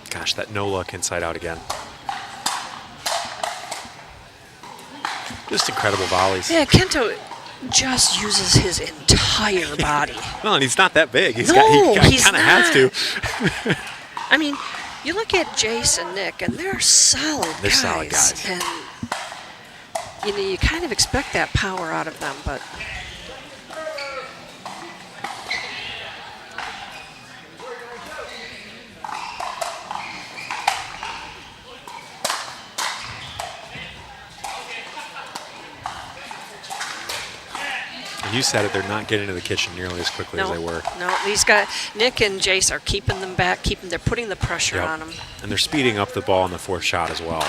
Gosh, that no look inside out again. Just incredible volleys. Yeah, Kento just uses his entire body. Well, and he's not that big. He he's kind of not. has to. I mean, you look at Jace and Nick, and they're solid guys. They're solid guys. And, you know, you kind of expect that power out of them, but... You said it, they're not getting to the kitchen nearly as quickly as they were. No, these guys, Nick and Jace are keeping them back, they're putting the pressure on them. And they're speeding up the ball in the fourth shot as well.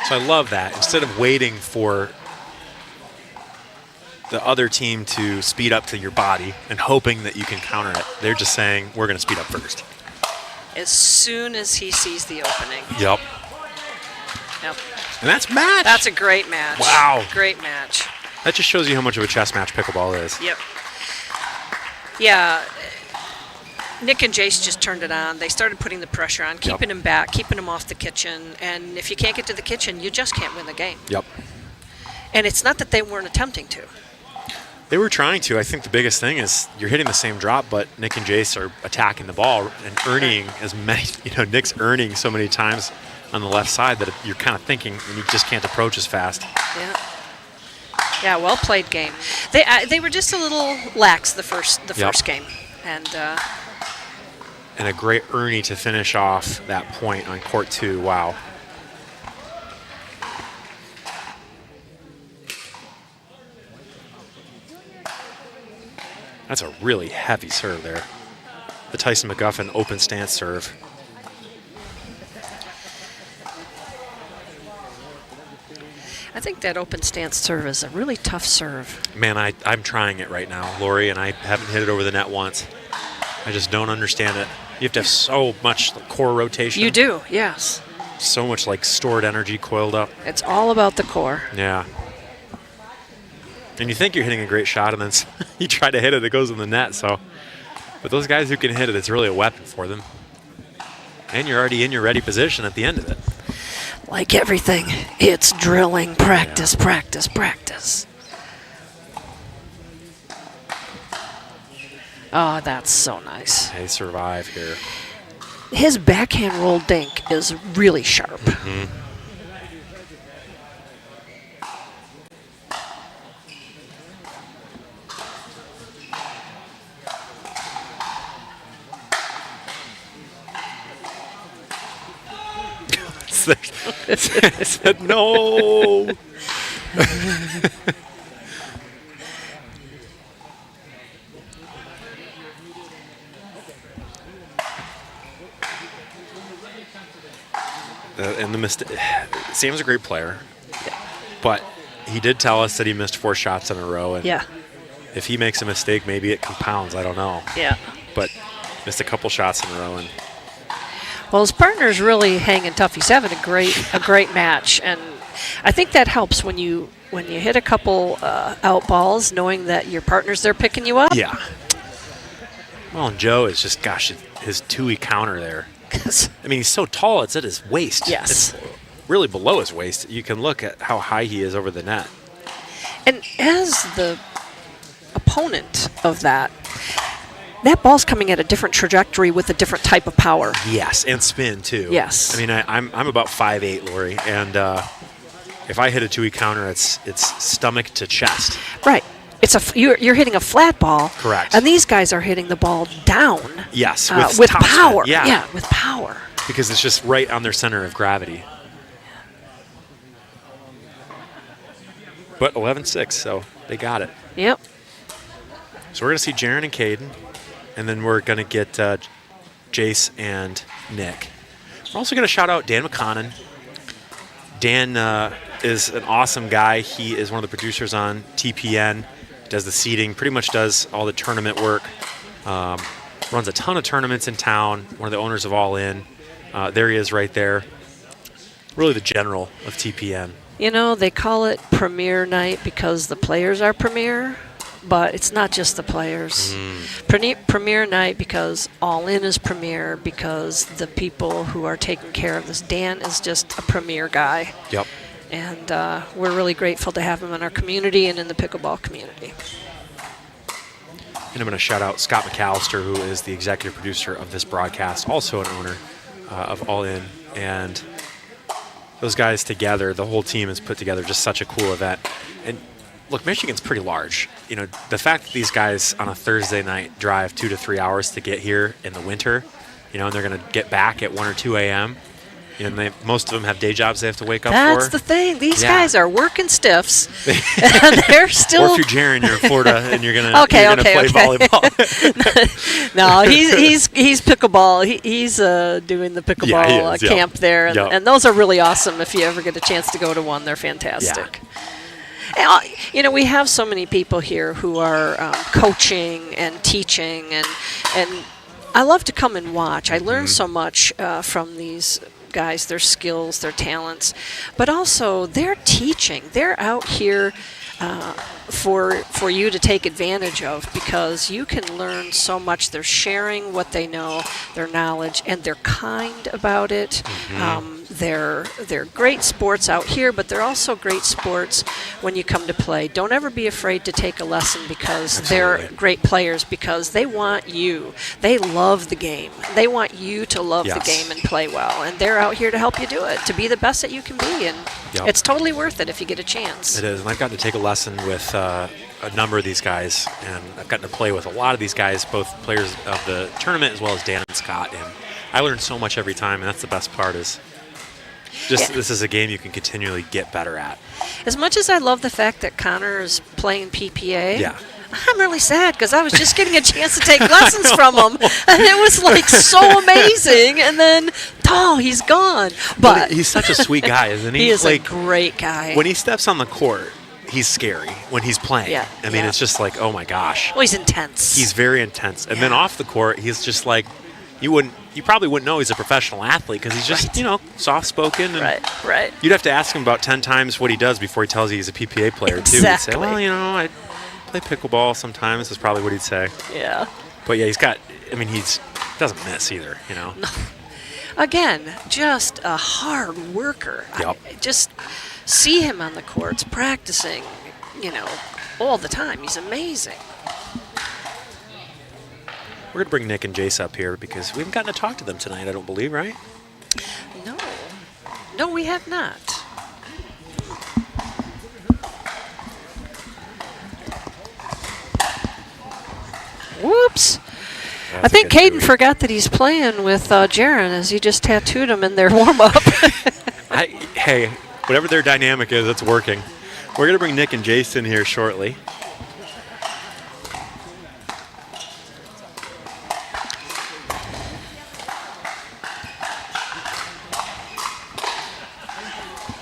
So I love that. Instead of waiting for the other team to speed up to your body and hoping that you can counter it, they're just saying, we're going to speed up first. As soon as he sees the opening. Yep. Yep. And that's match. That's a great match. Wow. Great match. That just shows you how much of a chess match pickleball is. Yep. Yeah. Nick and Jace just turned it on. They started putting the pressure on, keeping him back, keeping him off the kitchen. And if you can't get to the kitchen, you just can't win the game. Yep. And it's not that they weren't attempting to. They were trying to. I think the biggest thing is you're hitting the same drop, but Nick and Jace are attacking the ball and earning as many, Nick's earning so many times on the left side that you're kind of thinking and you just can't approach as fast. Yeah. Yeah, well played game. They were just a little lax the first game. And a great Ernie to finish off that point on court 2. Wow. That's a really heavy serve there. The Tyson McGuffin open stance serve. I think that open stance serve is a really tough serve. Man, I'm trying it right now, Lori, and I haven't hit it over the net once. I just don't understand it. You have to have so much core rotation. You do, yes. So much like stored energy coiled up. It's all about the core. Yeah. And you think you're hitting a great shot, and then you try to hit it, it goes in the net. So, but those guys who can hit it, it's really a weapon for them. And you're already in your ready position at the end of it. Like everything, it's drilling, practice, practice, practice. Oh, that's so nice. They survive here. His backhand roll dink is really sharp. I said no. And the mistake. Sam's a great player, but he did tell us that he missed 4 shots in a row. And if he makes a mistake, maybe it compounds. I don't know. Yeah. But missed a couple shots in a row, and well, his partner's really hanging tough. He's having a great match, and I think that helps when you hit a couple out balls, knowing that your partner's there picking you up. Yeah. Well, and Joe is just, gosh, his 2-way counter there. I mean, he's so tall, it's at his waist. Yes. It's really below his waist. You can look at how high he is over the net. And as the opponent of that ball's coming at a different trajectory with a different type of power. Yes, and spin, too. Yes. I mean, I'm about 5'8", Lori, and if I hit a 2-way counter, it's stomach to chest. Right. you're hitting a flat ball. Correct. And these guys are hitting the ball down. Yes, with top power. spin. Yeah, with power. because it's just right on their center of gravity. But 11-6, so they got it. Yep. So we're going to see Jaron and Caden, and then we're going to get Jace and Nick. We're also going to shout out Dan McConnon. Dan is an awesome guy. He is one of the producers on TPN. He does the seating, pretty much does all the tournament work. Runs a ton of tournaments in town. One of the owners of All In. There he is right there. Really the general of TPN. You know, they call it Premier Night because the players are premier, but it's not just the players. Premier Night because All In is premier, because the people who are taking care of this. Dan is just a premier guy. Yep. And we're really grateful to have him in our community and in the pickleball community. And I'm going to shout out Scott McAllister, who is the executive producer of this broadcast, also an owner of All In. And those guys together, the whole team has put together just such a cool event. And look, Michigan's pretty large. You know, the fact that these guys on a Thursday night drive 2 to 3 hours to get here in the winter, you know, and they're going to get back at 1 or 2 a.m., you know, and most of them have day jobs they have to wake up for. That's the thing. These guys are working stiffs, and they're still. Or if you're Jaron, you're in Florida, and you're gonna play volleyball. No, he's pickleball. He's doing the pickleball camp there, and those are really awesome. If you ever get a chance to go to one, they're fantastic. Yeah. And, you know, we have so many people here who are coaching and teaching, and I love to come and watch. I learn so much from these guys, their skills, their talents, but also they're teaching. They're out here for you to take advantage of, because you can learn so much. They're sharing what they know, their knowledge, and they're kind about it. They're great sports out here, but they're also great sports when you come to play. Don't ever be afraid to take a lesson, because they're great players, because they want you. They love the game. They want you to love the game and play well, and they're out here to help you do it, to be the best that you can be, and it's totally worth it if you get a chance. It is, and I've gotten to take a lesson with a number of these guys, and I've gotten to play with a lot of these guys, both players of the tournament as well as Dan and Scott, and I learn so much every time, and that's the best part is this is a game you can continually get better at. As much as I love the fact that Connor is playing PPA, I'm really sad, because I was just getting a chance to take lessons from him, and it was like so amazing, and then he's gone. But he's such a sweet guy, isn't he? He is a great guy. When he steps on the court, he's scary when he's playing. I mean, it's just like, oh my gosh. Well, he's intense. He's very intense. And then off the court, he's just like, you probably wouldn't know he's a professional athlete, because he's just, soft-spoken. And right. You'd have to ask him about 10 times what he does before he tells you he's a PPA player, too. He'd say, well, I play pickleball sometimes, is probably what he'd say. Yeah. But, yeah, he doesn't miss either, you know. No. Again, just a hard worker. Yep. I just see him on the courts practicing, all the time. He's amazing. We're going to bring Nick and Jace up here, because we haven't gotten to talk to them tonight, I don't believe, right? No, we have not. Whoops. I think Caden forgot that he's playing with Jaron, as he just tattooed him in their warm-up. Hey, whatever their dynamic is, it's working. We're going to bring Nick and Jace in here shortly.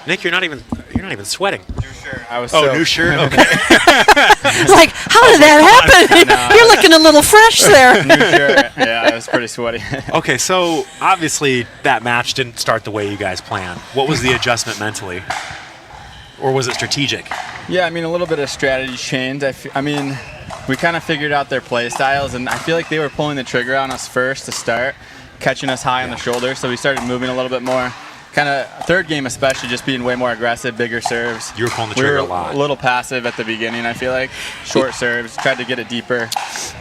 Nick, you're not even sweating. New shirt. I was new shirt? Okay. Like, how did that happen? You're looking a little fresh there. New shirt. Yeah, I was pretty sweaty. Okay, so obviously that match didn't start the way you guys planned. What was the adjustment mentally? Or was it strategic? Yeah, a little bit of strategy changed. We kind of figured out their play styles, and I feel like they were pulling the trigger on us first to start, catching us high on the shoulder, so we started moving a little bit more. Kind of third game especially, just being way more aggressive, bigger serves. You were pulling the trigger a lot. A little passive at the beginning, I feel like. Short serves, tried to get it deeper.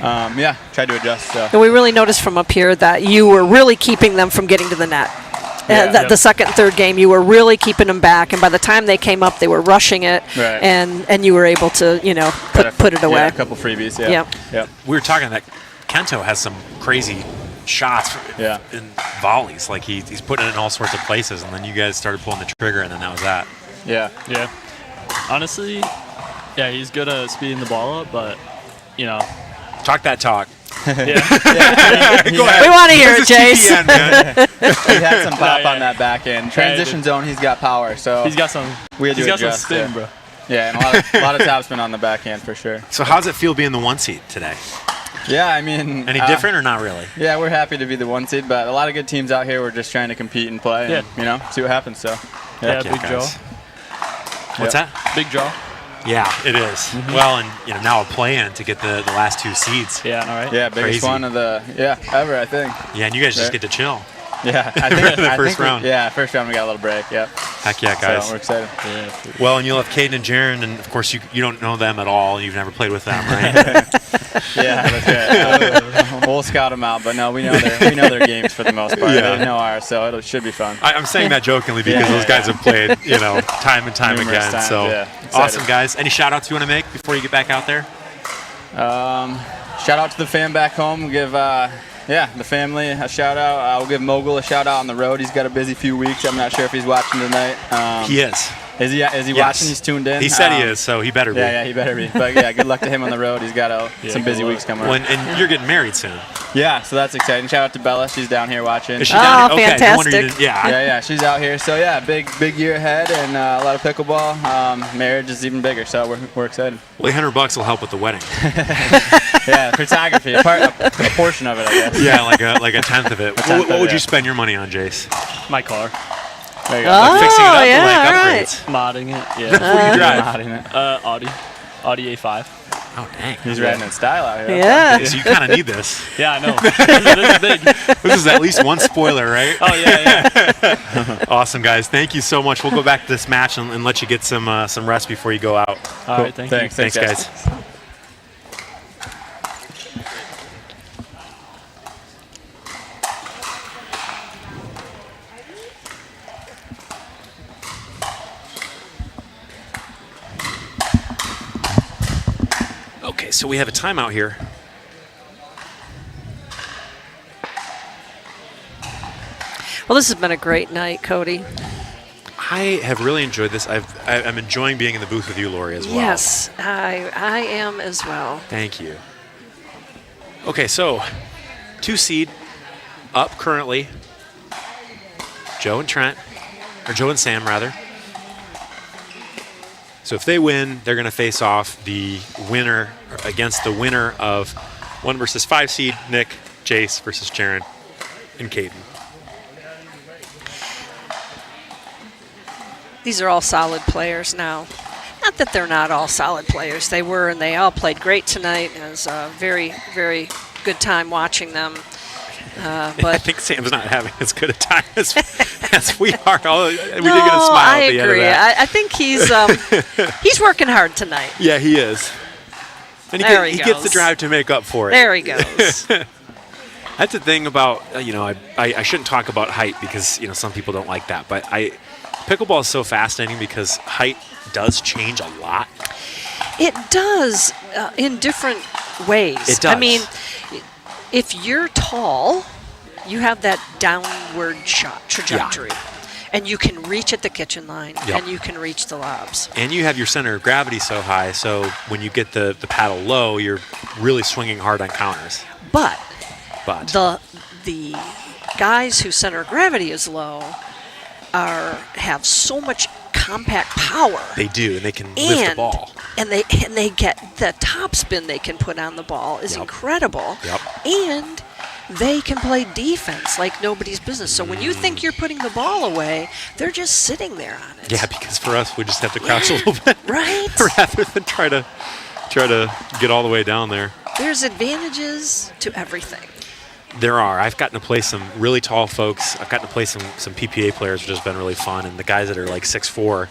Tried to adjust. So. And we really noticed from up here that you were really keeping them from getting to the net. The second and third game, you were really keeping them back, and by the time they came up, they were rushing it, Right. and you were able to, put it away. Yeah, a couple freebies. Yeah. Yep. We were talking that Kento has some crazy shots in volleys. Like he's putting it in all sorts of places, and then you guys started pulling the trigger, and then that was that. Yeah. Yeah. Honestly, yeah, he's good at speeding the ball up, but, Talk that talk. Yeah. We want to hear it, Chase. He had some pop on that back end. Transition zone, he's got power. So he's got some. We had to he's got adjust, some spin, bro. Yeah, and a lot of topspin on the backhand for sure. So how does it feel being the 1 seed today? Yeah, I mean, Any different or not really? Yeah, we're happy to be the 1 seed, but a lot of good teams out here. We're just trying to compete and play, and see what happens. So Yeah, big draw. What's that? Big draw. Yeah, it is. Well, and now a play-in to get the last 2 seeds. Yeah, all right. Yeah, biggest Crazy. one of the ever, I think. Yeah, and you guys just get to chill. Yeah, I think the first round. First round we got a little break. Yep. Heck yeah, guys. So we're excited. Well, and you'll have Caden and Jaron, and of course you don't know them at all. You've never played with them, right? Yeah, that's right. We'll scout them out, but no, we know their games for the most part. Yeah. They know ours, so it should be fun. I'm saying that jokingly because those guys have played, time and time Numerous again. times, So excited. awesome, guys. Any shout-outs you want to make before you get back out there? Shout out to the fam back home. Give the family a shout out. I'll give Mogul a shout out on the road. He's got a busy few weeks. I'm not sure if he's watching tonight. He is. Is he watching? He's tuned in. He said he is, so he better be. Yeah, he better be. But yeah, good luck to him on the road. He's got some busy weeks coming up. And you're getting married soon. Yeah, so that's exciting. Shout out to Bella. She's down here watching. Is she down here? Okay, no wonder you fantastic. didn't- yeah. Yeah, she's out here. So yeah, big year ahead and a lot of pickleball. Marriage is even bigger, so we're excited. Well, $800 will help with the wedding. Yeah, photography, a portion of it, I guess. Yeah, like a tenth of it. tenth What of would it, you yeah. spend your money on, Jace? My car. There you go. Like fixing it up or yeah, like all upgrades? Modding it. Yeah. What do you drive? Modding it. Audi A5. Oh, dang. He's riding in style out here. Yeah. So you kind of need this. Yeah, I know. This is big. This is at least one spoiler, right? Oh yeah. Awesome, guys. Thank you so much. We'll go back to this match and let you get some rest before you go out. All right, thank you. Thanks, guys. Okay, so we have a timeout here. Well, this has been a great night, Cody. I have really enjoyed this. I'm enjoying being in the booth with you, Lori, as well. Yes, I am as well. Thank you. Okay, so 2 seed up currently. Joe and Sam, rather. So if they win, they're going to face off the winner against the winner of 1 versus 5 seed, Nick, Jace versus Jaron, and Caden. These are all solid players now. Not that they're not all solid players. They were, and they all played great tonight. It was a very, very good time watching them. I But think Sam's not having as good a time as we are. We did get a smile I at the end of agree. that. I think he's working hard tonight. Yeah, he is. And There he he gets the goes. drive to make up for it. There he goes. That's the thing about, I shouldn't talk about height because, some people don't like that. But pickleball is so fascinating because height does change a lot. It does in different ways. It does. I mean, if you're tall, you have that downward shot trajectory. And you can reach at the kitchen line, Yep. and you can reach the lobs. And you have your center of gravity so high, so when you get the paddle low, you're really swinging hard on counters. But But the guys whose center of gravity is low have so much compact power. they do, and they can lift the ball. And they get the top spin they can put on the ball is incredible. Yep. And they can play defense like nobody's business. So when you think you're putting the ball away, they're just sitting there on it. Yeah, because for us, we just have to crouch a little bit. Right. Rather than try to get all the way down there. There's advantages to everything. There are. I've gotten to play some really tall folks. I've gotten to play some PPA players, which has been really fun. And the guys that are like 6'4",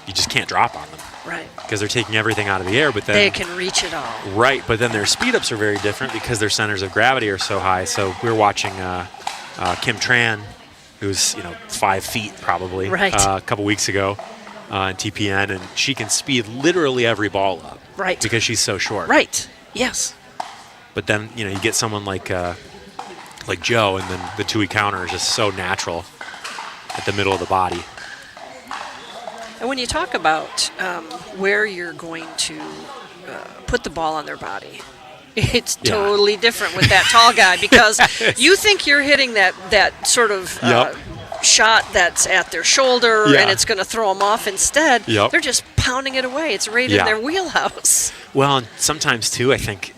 you just can't drop on them. Right. Because they're taking everything out of the air, but then They can reach it all. right, but then their speed ups are very different because their centers of gravity are so high. So we're watching Kim Tran who's 5 feet probably, Right. a couple weeks ago in TPN, and she can speed literally every ball up, Right. because she's so short. Right. Yes. But then you get someone like Joe, and then the two-way counter is just so natural at the middle of the body. And when you talk about where you're going to put the ball on their body, it's Yeah. totally different with that tall guy, because you think you're hitting that sort of Yep. shot that's at their shoulder Yeah. and it's going to throw them off. Instead, Yep. they're just pounding it away. It's right in Yeah. their wheelhouse. Well, and sometimes too, I think,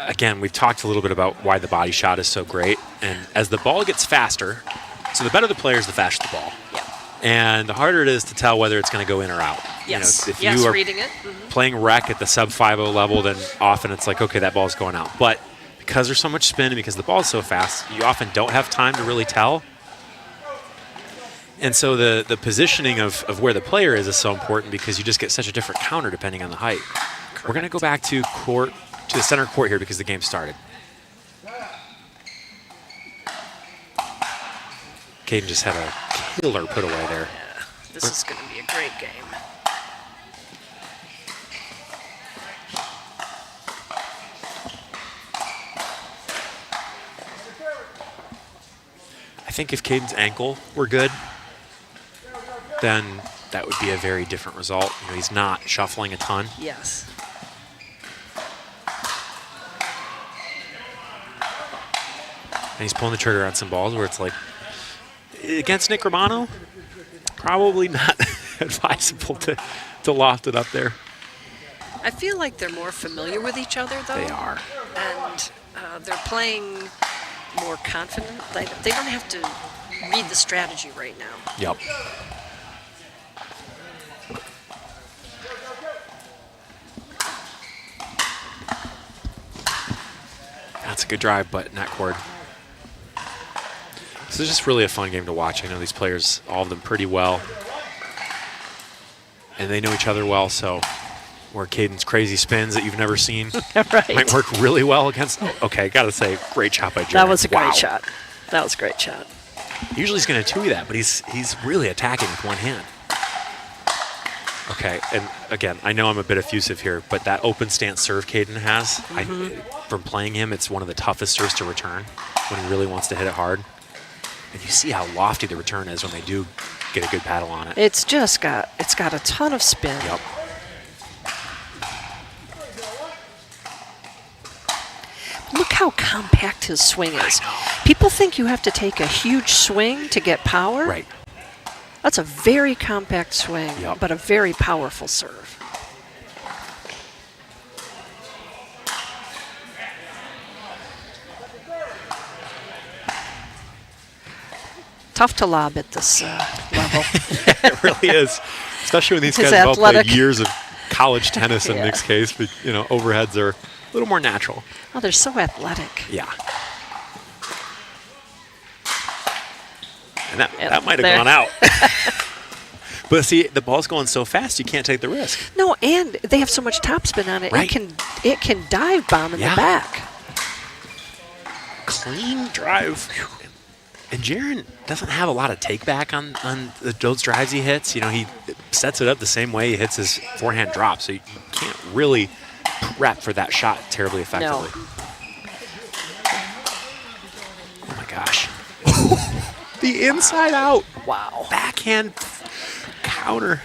again, we've talked a little bit about why the body shot is so great. And as the ball gets faster, so the better the player is, the faster the ball. Yeah. And the harder it is to tell whether it's going to go in or out. Yes. If Yes, you are reading it. Mhm. playing rec at the sub 5.0 level, then often it's like, okay, that ball's going out. But because there's so much spin and because the ball's so fast, you often don't have time to really tell. And so the positioning of where the player is so important, because you just get such a different counter depending on the height. We're going to go back to the center court here because the game started. Caden just had a killer put away there. Yeah. This is going to be a great game. I think if Caden's ankle were good, then that would be a very different result. He's not shuffling a ton. Yes. And he's pulling the trigger on some balls where it's like, against Nick Romano, probably not advisable to loft it up there. I feel like they're more familiar with each other, though. They are. And they're playing more confident. They don't have to read the strategy right now. Yep. That's a good drive, but not cord. This is just really a fun game to watch. I know these players, all of them, pretty well. And they know each other well, so where Caden's crazy spins that you've never seen Right. might work really well against. Okay, gotta say, great shot by Jared. That was a great Wow. shot. That was a great shot. Usually he's going to two that, but he's really attacking with one hand. Okay, and again, I know I'm a bit effusive here, but that open stance serve Caden has, from playing him, it's one of the toughest serves to return when he really wants to hit it hard. And you see how lofty the return is when they do get a good paddle on it. It's got a ton of spin. Yep. Look how compact his swing is. People think you have to take a huge swing to get power. Right. That's a very compact swing, Yep. but a very powerful serve. Tough to lob at this level. It really is, especially when these His guys have all played athletic. years of college tennis in Yeah. Nick's case, but overheads are a little more natural. Oh, they're so athletic. Yeah. And that Yep, might have there. gone out. But see, the ball's going so fast, you can't take the risk. No, and they have so much topspin on it. Right. It can dive bomb in Yeah. the back. Clean drive. And Jaron doesn't have a lot of take back on those drives he hits. He sets it up the same way he hits his forehand drop, so you can't really prep for that shot terribly effectively. Oh my gosh. The inside out. Wow. Backhand counter.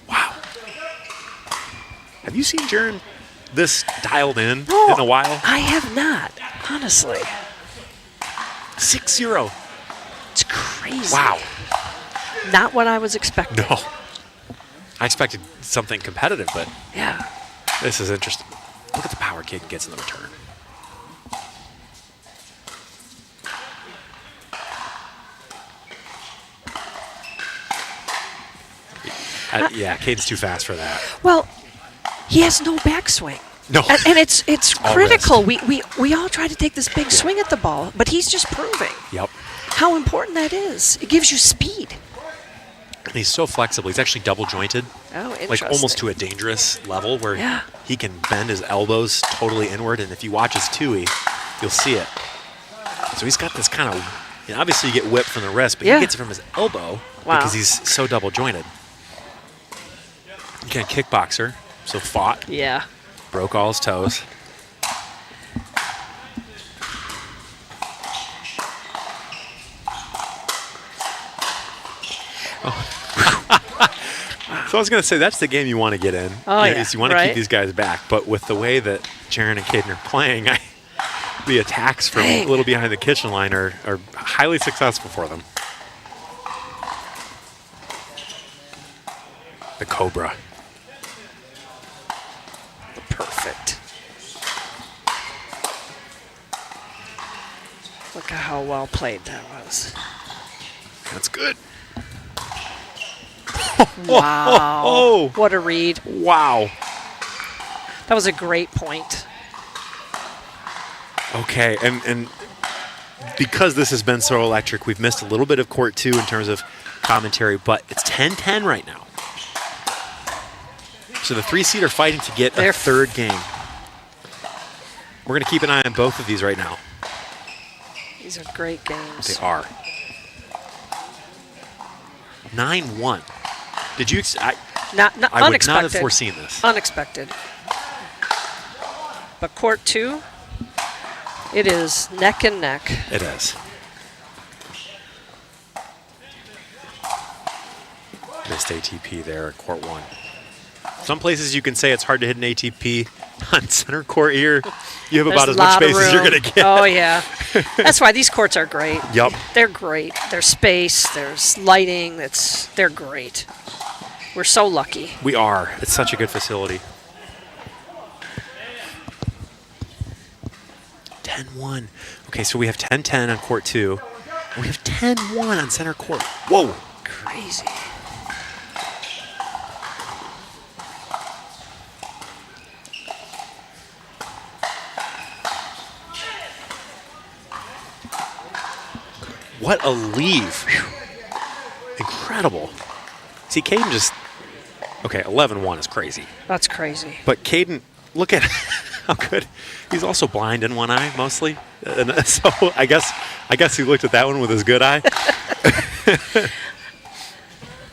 Wow. Have you seen Jaron this dialed in a while? I have not, honestly. 6-0. It's crazy. Wow. Not what I was expecting. No. I expected something competitive, but Yeah. this is interesting. Look at the power Caden gets in the return. Yeah, Caden's too fast for that. Well, he has no backswing. No. And it's All critical. We all try to take this big swing at the ball, but he's just proving Yep. how important that is. It gives you speed. And he's so flexible. He's actually double jointed. Oh, Like interesting. almost to a dangerous level where Yeah. he can bend his elbows totally inward. And if you watch his Tui, you'll see it. So he's got this kind of And obviously, you get whipped from the wrist, but Yeah. he gets it from his elbow Wow. because he's so double jointed. Again, kickboxer, so fought. Yeah. Broke all his toes. So I was going to say, that's the game you want to get in. Oh, yeah, is you want to right. keep these guys back. But with the way that Jaron and Caden are playing, the attacks from a little behind the kitchen line are highly successful for them. The Cobra. Perfect. Look at how well played that was. That's good. Wow. Oh. What a read. Wow. That was a great point. Okay, and because this has been so electric, we've missed a little bit of court 2 in terms of commentary, but it's 10-10 right now. So the 3 seed are fighting to get a third game. We're going to keep an eye on both of these right now. These are great games. They are. 9-1. Did you? I would unexpected. not have foreseen this. Unexpected. But court 2, it is neck and neck. It is. Missed ATP there at court 1. Some places you can say it's hard to hit an ATP. On center court here, you have about There's as much a lot of space as you're room. going to get. Oh, yeah. That's why these courts are great. Yep. They're great. There's space, there's lighting. They're great. We're so lucky. We are. It's such a good facility. 10-1. Okay, so we have 10-10 on court 2. And we have 10-1 on center court. Whoa. Crazy. What a leave. Incredible. See, Caden just... Okay, 11-1 is crazy. That's crazy. But Caden, look at how good. He's also blind in one eye, mostly. And so I guess he looked at that one with his good eye.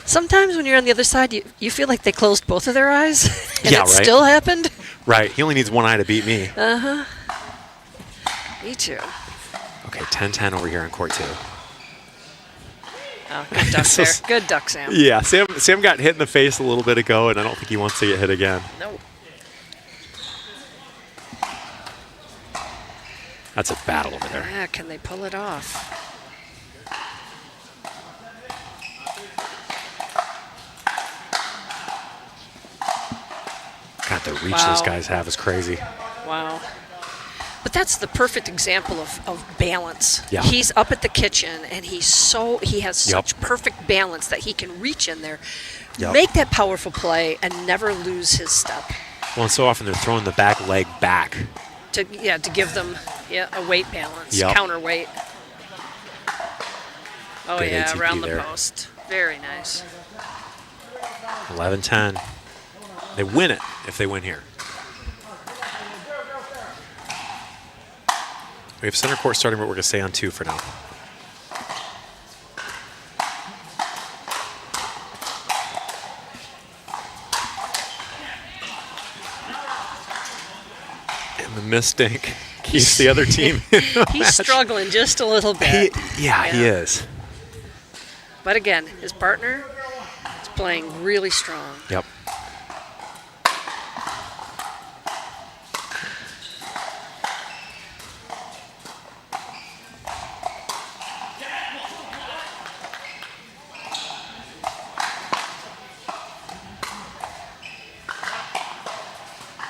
Sometimes when you're on the other side, you feel like they closed both of their eyes. And Yeah, it right. still happened. Right. He only needs one eye to beat me. Uh-huh. Me too. Okay, 10-10 over here on court 2. Oh, good duck So- there. Good duck, Sam. Yeah, Sam got hit in the face a little bit ago, and I don't think he wants to get hit again. Nope. That's a battle over there. Yeah, can they pull it off? God, the reach Wow. those guys have is crazy. Wow. But that's the perfect example of balance. Yeah. He's up at the kitchen and he has Yep. such perfect balance that he can reach in there, Yep. make that powerful play and never lose his step. Well, and so often they're throwing the back leg back. To give them a weight balance, Yep. counterweight. Oh Good yeah, ATP around the there. post. Very nice. 11-10. They win it if they win here. We have center court starting, but we're going to stay on 2 for now. And the miss stink keeps the other team in the He's match. struggling just a little bit. He is. But again, his partner is playing really strong. Yep.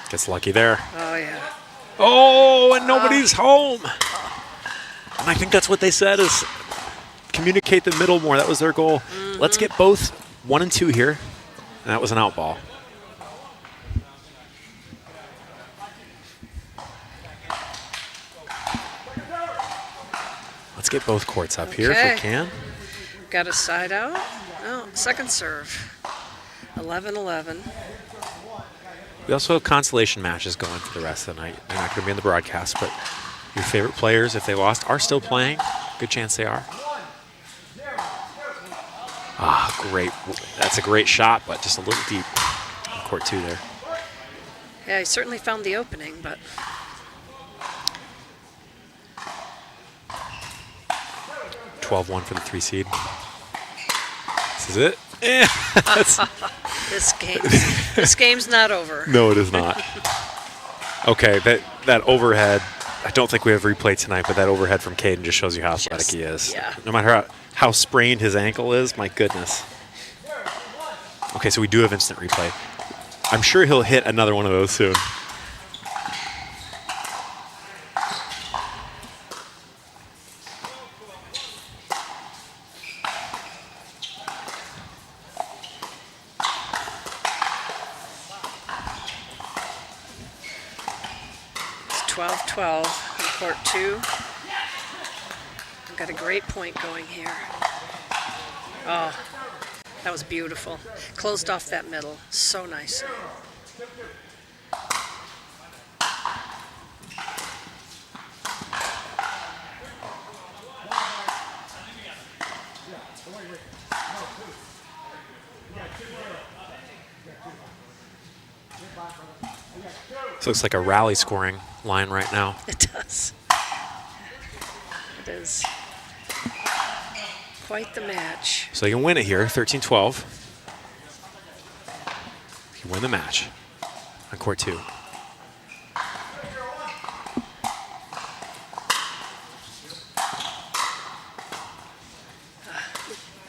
Gets lucky there. Oh yeah. Oh, and nobody's home. And I think that's what they said is communicate the middle more. That was their goal. Let's get both 1 and 2 here. And that was an out ball. Let's get both courts up here if Okay. we can. Got a side out. Oh, second serve. 11-11. We also have consolation matches going for the rest of the night. They're not going to be in the broadcast, but your favorite players, if they lost, are still playing. Good chance they are. Ah, great. That's a great shot, but just a little deep on court 2 there. Yeah, he certainly found the opening, but 12-1 for the 3 seed. This is it. Yeah. this game's not over. No, it is not. Okay, that overhead, I don't think we have replay tonight, but that overhead from Caden just shows you how athletic he is. Yeah. No matter how sprained his ankle is, my goodness. Okay, so we do have instant replay. I'm sure he'll hit another one of those soon. It's 12-12 on court 2. I've got a great point going here. Oh, that was beautiful. Closed off that middle so nicely. This looks like a rally scoring line right now. It does. It is quite the match. So you can win it here, 13-12. You win the match on court 2.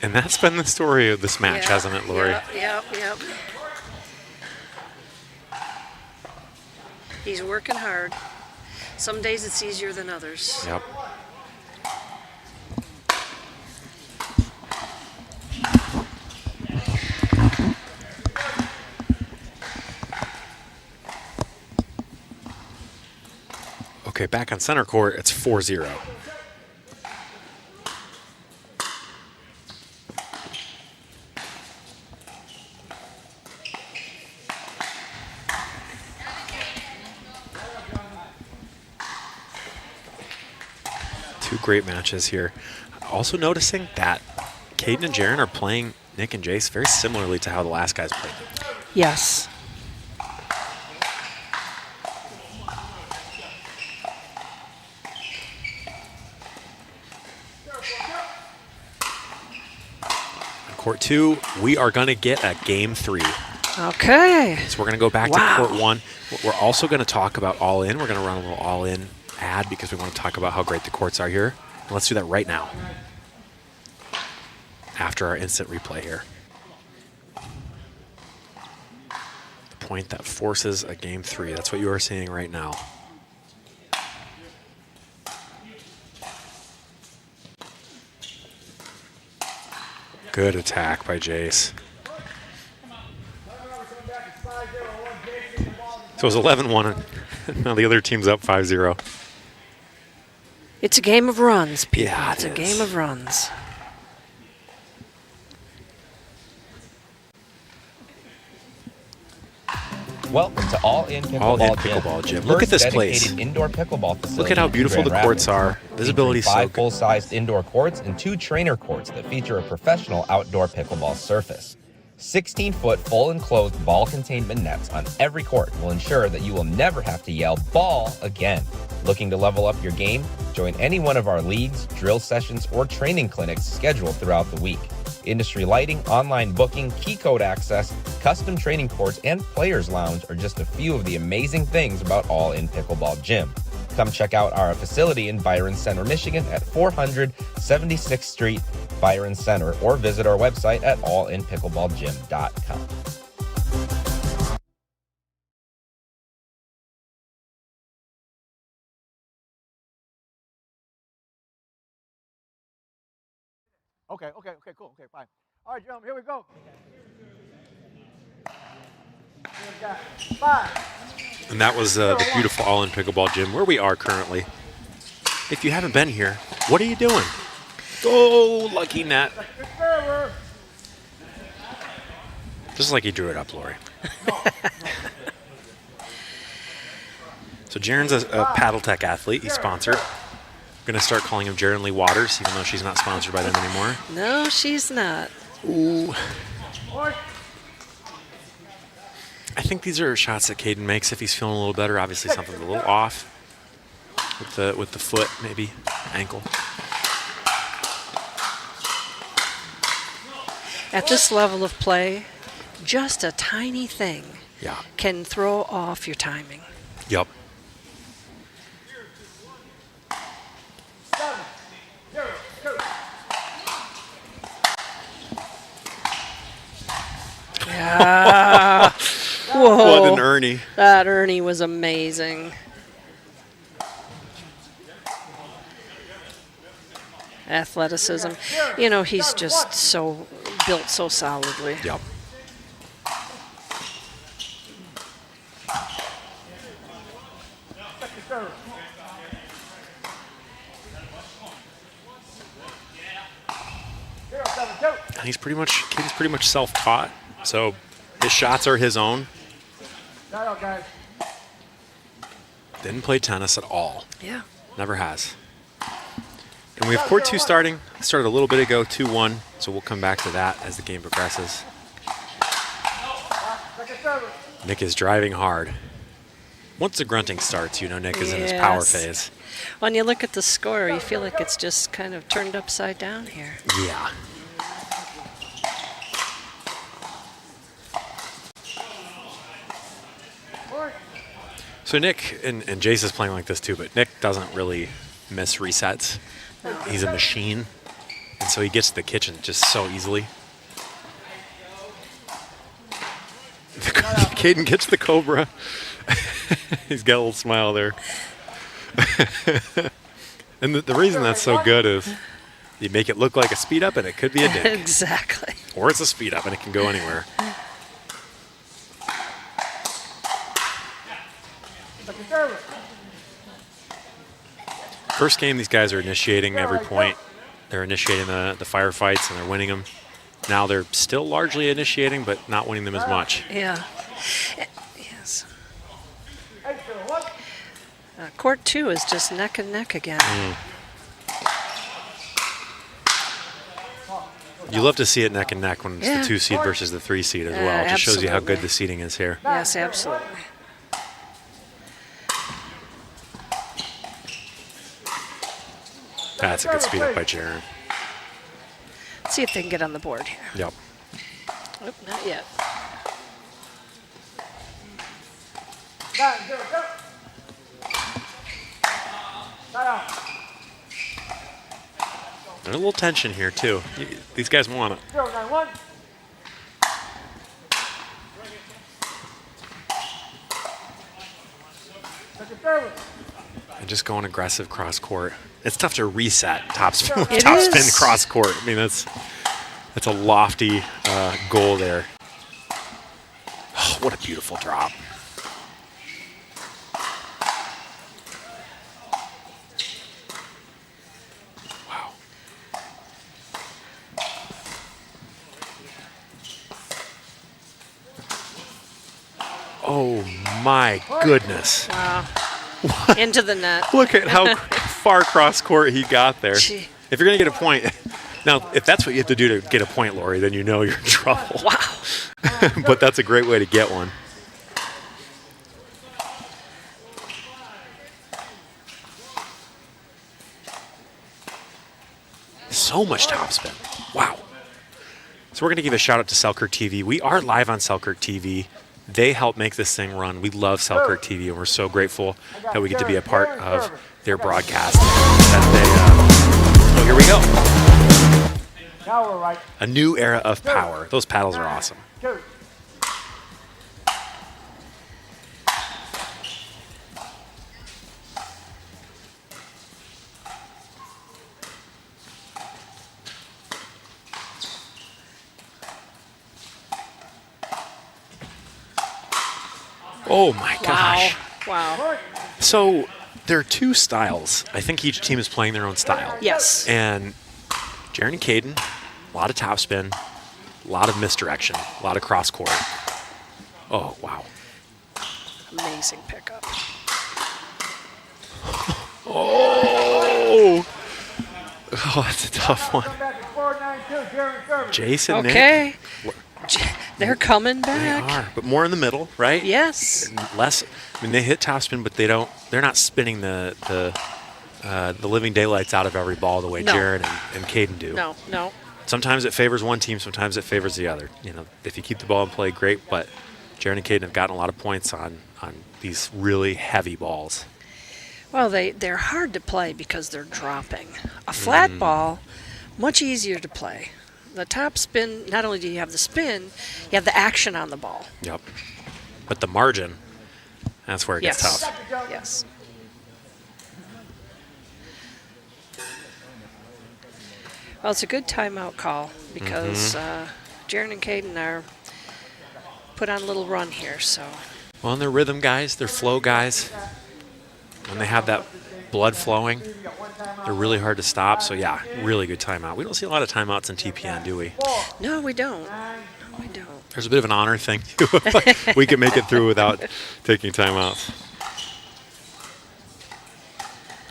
And that's been the story of this match, hasn't it, Lori? Yep. He's working hard. Some days it's easier than others. Yep. Okay, back on center court, it's 4-0. Two great matches here. Also noticing that Caden and Jaren are playing Nick and Jace very similarly to how the last guys played them. Yes. On court 2, we are going to get a game 3. Okay. So we're going to go back Wow. to court 1. We're also going to talk about all in. We're going to run a little all in ad because we want to talk about how great the courts are here. And let's do that right now after our instant replay here. The point that forces a game 3. That's what you are seeing right now. Good attack by Jace. So it was 11-1, and now the other team's up 5-0. It's a game of runs, people. Yeah, it's a game of runs. Welcome to All In Pickleball, All In Pickleball Gym. Look at this place. Dedicated indoor pickleball facility. Look at how beautiful the in Grand courts are. Rapids, Visibility is so featuring 5 good. full-sized indoor courts and 2 trainer courts that feature a professional outdoor pickleball surface. 16-foot full enclosed ball containment nets on every court will ensure that you will never have to yell ball again. Looking to level up your game? Join any one of our leagues, drill sessions, or training clinics scheduled throughout the week. Industry lighting, online booking, key code access, custom training courts, and players lounge are just a few of the amazing things about All In Pickleball Gym. Come check out our facility in Byron Center, Michigan at 400 76th Street, Byron Center, or visit our website at allinpickleballgym.com. Okay, cool. Okay, fine. All right, gentlemen, here we go. We've got 5. And that was the beautiful All In Pickleball Gym where we are currently. If you haven't been here, what are you doing? Go, lucky net. Just like you drew it up, Lori. So Jaren's a Paddle Tech athlete. He's sponsored. going to start calling him Jaron Lee Waters, even though she's not sponsored by them anymore. No, she's not. Ooh. I think these are shots that Caden makes if he's feeling a little better. Obviously, something's a little off with the foot, maybe ankle. At this level of play, just a tiny thing Yeah. can throw off your timing. Yep. Yeah. Whoa. What an Ernie. That Ernie was amazing. Athleticism. You know, he's just so built so solidly. Yep. And he's pretty much, Caden's pretty much self-taught, so his shots are his own. Didn't play tennis at all. Yeah. Never has. And we have court 2 starting. Started a little bit ago, 2-1, so we'll come back to that as the game progresses. Nick is driving hard. Once the grunting starts, you know Nick is in his power Yes. phase. When you look at the score, you feel like it's just kind of turned upside down here. Yeah. So Nick, and Jace is playing like this too, but Nick doesn't really miss resets. He's a machine, and so he gets to the kitchen just so easily. Caden gets the Cobra. He's got a little smile there. And the reason that's so good is you make it look like a speed up and it could be a dink. Exactly. Or it's a speed up and it can go anywhere. First game, these guys are initiating every point. They're initiating the firefights and they're winning them. Now they're still largely initiating, but not winning them as much. Yeah. Yes. Court 2 is just neck and neck again. You love to see it neck and neck when it's Yeah. the 2 seed versus the 3 seed as well. It just shows you how good absolutely. the seeding is here. Yes, absolutely. That's a good speed up by Jaron. Let's see if they can get on the board here. Yep. Oop, not yet. There's a little tension here too. These guys want it. And just going aggressive cross court. It's tough to reset topspin with It topspin is. cross court. I mean, that's a lofty goal there. Oh, what a beautiful drop. Wow. Oh my goodness. Wow. Into the net. Look at how far cross court he got there. Gee. If you're going to get a point, now if that's what you have to do to get a point, Lori, then you know you're in trouble. Wow. But that's a great way to get one. So much topspin. Wow. So we're going to give a shout out to Selkirk TV. We are live on Selkirk TV. They help make this thing run. We love Selkirk TV, and we're so grateful that we get to be a part of their broadcast. Oh, here we go. Now we're right. A new era of power. Those paddles are awesome. Oh my gosh. Wow. So there are 2 styles. I think each team is playing their own style. Yes. And Jaron and Caden, a lot of topspin, a lot of misdirection, a lot of cross court. Oh, wow. Amazing pickup. Oh, no. Oh, that's a tough one. Jason, Okay. Nick. They're coming They back. are, but more in the middle, right? Yes. And less. I mean, they hit topspin, but they're not spinning the living daylights out of every ball the way No. Jared and Caden do. No, no. Sometimes it favors one team, sometimes it favors the other. You know, if you keep the ball in play, great. But Jared and Caden have gotten a lot of points on these really heavy balls. Well, they're hard to play because they're dropping. A flat ball, much easier to play. The top spin, not only do you have the spin, you have the action on the ball. Yep. But the margin, that's where it gets Yes. tough. Yes. Well, it's a good timeout call because Jaron and Caden are put on a little run here. So Well, and they're rhythm guys, they're flow guys. When they have that blood flowing, they're really hard to stop. So, yeah, really good timeout. We don't see a lot of timeouts in TPN, do we? no, we don't. No, we don't. There's a bit of an honor thing, too. We can make it through without taking timeouts.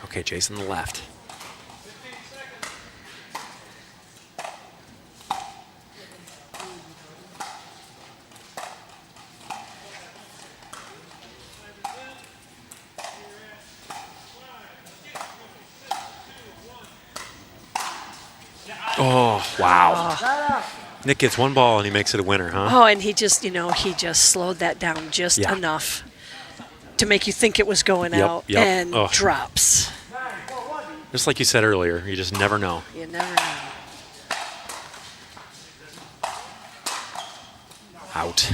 Okay, Jason, the left. Oh, wow. Nick gets one ball and he makes it a winner, huh? Oh, and he just slowed that down just Yeah. enough to make you think it was going Yep, out yep. and Oh. drops. Just like you said earlier, you just never know. You never know. Out.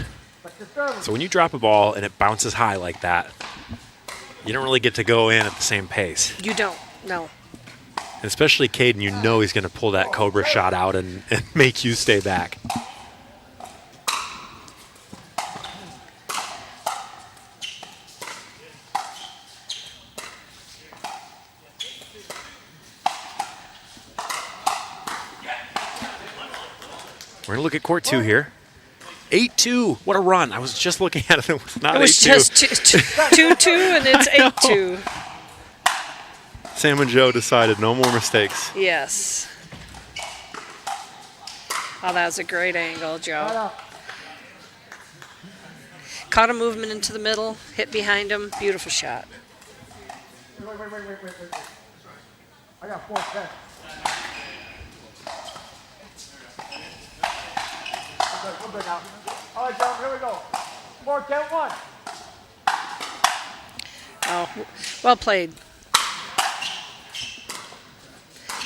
So when you drop a ball and it bounces high like that, you don't really get to go in at the same pace. You don't. No. And especially Caden, you know he's going to pull that Cobra shot out and make you stay back. We're going to look at court 2 here. 8-2. What a run. I was just looking at it. It was not 8-2. It was just 2-2, and it's 8-2. Sam and Joe decided no more mistakes. Yes. Oh, that was a great angle, Joe. Caught a movement into the middle, hit behind him. Beautiful shot. Wait. I got 4 sets. We're good now. All right, Joe, here we go. 4, 10, 1. Oh, well played.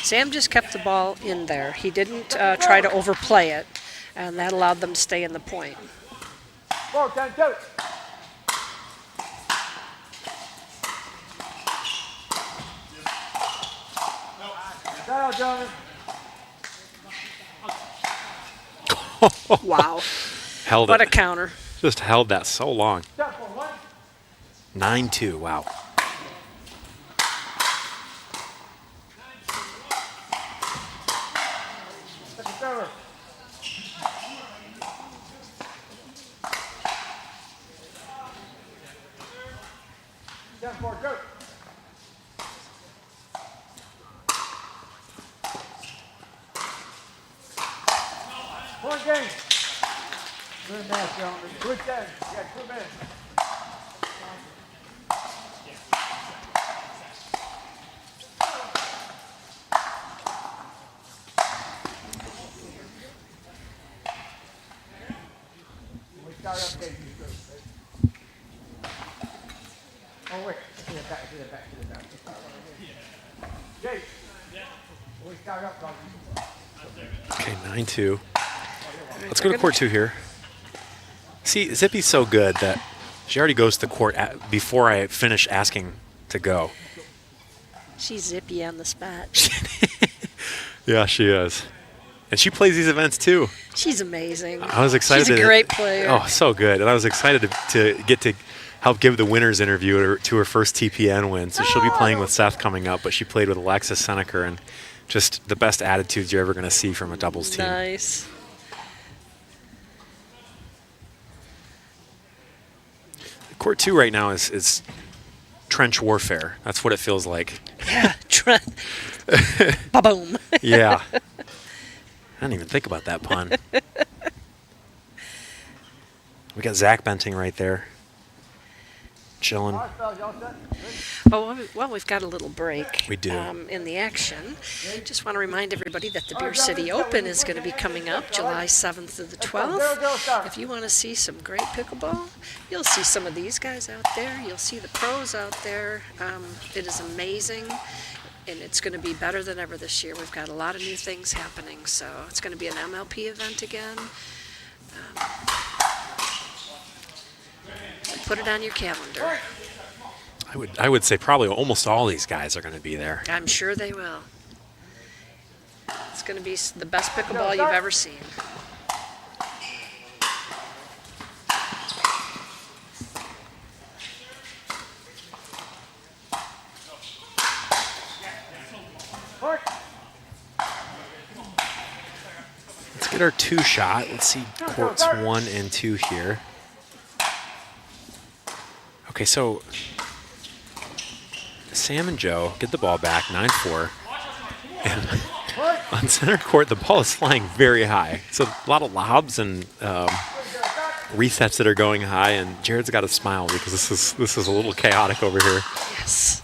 Sam just kept the ball in there. He didn't try to overplay it, and that allowed them to stay in the point. 4, 10, 2. Shout out, gentlemen. Wow. Held What it. a counter. Just held that so long. 9-2. Wow. Second server. Down 4, go. Point game. Good match, gentlemen. Good 10. You got 2 minutes. We start up game. Oh, wait. See it back. Jake. We start up, dog. Okay, 9-2. Let's go to court 2 here. See, Zippy's so good that she already goes to court before I finish asking to go. She's zippy on the spot. Yeah, she is. And she plays these events too. She's amazing. I was excited. She's a great player. Oh, so good. And I was excited to get to help give the winners interview to her first TPN win. So she'll be playing with Seth coming up, but she played with Alexis Seneker, and just the best attitudes you're ever going to see from a doubles team. Nice. Court 2 right now is trench warfare. That's what it feels like. Yeah, Ba-boom. Yeah. I didn't even think about that pun. We got Zach Benting right there. Chilling. Well, we've got a little break. We do. In the action. Just want to remind everybody that the Beer City Open is going to be coming up July 7th to the 12th. If you want to see some great pickleball, you'll see some of these guys out there. You'll see the pros out there. It is amazing, and it's going to be better than ever this year. We've got a lot of new things happening, so it's going to be an MLP event again. Put it on your calendar. I would say probably almost all these guys are going to be there. I'm sure they will. It's going to be the best pickleball you've ever seen. Let's get our 2 shot. Let's see courts 1 and 2 here. Okay, so Sam and Joe get the ball back, 9-4. And on center court, the ball is flying very high. So a lot of lobs and resets that are going high, and Jared's got to smile because this is a little chaotic over here. Yes.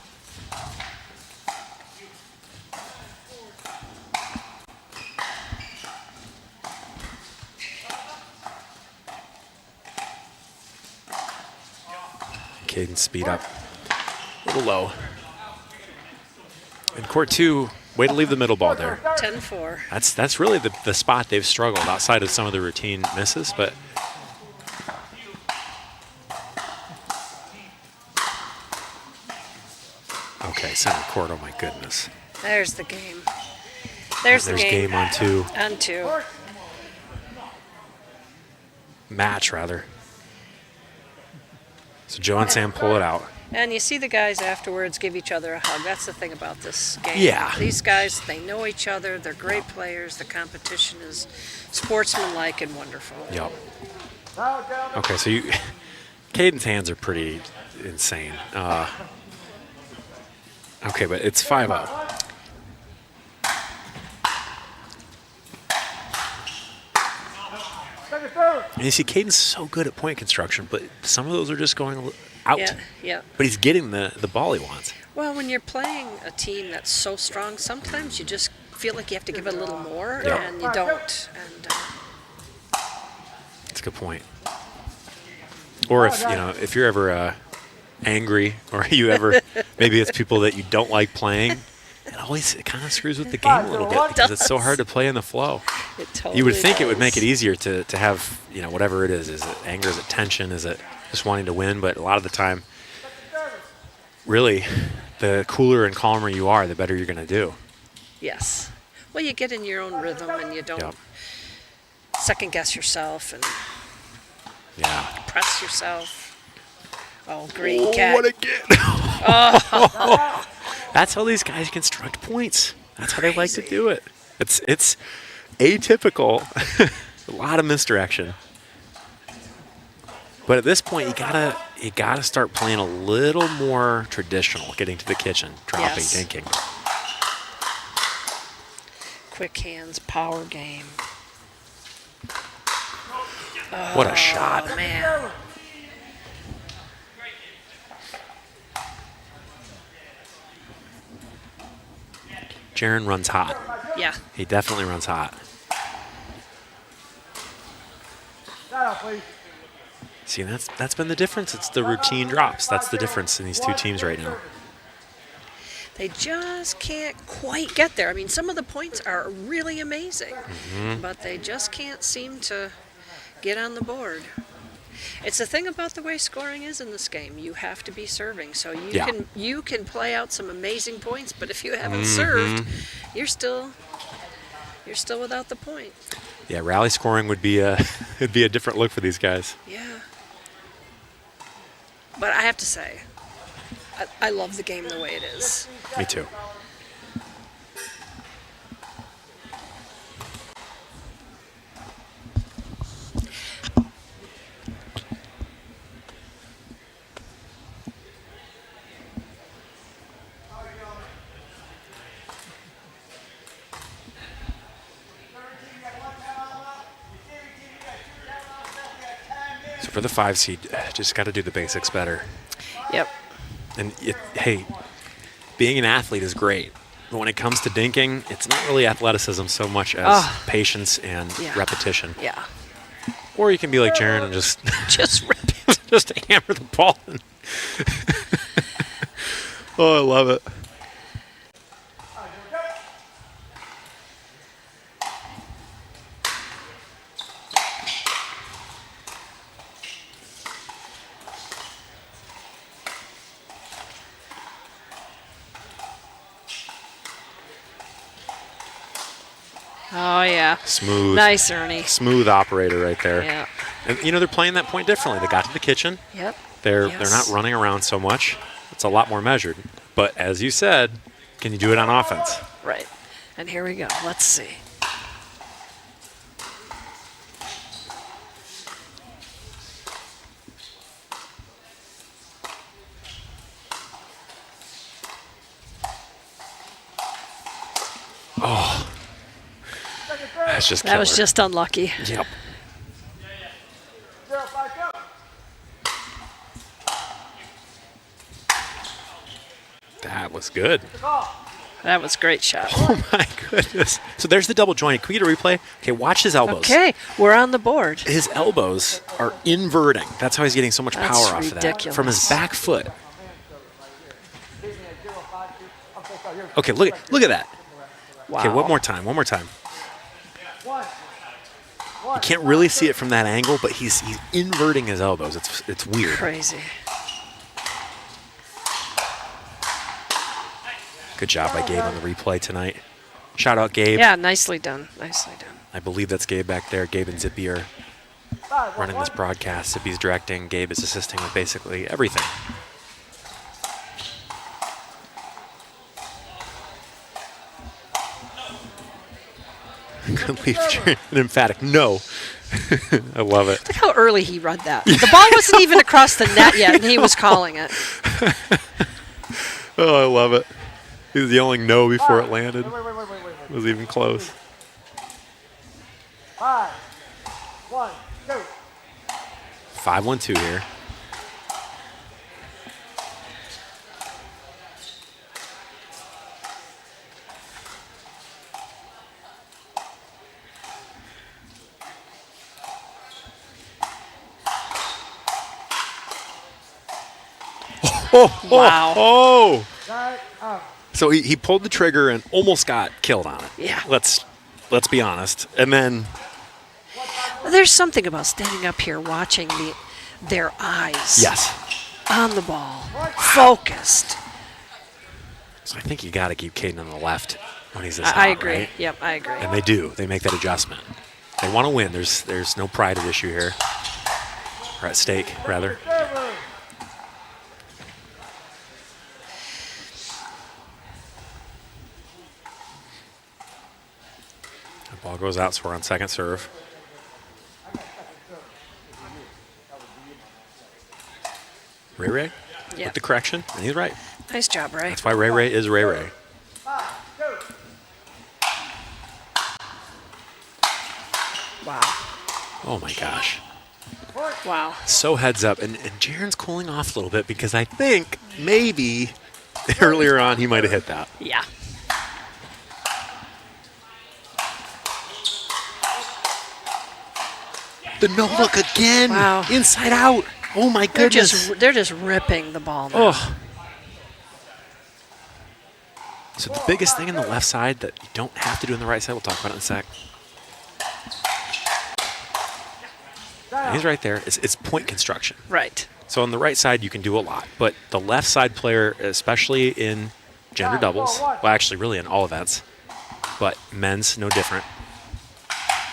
Caden speed up. A little low. And court 2, way to leave the middle ball there. 10-4. That's really the spot they've struggled outside of some of the routine misses, but okay, center court, oh my goodness. There's the game. There's the game. Game on 2. On 2. Match, rather. So Joe and Sam pull it out. And you see the guys afterwards give each other a hug. That's the thing about this game. Yeah. These guys, they know each other. They're great players. The competition is sportsmanlike and wonderful. Yep. Okay, so Caden's hands are pretty insane. Okay, but it's 5-0. And you see, Caden's so good at point construction, but some of those are just going out. Yeah, yeah. But he's getting the ball he wants. Well, when you're playing a team that's so strong, sometimes you just feel like you have to give it a little more, Yeah. and you don't. And That's a good point. Or if you're ever angry, or you ever maybe it's people that you don't like playing, it kind of screws with the game a little bit because it's so hard to play in the flow. It totally You would think it would does. make it easier to have whatever it is. Is it anger? Is it tension? Is it just wanting to win? But a lot of the time, really, the cooler and calmer you are, the better you're going to do. yes. Well, you get in your own rhythm, and you don't second guess yourself and press yourself. Oh, green cat. What a get. Oh. That's how these guys construct points. That's how they like to do it. It's atypical. A lot of misdirection. But at this point, you gotta start playing a little more traditional, getting to the kitchen, dropping, Yes. dinking. Quick hands, power game. What a shot. Oh, man. Jaron runs hot. Yeah. He definitely runs hot. See, that's been the difference. It's the routine drops. That's the difference in these two teams right now. They just can't quite get there. I mean, some of the points are really amazing, but they just can't seem to get on the board. It's the thing about the way scoring is in this game. You have to be serving, so you can play out some amazing points, but if you haven't served, you're still without the point. Yeah, rally scoring would be it'd be a different look for these guys. Yeah. But I have to say, I love the game the way it is. Me too. for the 5 seed, just got to do the basics better. Yep. And hey, being an athlete is great, but when it comes to dinking, it's not really athleticism so much as patience and repetition. Yeah. Or you can be like Jaron and just just hammer the ball. Oh, I love it. Oh, yeah. Smooth. Nice, Ernie. Smooth operator right there. Yeah. And, they're playing that point differently. They got to the kitchen. Yep. They're not running around so much. It's a lot more measured. But as you said, can you do it on offense? Right. And here we go. Let's see. Oh. That's just That was killer. just unlucky. Yep. That was good. That was a great shot. Oh my goodness. So there's the double joint. Can we get a replay? Okay, watch his elbows. Okay, we're on the board. His elbows are inverting. That's how he's getting so much That's power off of that. ridiculous. From his back foot. Okay, look at that. Wow. Okay, one more time. You can't really see it from that angle, but he's inverting his elbows. It's weird. Crazy. Good job by Gabe on the replay tonight. Shout out Gabe. Yeah, nicely done. Nicely done. I believe that's Gabe back there. Gabe and Zippy are running this broadcast. Zippy's directing. Gabe is assisting with basically everything. Good leave. An emphatic no. I love it. Look how early he read that. The ball wasn't even across the net yet, and he was calling it. Oh, I love it. He was yelling no before it landed. It was even close. 5, 1, 2. 5-1-2 here. Wow. Oh. So he pulled the trigger and almost got killed on it. Yeah. Let's be honest. And then There's something about standing up here watching their eyes. yes. On the ball. Focused. So I think you got to keep Caden on the left when he's this I hot, agree. right? Yep, I agree. And they do. They make that adjustment. They want to win. There's no pride at issue here. Or at stake, rather. The ball goes out, so we're on second serve. Ray Yeah. with the correction, and he's right. Nice job, Ray. That's why Ray is Ray. Wow. Oh my gosh. Wow. So heads up. And Jaron's cooling off a little bit because I think maybe earlier on he might have hit that. Yeah. The no look again. Wow. Inside out. Oh my goodness. They're just ripping the ball now. Oh. So the biggest thing in the left side that you don't have to do on the right side, we'll talk about it in a sec. And he's right there. It's point construction. Right. So on the right side, you can do a lot. But the left side player, especially in gender doubles, well, actually really in all events, but men's no different,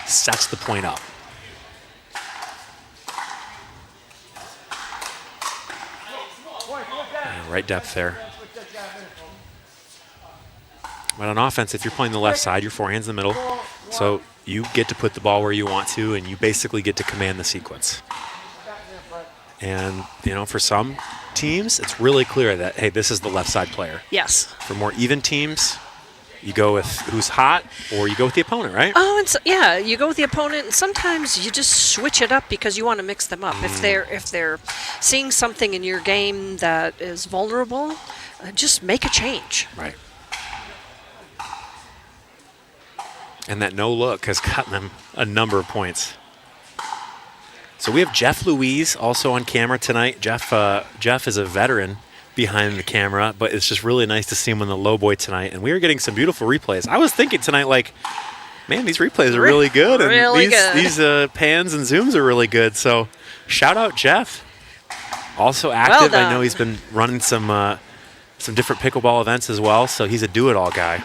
sets the point up. And right depth there. But on offense, if you're playing the left side, your forehand's in the middle. So you get to put the ball where you want to, and you basically get to command the sequence. And, for some teams, it's really clear that, hey, this is the left side player. Yes. For more even teams, You go with who's hot, or you go with the opponent, right? Oh, and so, yeah, you go with the opponent, and sometimes you just switch it up because you want to mix them up. If they're seeing something in your game that is vulnerable, just make a change. Right. And that no look has gotten them a number of points. So we have Jeff Louise also on camera tonight. Jeff is a veteran behind the camera, but it's just really nice to see him on the low boy tonight. And we are getting some beautiful replays. I was thinking tonight, like, man, these replays are really good. And really these pans and zooms are really good. So shout out Jeff. Also active. Well I know he's been running some different pickleball events as well. So he's a do-it-all guy.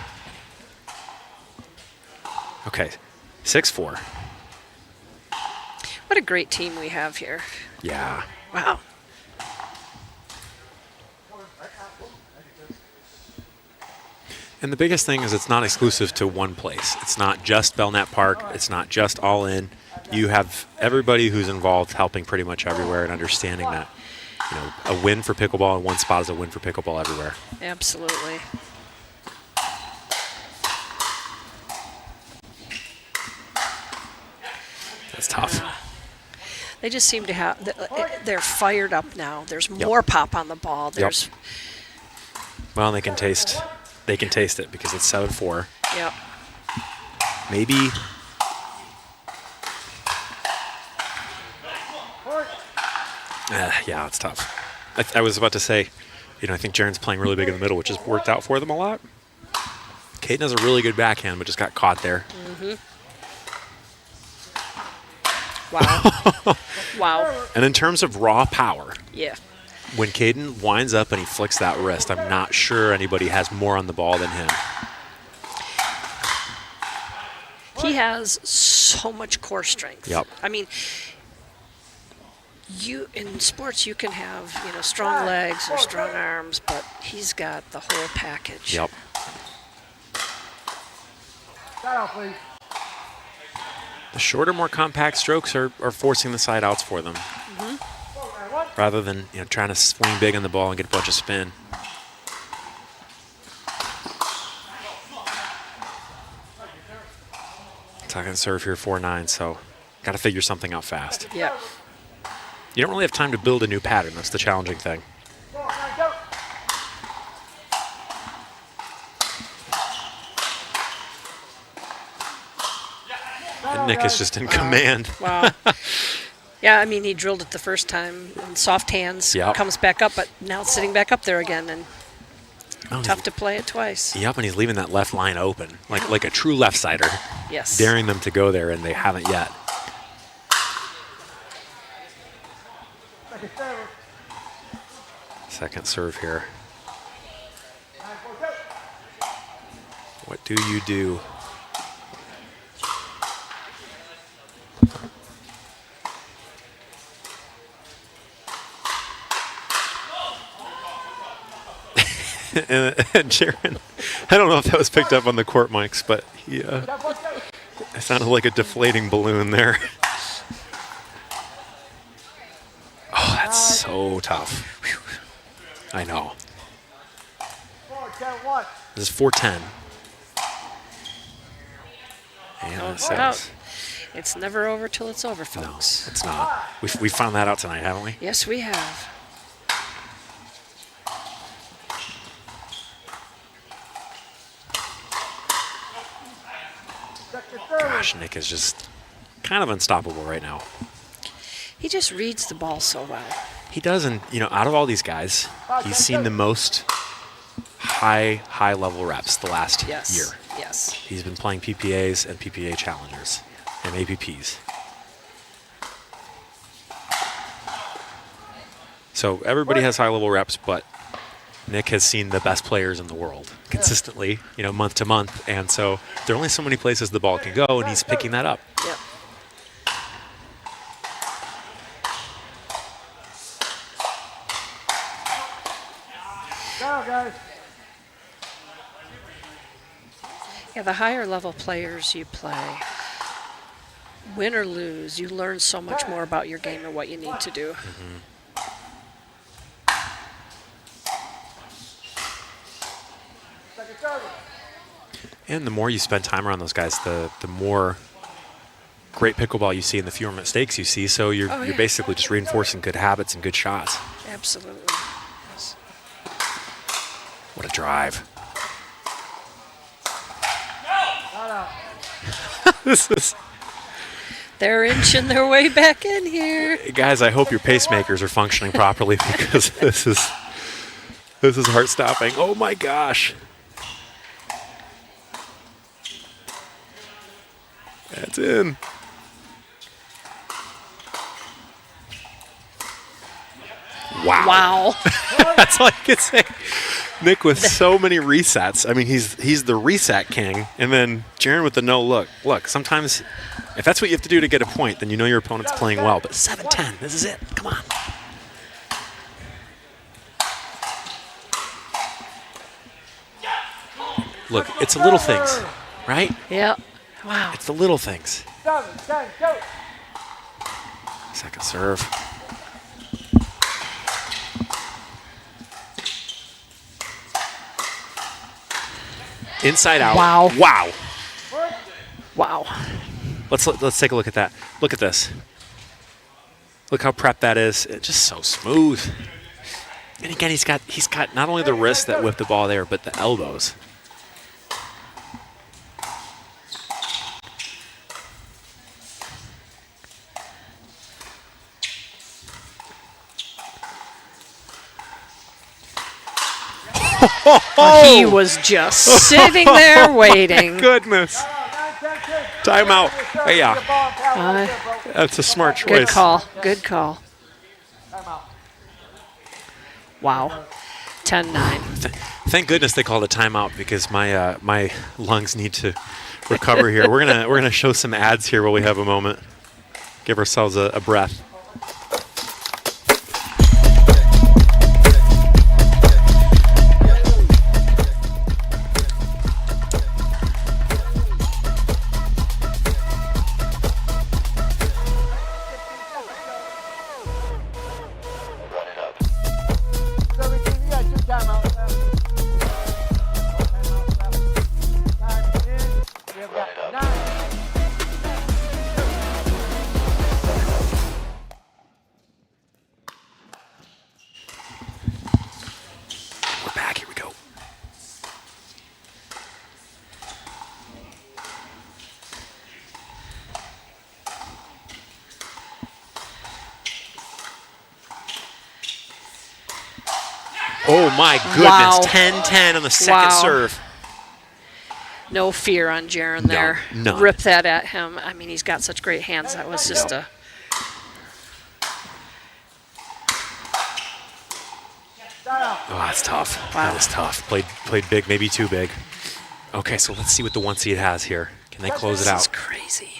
Okay, 6-4. What a great team we have here. Yeah. Wow. And the biggest thing is it's not exclusive to one place. It's not just Belknap Park. It's not just All In. You have everybody who's involved helping pretty much everywhere and understanding that, a win for pickleball in one spot is a win for pickleball everywhere. Absolutely. That's tough. They just seem to have, they're fired up now. There's more pop on the ball. There's. Well, they can taste it because it's 7-4. Yep. Maybe. Yeah, it's tough. I was about to say, I think Jaren's playing really big in the middle, which has worked out for them a lot. Caden has a really good backhand, but just got caught there. Mm-hmm. Wow. Wow. And in terms of raw power, yeah. When Caden winds up and he flicks that wrist, I'm not sure anybody has more on the ball than him. He has so much core strength. Yep. I mean, in sports you can have strong legs or strong arms, but he's got the whole package. Yep. Please. The shorter, more compact strokes are forcing the side outs for them, rather than trying to swing big on the ball and get a bunch of spin. Second serve here, 4-9, so got to figure something out fast. Yeah. You don't really have time to build a new pattern. That's the challenging thing. And Nick is just in command. Wow. Yeah, I mean, he drilled it the first time in soft hands, comes back up, but now it's sitting back up there again, and tough to play it twice. Yep, and he's leaving that left line open, like a true left-sider. Yes. Daring them to go there, and they haven't yet. Second serve here. What do you do? and Jaren, I don't know if that was picked up on the court mics, but he it sounded like a deflating balloon there. Oh, that's so tough. Whew. I know. This is 4-10. And it's never over till it's over, folks. No, it's not. We found that out tonight, haven't we? Yes, we have. Gosh, Nick is just kind of unstoppable right now. He just reads the ball so well. He does, and out of all these guys, he's seen the most high level reps the last year. Yes. He's been playing PPAs and PPA challengers and APPs. So everybody has high level reps, but Nick has seen the best players in the world consistently, month to month, and so there are only so many places the ball can go, and he's picking that up. Yep. Guys. Yeah, the higher level players you play, win or lose, you learn so much more about your game and what you need to do. Mm-hmm. And the more you spend time around those guys, the more great pickleball you see and the fewer mistakes you see. So you're basically just reinforcing good habits and good shots. Absolutely. Yes. What a drive. This is... They're inching their way back in here. Guys, I hope your pacemakers are functioning properly because this is heart-stopping. Oh my gosh. That's in. Wow. That's all I can say. Nick with so many resets. I mean, he's the reset king. And then Jaron with the no look. Look, sometimes if that's what you have to do to get a point, then you know your opponent's playing well. But 7-10, this is it. Come on. Look, it's the little things, right? Yeah. Wow. It's the little things. 7, 10, go. Second serve. Inside out. Wow. Wow. Wow. Let's take a look at that. Look at this. Look how prepped that is. It's just so smooth. And again, he's got not only the wrist that whipped the ball there, but the elbows. He was just sitting there waiting. My goodness. Timeout. Yeah. That's a smart choice. Good call. Good call. Wow. 10-9. Thank goodness they called a timeout because my my lungs need to recover here. We're gonna show some ads here while we have a moment. Give ourselves a breath. Oh my goodness, Wow. 10-10 on the second serve. No fear on Jaron there. none. Rip that at him. I mean, he's got such great hands. That was just a... Oh, that's tough. That is tough. Played big, maybe too big. Okay, so let's see what the one seed has here. Can they close it This out? is crazy.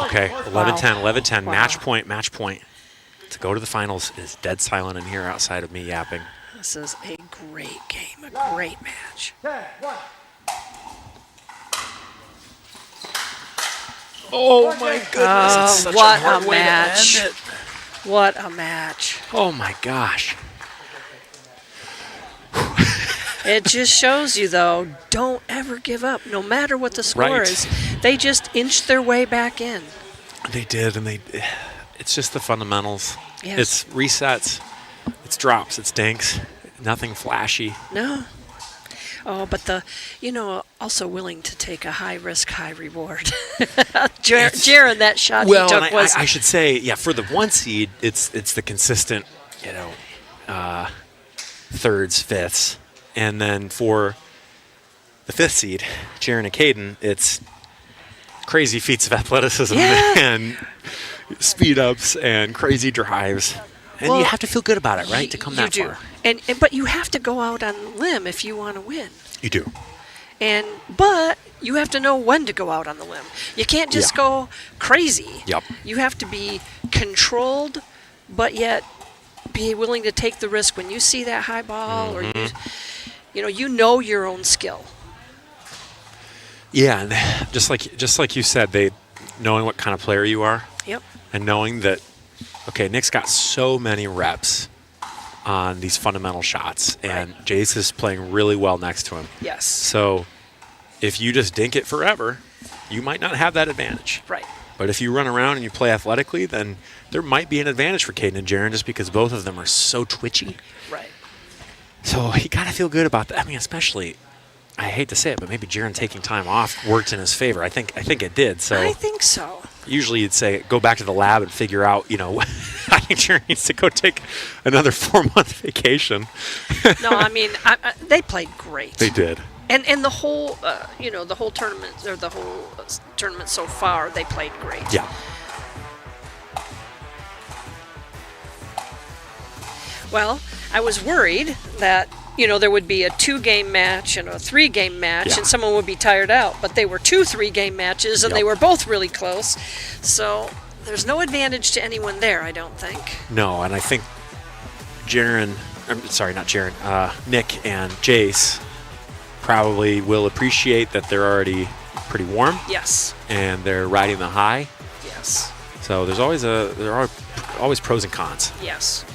Okay, 11-10, 11-10. Match point. To go to the finals is dead silent in here outside of me yapping. This is a great game, a great match. 10, 1. Oh my goodness, it's such what a hard way to match. end it. What a match. Oh my gosh. It just shows you, though, don't ever give up, no matter what the score Right. is. They just inched their way back in. They did, and it's just the fundamentals. Yes. It's resets, it's drops, it's dinks, nothing flashy. No. Oh, but also willing to take a high risk, high reward. Jaron, that shot Well, he took and was... I should say, yeah, for the one seed, it's the consistent, thirds, fifths. And then for the fifth seed, Jaron and Caden, it's crazy feats of athleticism and speed ups and crazy drives. And you have to feel good about it, right, to come that far. But you have to go out on a limb if you want to win. You do. But you have to know when to go out on the limb. You can't just go crazy. Yep. You have to be controlled, but yet be willing to take the risk when you see that high ball or you know your own skill. Yeah, and just like you said, knowing what kind of player you are. Yep. And knowing that, okay, Nick's got so many reps on these fundamental shots, and Jace is playing really well next to him. Yes. So if you just dink it forever, you might not have that advantage. Right. But if you run around and you play athletically, then there might be an advantage for Caden and Jaron just because both of them are so twitchy. Right. So you got to feel good about that. I mean, especially, I hate to say it, but maybe Jaron taking time off worked in his favor. I think it did. So I think so. usually you'd say go back to the lab and figure out, I think Jaron needs to go take another 4-month vacation. No, I mean, they played great. They did. And the whole, the whole tournament, or the whole tournament so far, they played great. Yeah. Well, I was worried that, there would be a 2-game match and a 3-game match, and someone would be tired out. But they were 2 3-game matches, and they were both really close. So there's no advantage to anyone there, I don't think. No, and I think Nick and Jace probably will appreciate that they're already pretty warm. Yes. And they're riding the high. Yes. So there are always pros and cons. Yes.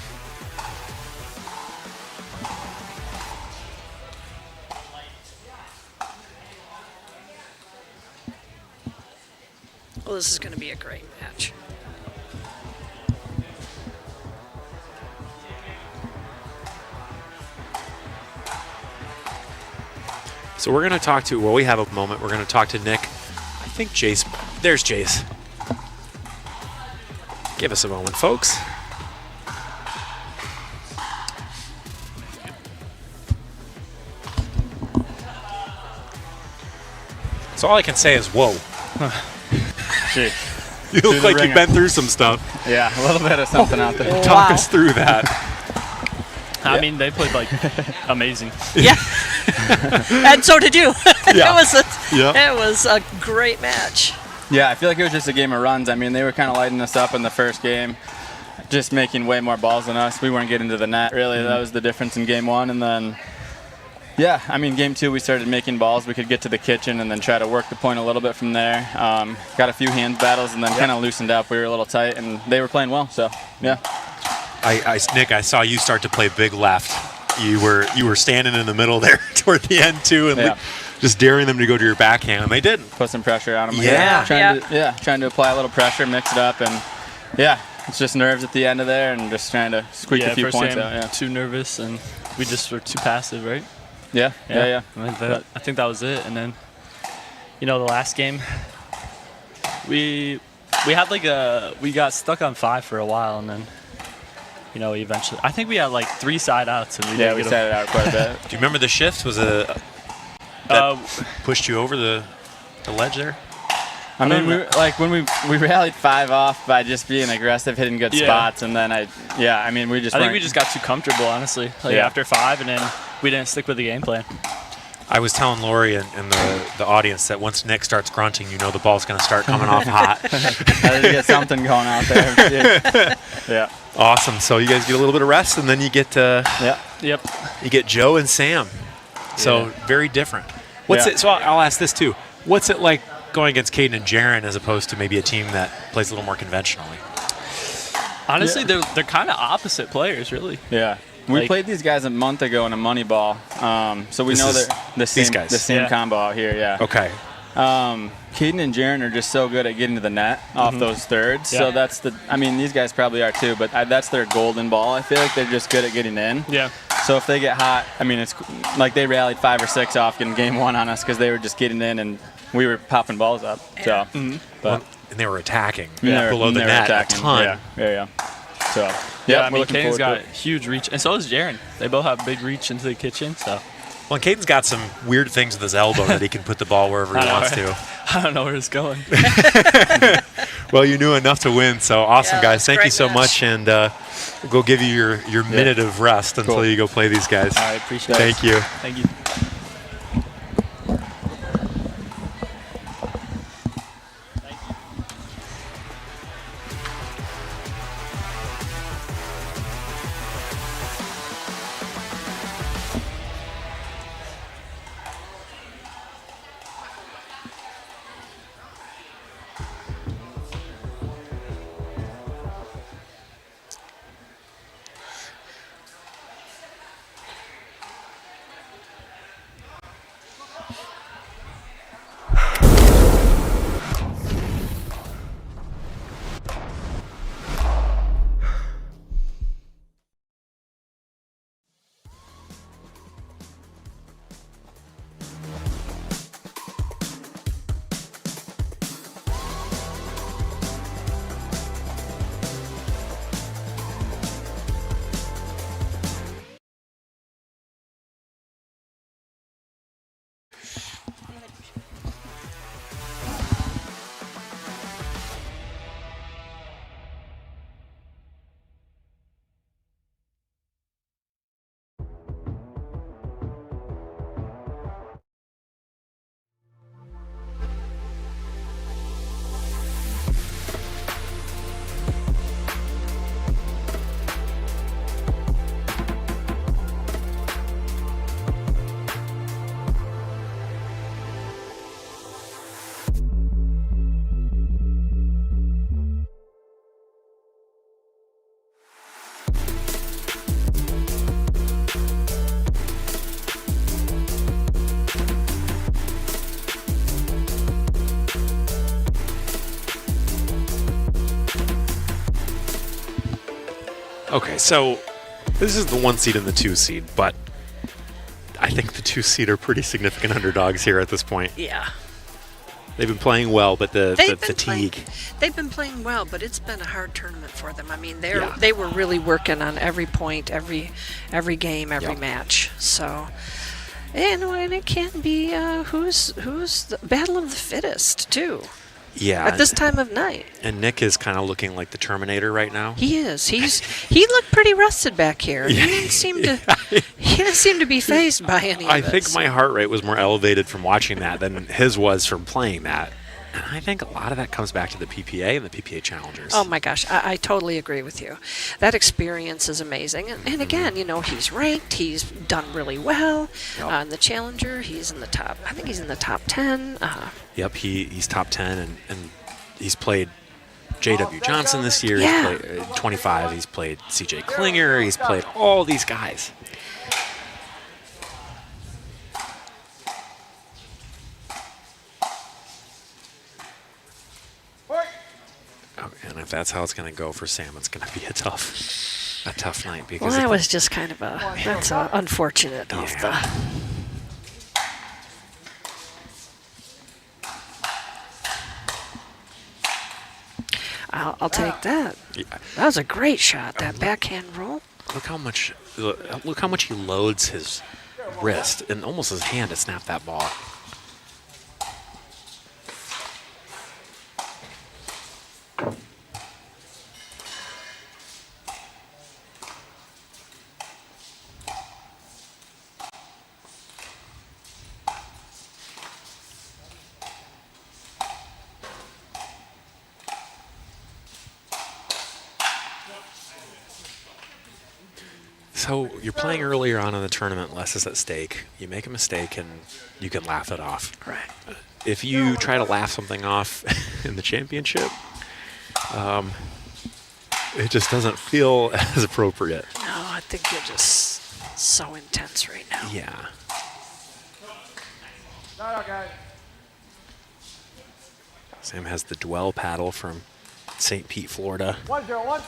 Well, this is going to be a great match. So we're going to talk to, we have a moment. We're going to talk to Nick. I think Jace, there's Jace. Give us a moment, folks. So all I can say is, whoa. You look like you've been through some stuff. Yeah, a little bit of something out there. Talk us through that. I mean, they played amazing. Yeah. And so did you. Yeah. It was a great match. Yeah, I feel like it was just a game of runs. I mean, they were kind of lighting us up in the first game, just making way more balls than us. We weren't getting to the net, really. That was the difference in game 1. And then, yeah, I mean, game 2, we started making balls. We could get to the kitchen and then try to work the point a little bit from there. Got a few hand battles and then kind of loosened up. We were a little tight, and they were playing well, so, yeah. Nick, I saw you start to play big left. You were standing in the middle there toward the end too, and just daring them to go to your backhand, and they didn't. Put some pressure on them. Yeah. Trying to apply a little pressure, mix it up, and it's just nerves at the end of there, and just trying to squeak a few points out. Yeah, too nervous, and we just were too passive, right? Yeah. I think that was it, and then, the last game, we had we got stuck on 5 for a while, and then. Eventually, I think we had 3 side outs, and we side out quite a bit. Do you remember the shift? Was it that pushed you over the ledge there? I mean, when we rallied 5 off by just being aggressive, hitting good spots, and then I think we just got too comfortable, honestly. After 5, and then we didn't stick with the game plan. I was telling Lori and the audience that once Nick starts grunting, the ball's going to start coming off hot. I get something going out there. Yeah. Awesome. So you guys get a little bit of rest, and then you get Yep. You get Joe and Sam. So very different. What's it? So I'll ask this too. What's it like going against Caden and Jaron as opposed to maybe a team that plays a little more conventionally? Honestly, they're kind of opposite players, really. Yeah. We played these guys a month ago in a money ball, so we know they're the same combo out here. Yeah. Okay. Caden and Jaron are just so good at getting to the net off those thirds. So that's these guys probably are too, but that's their golden ball. I feel like they're just good at getting in. Yeah. So if they get hot, it's like they rallied 5 or 6 off in game 1 on us because they were just getting in and we were popping balls up. So, and they were attacking below the net a ton. Yeah. So. Yeah, Caden's got huge reach, and so does Jaron. They both have big reach into the kitchen. So, well, Caden's got some weird things with his elbow that he can put the ball wherever he wants to. I don't know where it's going. Well, you knew enough to win, so awesome, guys. Thank you so much, and we'll give you your minute of rest until you go play these guys. All right, appreciate it. Thank you. Thank you. Okay, so this is the 1 seed and the 2 seed, but I think the 2 seed are pretty significant underdogs here at this point. Yeah. They've been playing well, but the They've been fatigue. They've been playing well, but it's been a hard tournament for them. I mean, Yeah. they were really working on every point, every game, every Yep. match. So, and it can be who's the battle of the fittest too. Yeah. At this time of night. And Nick is kind of looking like the Terminator right now. He is. He looked pretty rested back here. He didn't seem to be phased by any of I it. think my heart rate was more elevated from watching that than his was from playing that. And I think a lot of that comes back to the PPA and the PPA Challengers. Oh my gosh, I totally agree with you. That experience is amazing. And again, he's ranked, he's done really well. In the Challenger, he's in the top, I think he's in the top 10. Yep, he's top 10, and he's played J.W. Johnson this year. Yeah. He's played 25. He's played C.J. Klinger. He's played all these guys. And if that's how it's going to go for Sam, it's going to be a tough night. Because Well, that was just kind of that's unfortunate off the... I'll take that. Yeah. That was a great shot, that backhand roll. Look how much he loads his wrist and almost his hand to snap that ball. So you're playing earlier on in the tournament, less is at stake. You make a mistake and you can laugh it off. Right. If you try to laugh something off in the championship, it just doesn't feel as appropriate. No, I think you're just so intense right now. Yeah. Sam has the Dwell paddle from St. Pete, Florida. 1-0-1.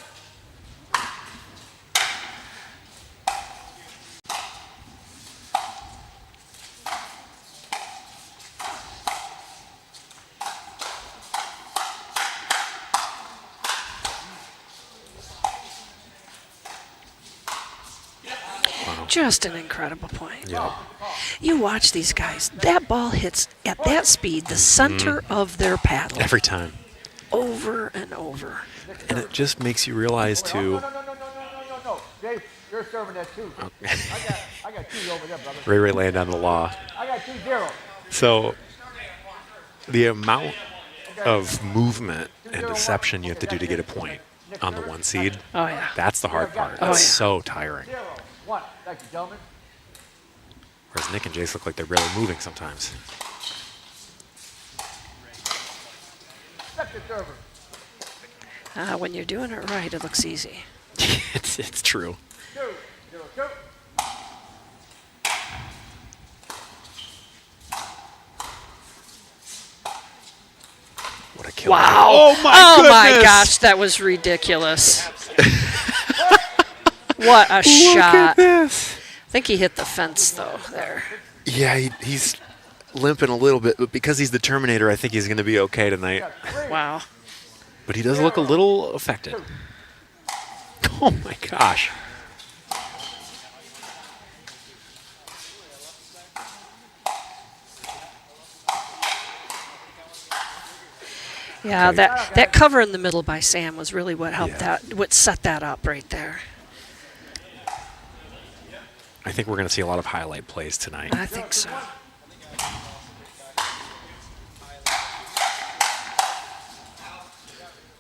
Just an incredible point. Yeah. You watch these guys. That ball hits at that speed, the center of their paddle. Every time. Over and over. And it just makes you realize, too, No. Dave, you're serving that too. I got 2 over there, brother. Ray land on the law. I got 2-0. So the amount of movement and deception you have to do to get a point on the 1 seed, Oh, yeah. that's the hard part. Oh, That's yeah. so tiring. 0-1. Thank you, gentlemen. Whereas Nick and Jace look like they're barely moving sometimes. Set the server. When you're doing it right, it looks easy. It's true. 2-0-2. What a killer. Wow. Oh, my goodness. gosh, that was ridiculous. What a Look shot. at this. I think he hit the fence, though, there. Yeah, he's limping a little bit, but because he's the Terminator, I think he's going to be okay tonight. Wow. But he does look a little affected. Oh, my gosh. Yeah, Okay. that cover in the middle by Sam was really what helped what set that up right there. I think we're going to see a lot of highlight plays tonight. I think so.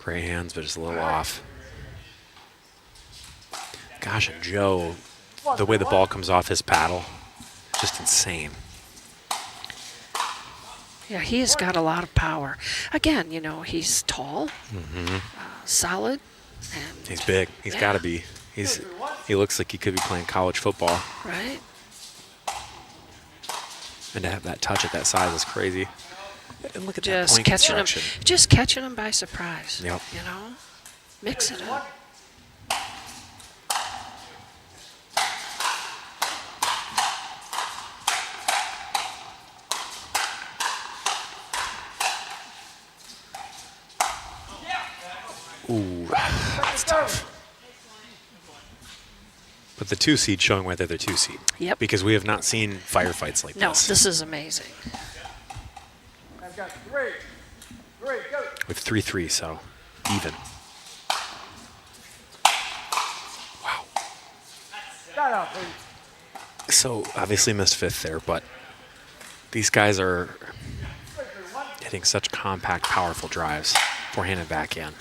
Great hands, but just a little off. Gosh, and Joe, the way the ball comes off his paddle, just insane. Yeah, he has got a lot of power. Again, he's tall, solid, and He's big. He's got to be. He looks like he could be playing college football. right. And to have that touch at that size is crazy. And look at that Just point catching him by surprise. Yep. Mix it up. Ooh, that's tough. But the 2 seed showing why they're the 2 seed. Yep. Because we have not seen firefights like No, this. this is amazing. I've got 3. 3, go. With 3-3, so even. Start out, please. So obviously missed 5th there, but these guys are hitting such compact, powerful drives, forehand and backhand.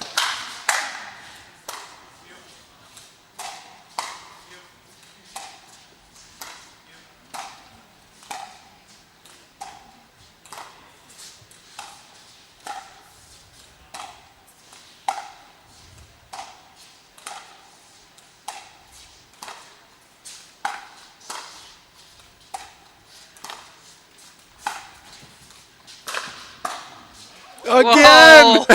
Again!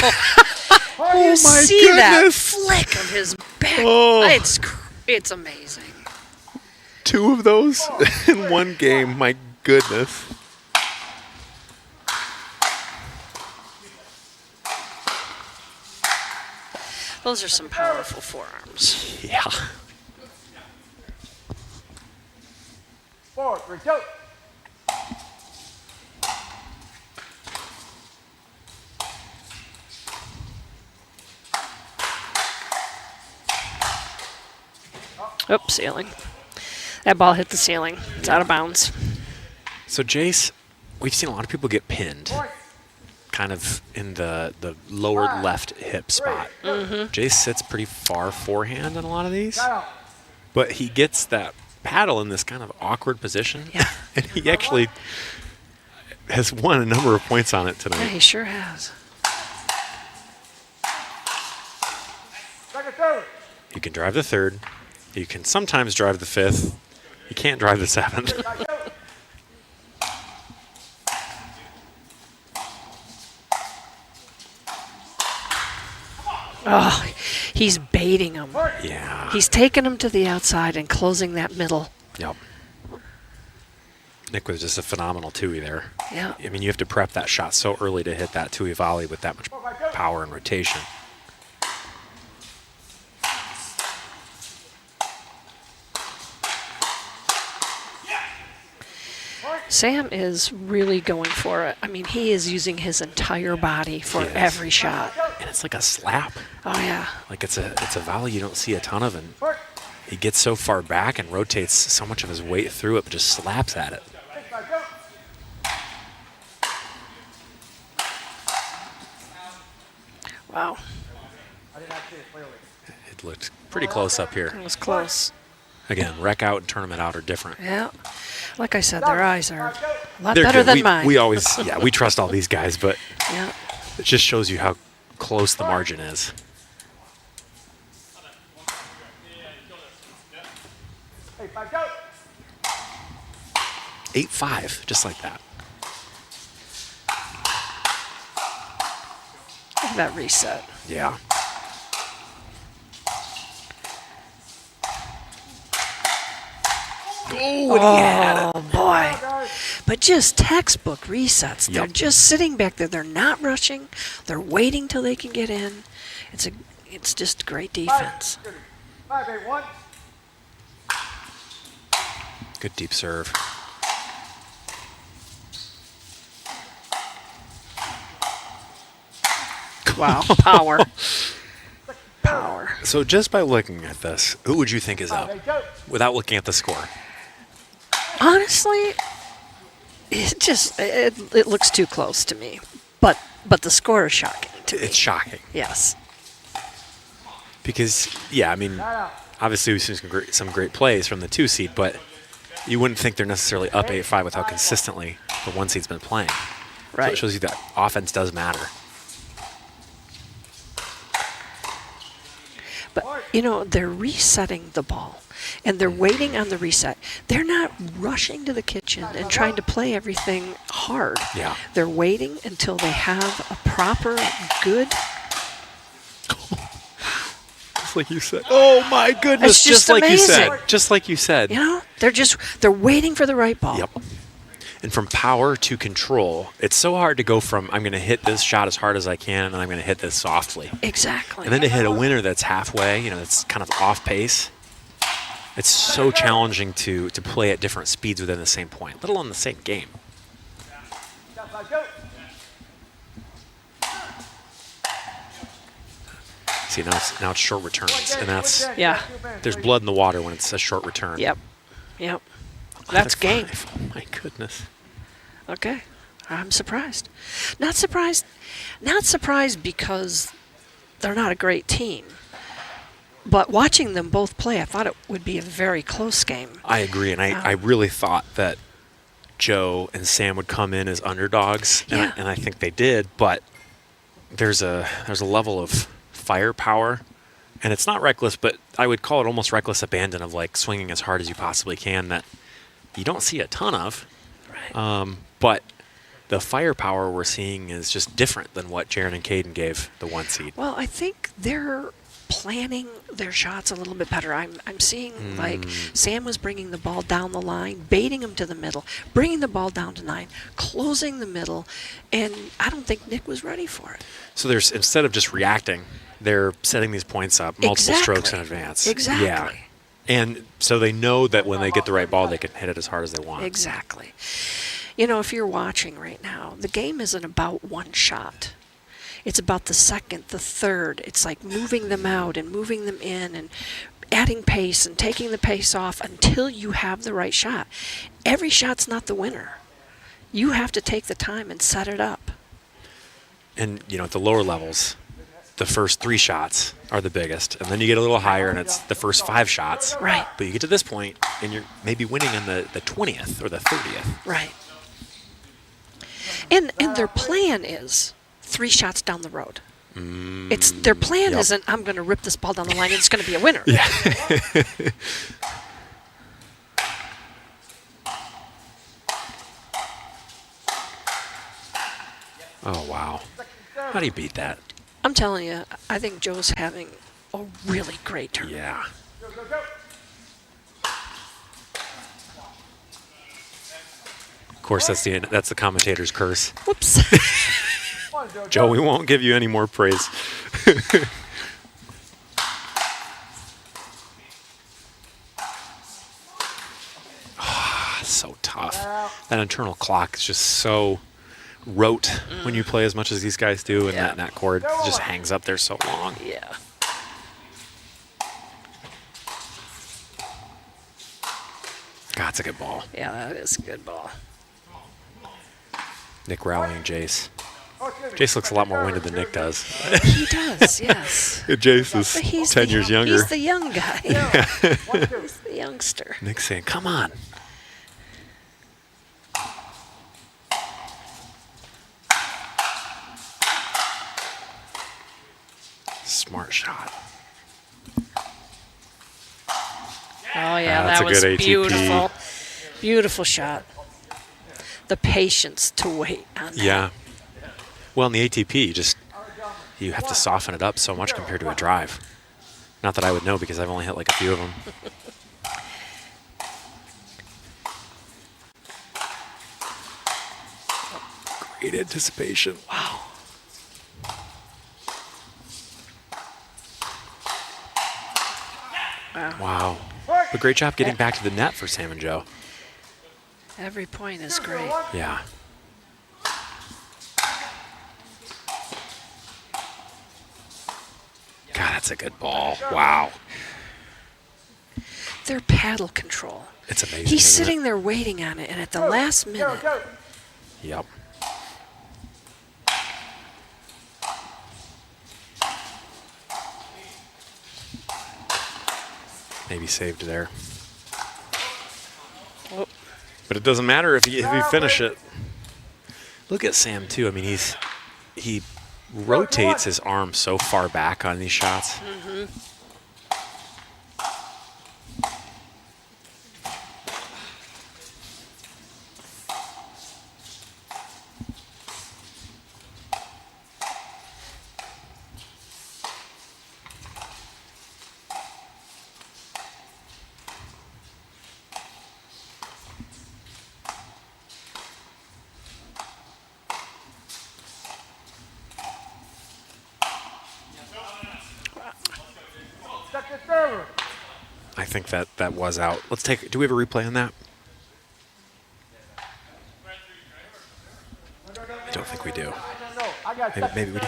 Oh you my see that goodness. flick of his back? Oh. It's amazing. 2 of those in one game, my goodness. Those are some powerful forearms. Yeah. 4, 3, go. Oops, ceiling. That ball hit the ceiling. It's out of bounds. So Jace, we've seen a lot of people get pinned kind of in the lower left hip spot. Jace sits pretty far forehand in a lot of these, but he gets that paddle in this kind of awkward position. Yeah. And he actually has won a number of points on it tonight. Yeah, he sure has. Second, third. You can drive the 3rd. You can sometimes drive the 5th. You can't drive the 7th. Oh, he's baiting him. Yeah. He's taking him to the outside and closing that middle. Yep. Nick was just a phenomenal 2-y there. Yeah. I mean, you have to prep that shot so early to hit that 2-y volley with that much power and rotation. Sam is really going for it. I mean, he is using his entire body for He is. every shot. And it's like a slap. Oh, yeah. Like it's a volley you don't see a ton of, and he gets so far back and rotates so much of his weight through it, but just slaps at it. Wow. It looked pretty close up here. It was close. Again, rec out and tournament out are different. Yeah. Like I said, their eyes are a lot They're better good. than mine. We always, we trust all these guys, but Yeah. it just shows you how close the margin is. Hey, 5, go. 8-5, just like that. Look at that reset. Yeah. Oh, boy. But just textbook resets. They're Yep. just sitting back there. They're not rushing. They're waiting till they can get in. It's just great defense. 5, 8, 1. Good deep serve. Wow, power. Power. So just by looking at this, who would you think is up without looking at the score? Honestly, it looks too close to me. But the score is shocking to me. It's shocking. Yes. Because, yeah, I mean, obviously we've seen some great plays from the 2 seed, but you wouldn't think they're necessarily up 8-5 with how consistently the 1 seed's been playing. So Right. it shows you that offense does matter. But, they're resetting the ball, and they're waiting on the reset. They're not rushing to the kitchen and trying to play everything hard. Yeah. They're waiting until they have a proper, good... Just like you said. Oh, my goodness. It's just like you said. amazing. Just like you said. They're waiting for the right ball. Yep. And from power to control, it's so hard to go from I'm going to hit this shot as hard as I can and I'm going to hit this softly. Exactly. And then to hit a winner that's halfway, that's kind of off pace. It's so challenging to play at different speeds within the same point, let alone the same game. See, now it's short returns, and there's blood in the water when it's a short return. Yep. That's game. Oh my goodness. Okay. I'm surprised. Not surprised because they're not a great team. But watching them both play, I thought it would be a very close game. I agree, and I really thought that Joe and Sam would come in as underdogs, and I think they did. But there's a level of firepower, and it's not reckless, but I would call it almost reckless abandon of like swinging as hard as you possibly can that you don't see a ton of. Right. But the firepower we're seeing is just different than what Jaron and Caden gave the 1 seed. Well, I think they're planning their shots a little bit better. I'm seeing like Sam was bringing the ball down the line, baiting him to the middle, bringing the ball down to 9, closing the middle, and I don't think Nick was ready for it. So instead of just reacting, they're setting these points up multiple strokes in advance. Exactly. Yeah. And so they know that when they get the right ball, they can hit it as hard as they want. Exactly. If you're watching right now, the game isn't about one shot. It's about the second, the third. It's like moving them out and moving them in and adding pace and taking the pace off until you have the right shot. Every shot's not the winner. You have to take the time and set it up. And, at the lower levels, the first 3 shots are the biggest. And then you get a little higher, and it's the first 5 shots. Right. But you get to this point, and you're maybe winning in the 20th or the 30th. Right. And their plan is 3 shots down the road. It's their plan isn't I'm going to rip this ball down the line and it's going to be a winner. Yeah. Oh, wow. How do you beat that? I'm telling you, I think Joe's having a really great tournament. Yeah. Of course, that's the commentator's curse. Whoops. Joe, we won't give you any more praise. So tough. That internal clock is just so rote when you play as much as these guys do, and that cord just hangs up there so long. Yeah. God, it's a good ball. Yeah, that is a good ball. Nick rallying Jace. Jace looks a lot more winded than Nick does. He does, yes. Jace is But he's 10 years younger. He's the young guy. Yeah. He's the youngster. Nick's saying, come on. Smart shot. Oh, yeah, That's that a was good ATP. beautiful. Beautiful shot. The patience to wait on that. Yeah. Well, in the ATP, you have to soften it up so much compared to a drive. Not that I would know because I've only hit like a few of them. Great anticipation. Wow. Wow. But great job getting back to the net for Sam and Joe. Every point is great. Yeah. God, that's a good ball. Wow. Their paddle control. It's amazing. He's isn't sitting there waiting on it, and at the last minute, it? Yep. Maybe saved there. Oh. But it doesn't matter if you finish it. Look at Sam too. I mean, he rotates his arm so far back on these shots. Mm-hmm. I think that was out. Let's take. Do we have a replay on that? I don't think we do. Maybe we do.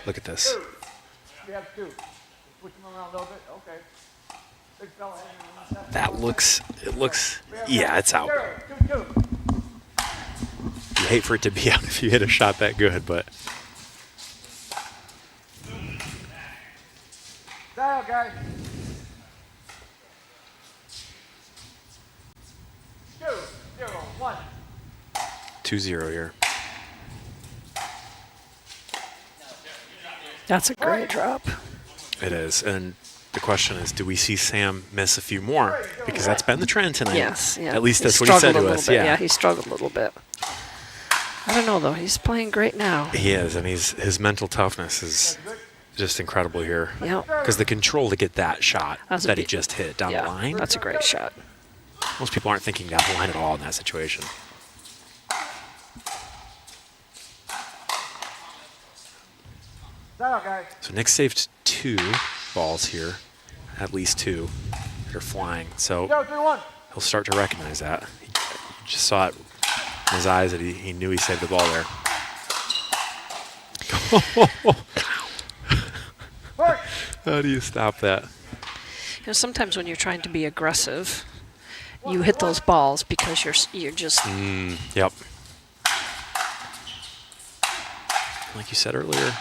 Look at this. You have 2. Switch them around a little bit. Okay. Big fella hanging on That looks. It looks. Yeah, it's out. 2. You hate for it to be out if you hit a shot that good, but. Dial, guys. 2, 0, 1. 2-0 here. That's a great drop. It is, and the question is, do we see Sam miss a few more? Because that's been the trend tonight. Yes, yeah. At least He that's what he said struggled to a us. little bit. Yeah, He struggled a little bit. I don't know, though. He's playing great now. he is, and his mental toughness is just incredible here. Yeah. Because the control to get that shot That's a that he big- just hit down the line. That's a great shot. Most people aren't thinking down the line at all in that situation. Dial, guys. So Nick saved 2 balls here, at least 2 that are flying. So 0, 3, 1. he'll start to recognize that. He just saw it in his eyes that he knew he saved the ball there. How do you stop that? You know, sometimes when you're trying to be aggressive, you hit those balls because you're just Yep. Like you said earlier,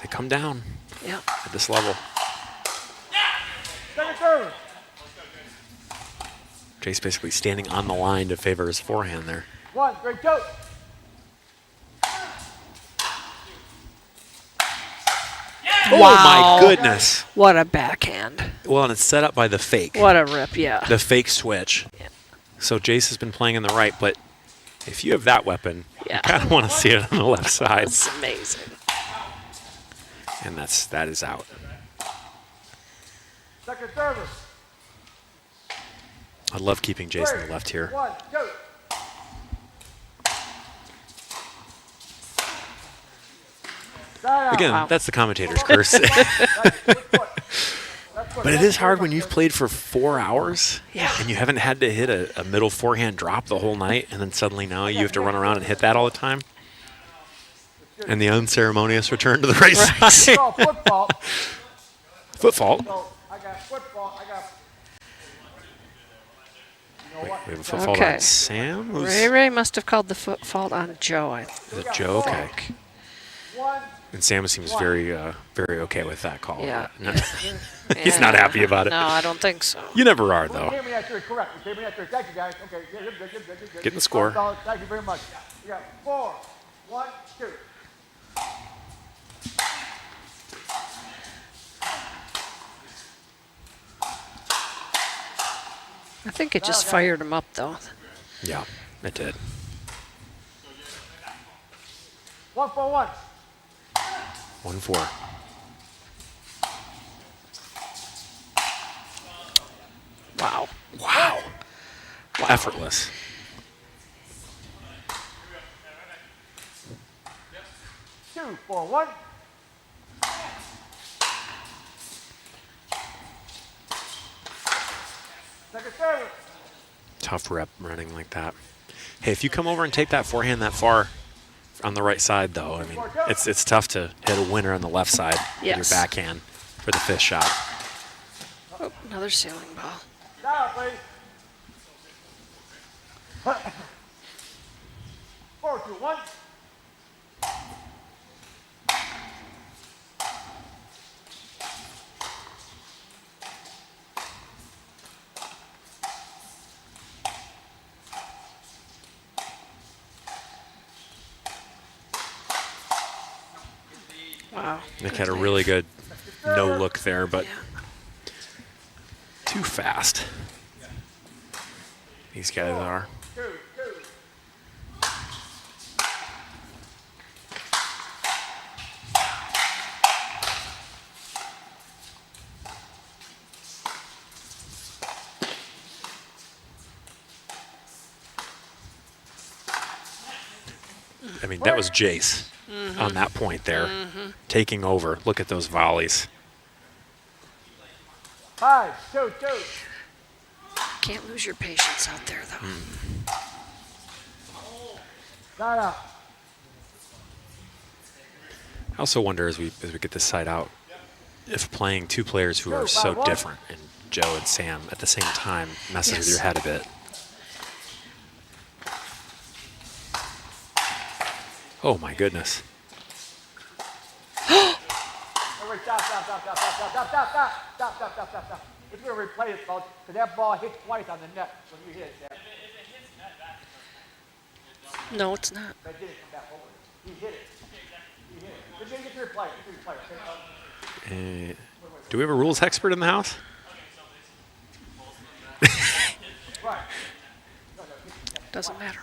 they come down yeah. at this level. Second service. Jace basically standing on the line to favor his forehand there. 1, great go. Oh my goodness. What a backhand. Well, and it's set up by the fake. What a rip, yeah. The fake switch. So Jace has been playing on the right, but if you have that weapon, you kind of want to see it on the left side. It's amazing. And that is out. Second service. I love keeping Jace on the left here. 1, go. Again, that's the commentator's curse. But it is hard when you've played for 4 hours and you haven't had to hit a middle forehand drop the whole night, and then suddenly now you have to run around and hit that all the time. And the unceremonious return to the right side. Foot fault. I got foot fault. I got. Wait, we have a foot fault on Sam? Ray must have called the foot fault on Joe. Is it Joe? Okay. And Sam seems very okay with that call. Yeah. No. He's not happy about it. No, I don't think so. You never are, though. Thank you, guys. Okay, yeah, you're good. Getting the score. Thank you very much. You got 4, 1, 2. I think it just fired him up, though. Yeah, it did. 1, 4, 1. 1-4. Wow. Wow. Effortless. Two, 4, 1. Second service. Tough rep running like that. Hey, if you come over and take that forehand that far on the right side, though, I mean, it's tough to hit a winner on the left side with your backhand for the 5th shot. Oh, another sailing ball. Down, please. 4, 2, 1. Wow. Nick had a really good no look there, but too fast. These guys are. I mean, that was Jace on that point there, taking over. Look at those volleys. 5-2-2. Can't lose your patience out there, though. Start out. I also wonder as we get this side out if playing two players who are so different, and Joe and Sam at the same time, messes with your head a bit. Oh my goodness. Stop. We're going to replay it, folks, because that ball hits twice on the net when you hit it there. No, it's not. But it didn't come back over. He hit it. He hit it. But get to replay it. Do we have a rules expert in the house? Doesn't matter.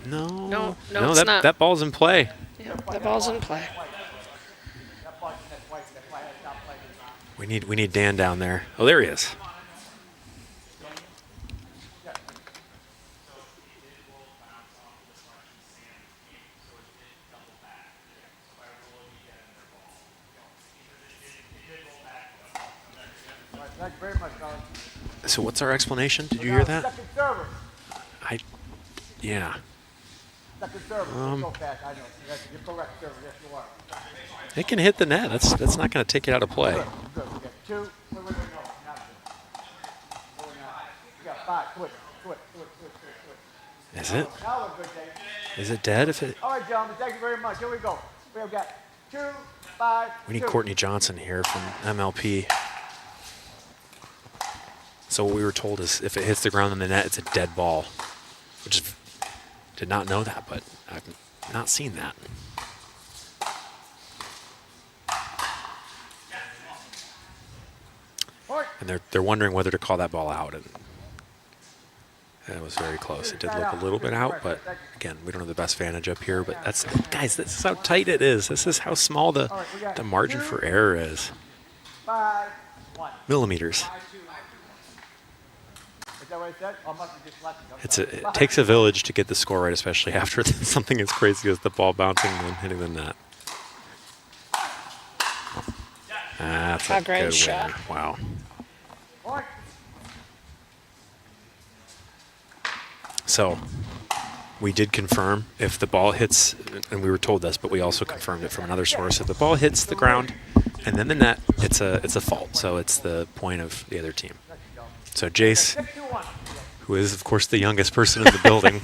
No, it's not. that ball's in play. Yeah, the ball's in play. We need Dan down there. Oh, there he is. Thank you very much, fellas. So what's our explanation? Did you hear that? Second server. Yeah. Second server. So fast, I know. You're correct, server. Yes, you are. It can hit the net. That's not going to take it out of play. Good. We got 2. Wait, no, not 2. We got 5. Switch. Is it? Now we're good, Dave. Is it dead? If it? All right, gentlemen. Thank you very much. Here we go. We have got 2, 5. We need 2. Courtney Johnson here from MLP. So what we were told is if it hits the ground in the net, it's a dead ball. Which is, did not know that, but I've not seen that. And they're wondering whether to call that ball out. And it was very close. It did look a little bit out, but again, we don't have the best vantage up here. But that's, guys, this is how tight it is. This is how small the margin for error is. 5-1. Millimeters. Is that what I said? Or must have just left it? It takes a village to get the score right, especially after something as crazy as the ball bouncing and then hitting the net. That's a great good shot. winner. Wow. So we did confirm if the ball hits, and we were told this, but we also confirmed it from another source. If the ball hits the ground and then the net, it's a fault. So it's the point of the other team. So Jace, who is, of course, the youngest person in the building,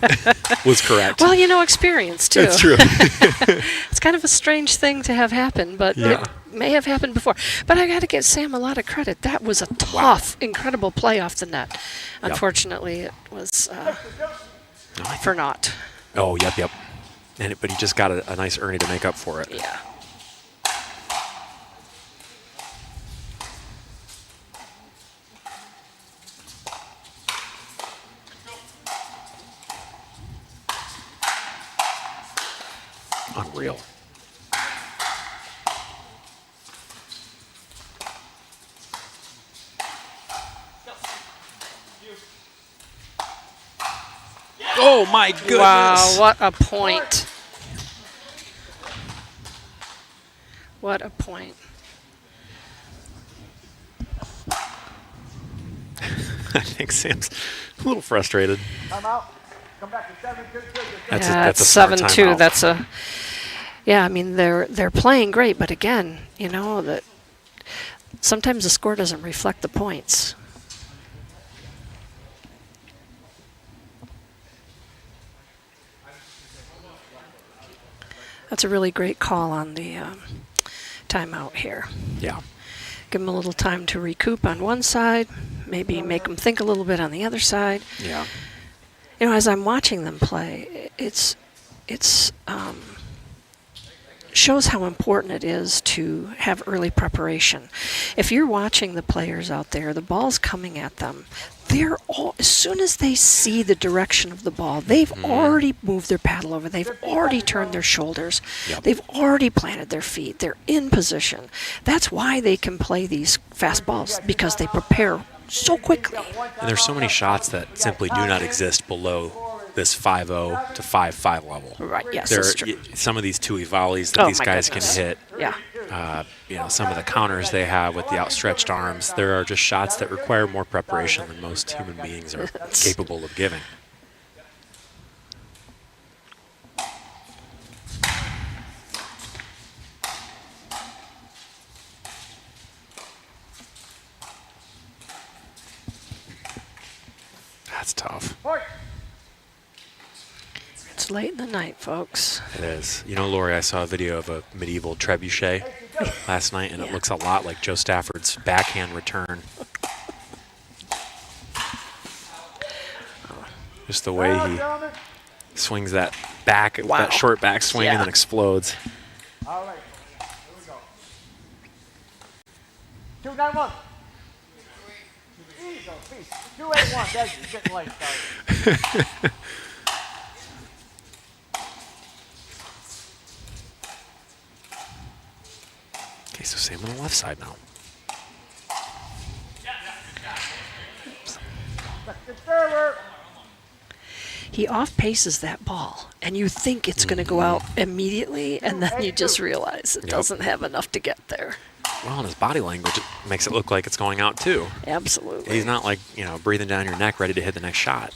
was correct. Well, experience, too. That's true. It's kind of a strange thing to have happen, but it may have happened before. But I got to give Sam a lot of credit. That was a tough, incredible play off the net. Unfortunately, it was for naught. Oh, yep. But he just got a nice Ernie to make up for it. Yeah. Unreal. Oh my goodness. Wow, what a point. What a point. I think Sam's a little frustrated. Time out. Come back to 7-2. That's a 7-2. That's a. Yeah, I mean they're playing great, but again, that sometimes the score doesn't reflect the points. That's a really great call on the timeout here. Yeah. Give them a little time to recoup on one side, maybe make them think a little bit on the other side. Yeah. As I'm watching them play, it's shows how important it is to have early preparation. If you're watching the players out there, the ball's coming at them. They're all, as soon as they see the direction of the ball, they've already moved their paddle over. They've already turned their shoulders. Yep. They've already planted their feet. They're in position. That's why they can play these fast balls, because they prepare so quickly. And there's so many shots that simply do not exist below this 5-0 to 5-5 level. Right, yes, that's true. Some of these Tui volleys that these my guys goodness. can hit. Yeah. Some of the counters they have with the outstretched arms, there are just shots that require more preparation than most human beings are capable of giving. That's tough. It's late in the night, folks. It is. You know, Lori, I saw a video of a medieval trebuchet last night, and it looks a lot like Joe Stafford's backhand return. Just the way he swings that back, that short back swing, and then explodes. All right. Here we go. 2-9-1. Easy, peace. 2-8-1. That's just getting late, sorry. Okay, so same on the left side now. He off-paces that ball, and you think it's going to go out immediately, and then you just realize it doesn't have enough to get there. Well, and his body language makes it look like it's going out too. Absolutely. He's not like, breathing down your neck, ready to hit the next shot.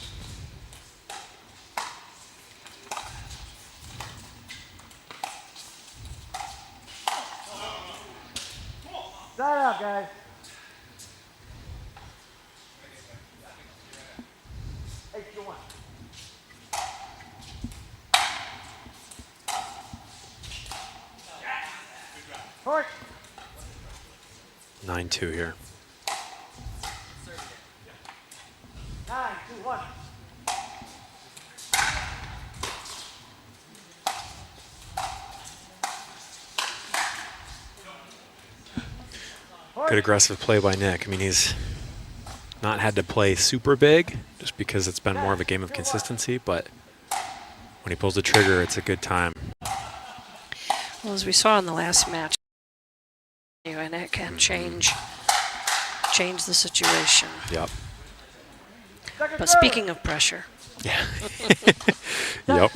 Start out, guys. Hey, you want? Court. 9-2 here. 9-2-1. Good aggressive play by Nick. I mean, he's not had to play super big just because it's been more of a game of consistency, but when he pulls the trigger, it's a good time. Well, as we saw in the last match, and it can change the situation. Yep. But speaking of pressure. Yeah. Yep.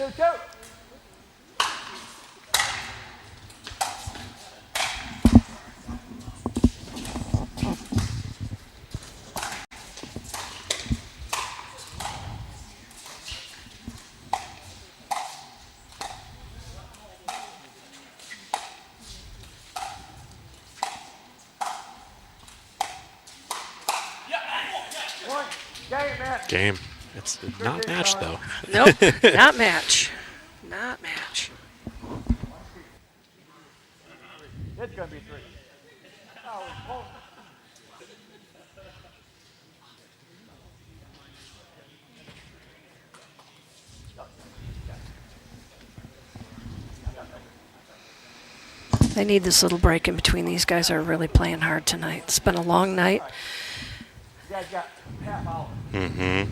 Game. It's not match, though. Nope, not match. Not match. It's going to be 3. Oh, They need this little break in between. These guys are really playing hard tonight. It's been a long night. You guys got half hour. Mm-hmm.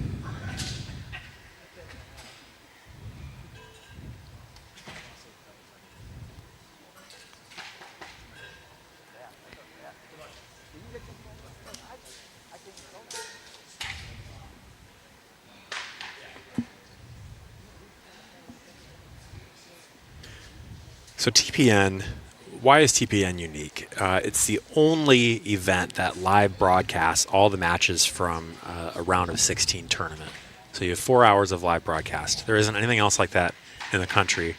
So TPN, why is TPN unique? It's the only event that live broadcasts all the matches from a round of 16 tournament. So you have 4 hours of live broadcast. There isn't anything else like that in the country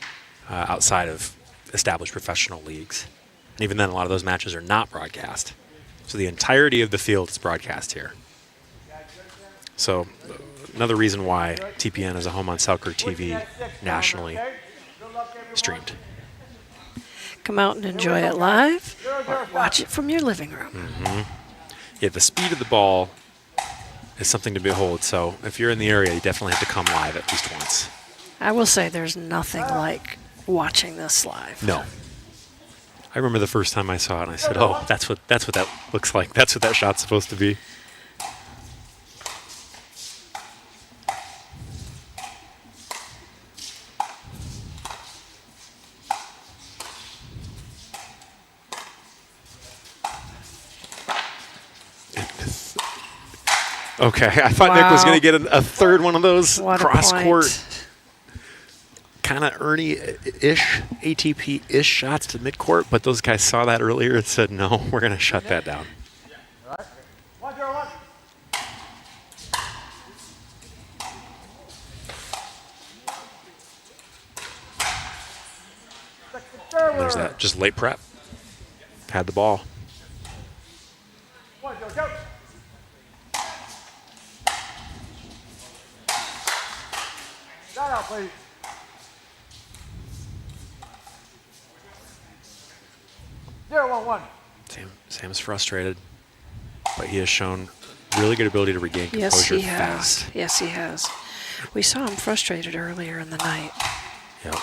outside of established professional leagues. And even then, a lot of those matches are not broadcast. So the entirety of the field is broadcast here. So another reason why TPN is a home on Selkirk TV nationally streamed. Come out and enjoy it live, or watch it from your living room. Mm-hmm. Yeah, the speed of the ball is something to behold. So if you're in the area, you definitely have to come live at least once. I will say there's nothing like watching this live. No. I remember the first time I saw it, and I said, "Oh, that's what that looks like. That's what that shot's supposed to be." Okay, I thought Nick was going to get a third one of those What a cross-court, kind of Ernie-ish, ATP-ish shots to midcourt, but those guys saw that earlier and said, no, we're going to shut that down. There's that, just late prep. Had the ball. One, go. Shut out, please. Zero, 1. Sam is frustrated, but he has shown really good ability to regain composure fast. Yes, he has. We saw him frustrated earlier in the night. Yep.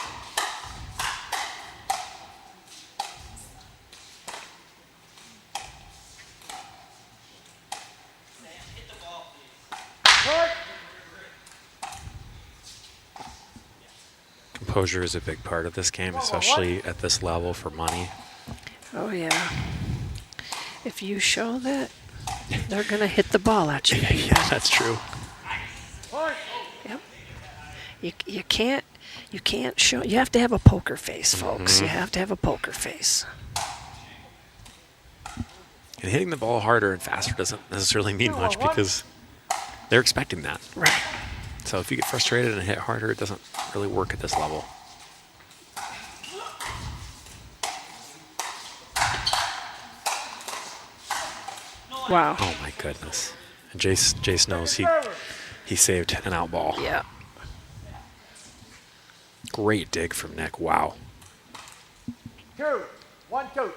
Composure is a big part of this game, especially at this level for money. Oh, yeah. If you show that, they're going to hit the ball at you. Yeah, that's true. Yep. You can't show. You have to have a poker face, folks. You have to have a poker face. And hitting the ball harder and faster doesn't necessarily mean much because they're expecting that. Right. So if you get frustrated and hit harder, it doesn't really work at this level. Wow. Oh my goodness. And Jace knows he saved an out ball. Yeah. Great dig from Nick. Wow. 2, 1, 2.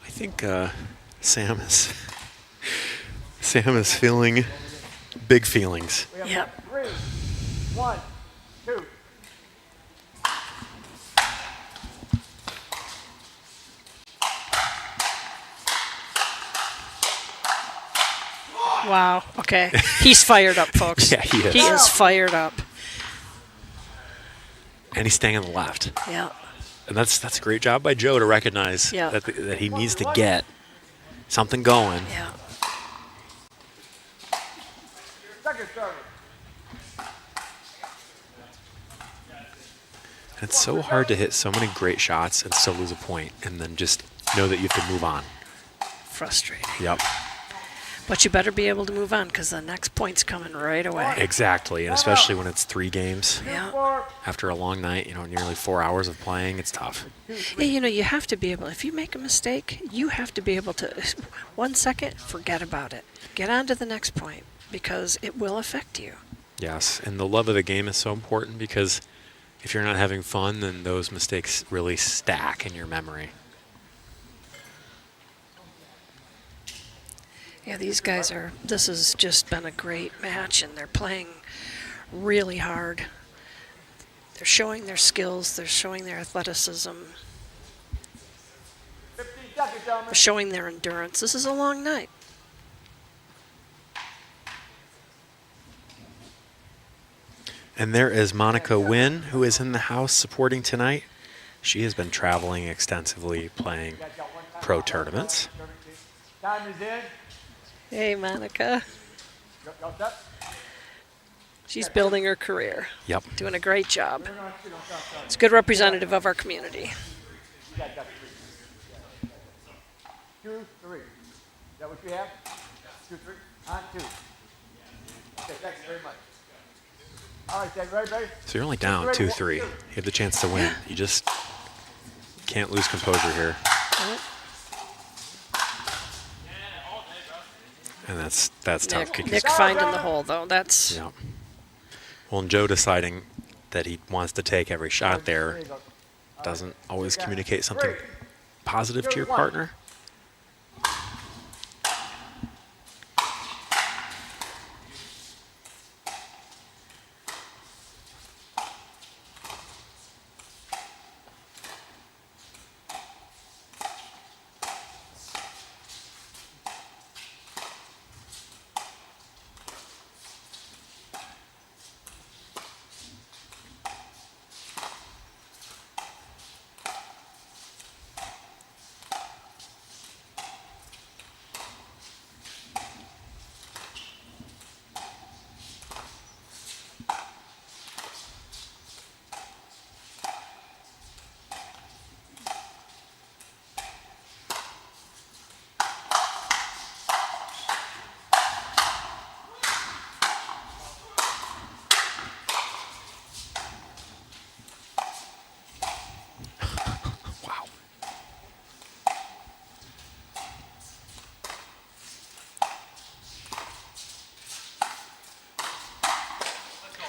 I think Sam is feeling big feelings. Yep. 3, 1, 2. Wow. Okay. He's fired up, folks. Yeah, he is. He is fired up. And he's staying on the left. Yeah. And that's a great job by Joe to recognize that he needs to get something going. Yeah. Second service. It's so hard to hit so many great shots and still lose a point and then just know that you have to move on. Frustrating. Yep. But you better be able to move on because the next point's coming right away. Exactly, and especially when it's 3 games. Yeah. After a long night, nearly 4 hours of playing, it's tough. Yeah, you have to be able, if you make a mistake, you have to be able to, 1 second, forget about it. Get on to the next point because it will affect you. Yes, and the love of the game is so important because if you're not having fun, then those mistakes really stack in your memory. Yeah, these guys this has just been a great match, and they're playing really hard. They're showing their skills, they're showing their athleticism, 15 seconds, gentlemen. they're showing their endurance. This is a long night. And there is Monica Wynn, who is in the house supporting tonight. She has been traveling extensively, playing pro tournaments. Time is in. Hey, Monica. Y'all set? She's building her career. Yep. Doing a great job. It's a good representative of our community. 2, 3. Is that what you have? 2, 3. On 2. Okay, thanks very much. All right, Dad, ready? So you're only down 2-3. You have the chance to win. You just can't lose composure here. And that's tough. Nick finding the hole, though. That's... Yeah. Well, and Joe deciding that he wants to take every shot there doesn't always communicate something positive to your partner.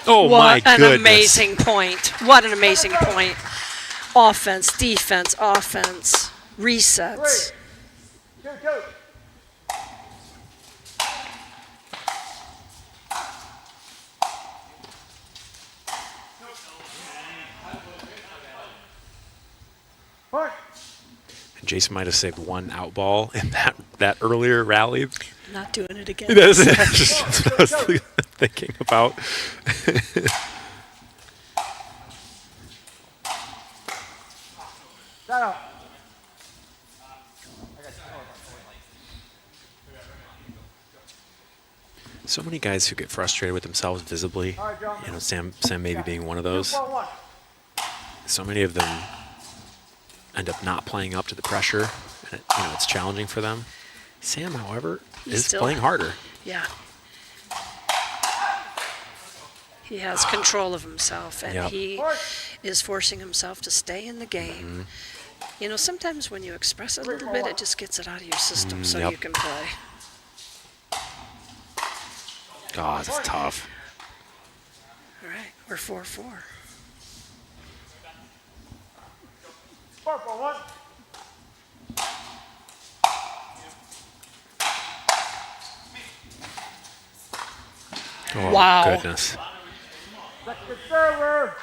Oh, my What an goodness. amazing point. What an amazing point. Offense, defense, offense, resets. 2-2. Point. And Jason might have saved one out ball in that earlier rally. Not doing it again. That's just what I was thinking about. Shut up. So many guys who get frustrated with themselves visibly. You know, Sam maybe being one of those. So many of them end up not playing up to the pressure, and it's challenging for them. Sam, however, is playing harder. Yeah. He has control of himself, and he is forcing himself to stay in the game. You know, sometimes when you express it a little bit, it just gets it out of your system so you can play. God, it's tough. All right, we're 4-4. 4-4-1. Oh, wow. Goodness. Second server.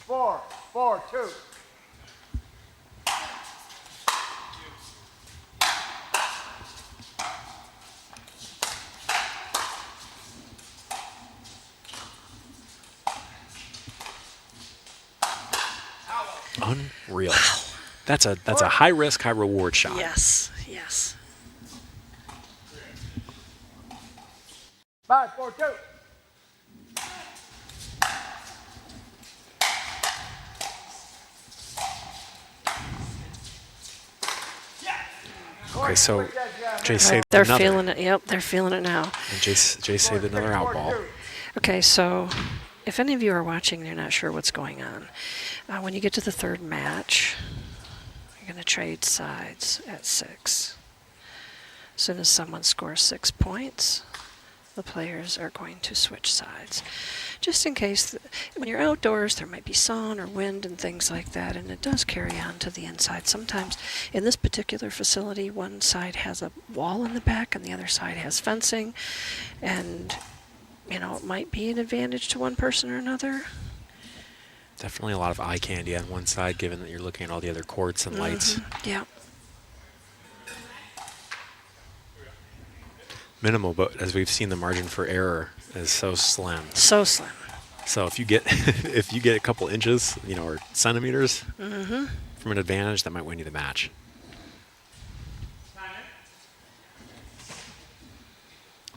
4-4-2. Unreal. That's a high risk, high reward shot. Yes, yes. 5-4-2. Okay, so Jay saved They're another. feeling it. Yep, they're feeling it now. And Jay saved another out ball. Okay, so if any of you are watching and you're not sure what's going on, when you get to the third match, you're going to trade sides at 6. As soon as someone scores 6 points, the players are going to switch sides. Just in case, when you're outdoors, there might be sun or wind and things like that, and it does carry on to the inside. Sometimes, in this particular facility, one side has a wall in the back and the other side has fencing, and you know, it might be an advantage to one person or another. Definitely a lot of eye candy on one side, given that you're looking at all the other courts and lights. Yeah. Minimal, but as we've seen, the margin for error is so slim. So slim. So if you get a couple inches, or centimeters from an advantage, that might win you the match.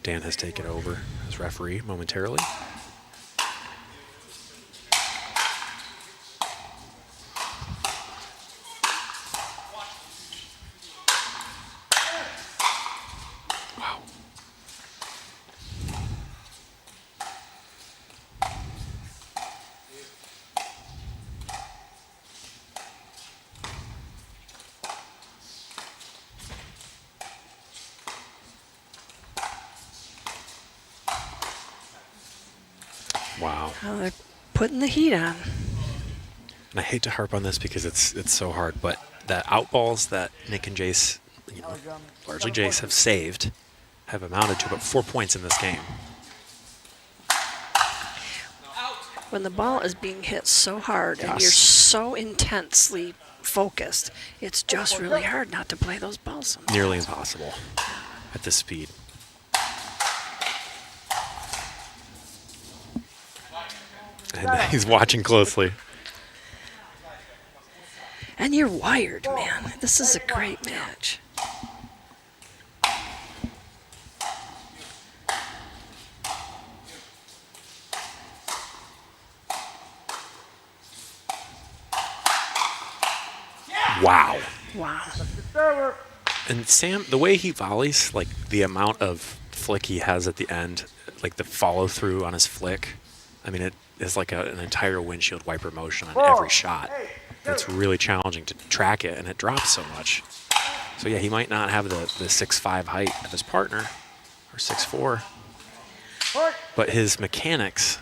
Dan has taken over as referee momentarily. Wow. Wow. Well, they're putting the heat on. And I hate to harp on this because it's so hard, but the out balls that Nick and Jace, largely Jace, have saved have amounted to about 4 points in this game. When the ball is being hit so hard and you're so intensely focused, it's just really hard not to play those balls sometimes. Nearly impossible at this speed. And he's watching closely. And you're wired, man. This is a great match. Wow. Wow. And Sam, the way he volleys, like the amount of flick he has at the end, like the follow through on his flick, I mean, it is like an entire windshield wiper motion on every shot. It's really challenging to track it, and it drops so much. So yeah, he might not have the 6'5" height of his partner, or 6'4", but his mechanics.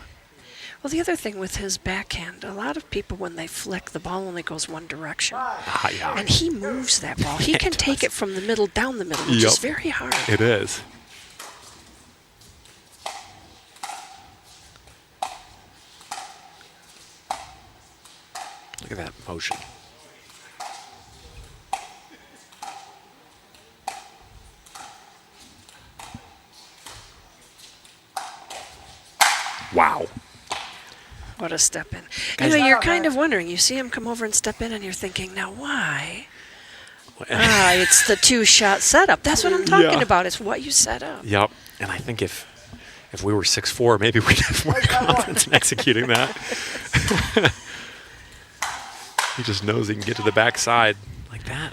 Well, the other thing with his backhand, a lot of people, when they flick, the ball only goes one direction. Yeah. And he moves that ball. He can take it from the middle down the middle, which is very hard. It is. Look at that motion. Wow. What a step in. You know, you're kind of wondering. You see him come over and step in, and you're thinking, now why? It's the two-shot setup. That's what I'm talking about. It's what you set up. Yep. And I think if we were 6'4", maybe we'd have more confidence in executing that. He just knows he can get to the backside like that.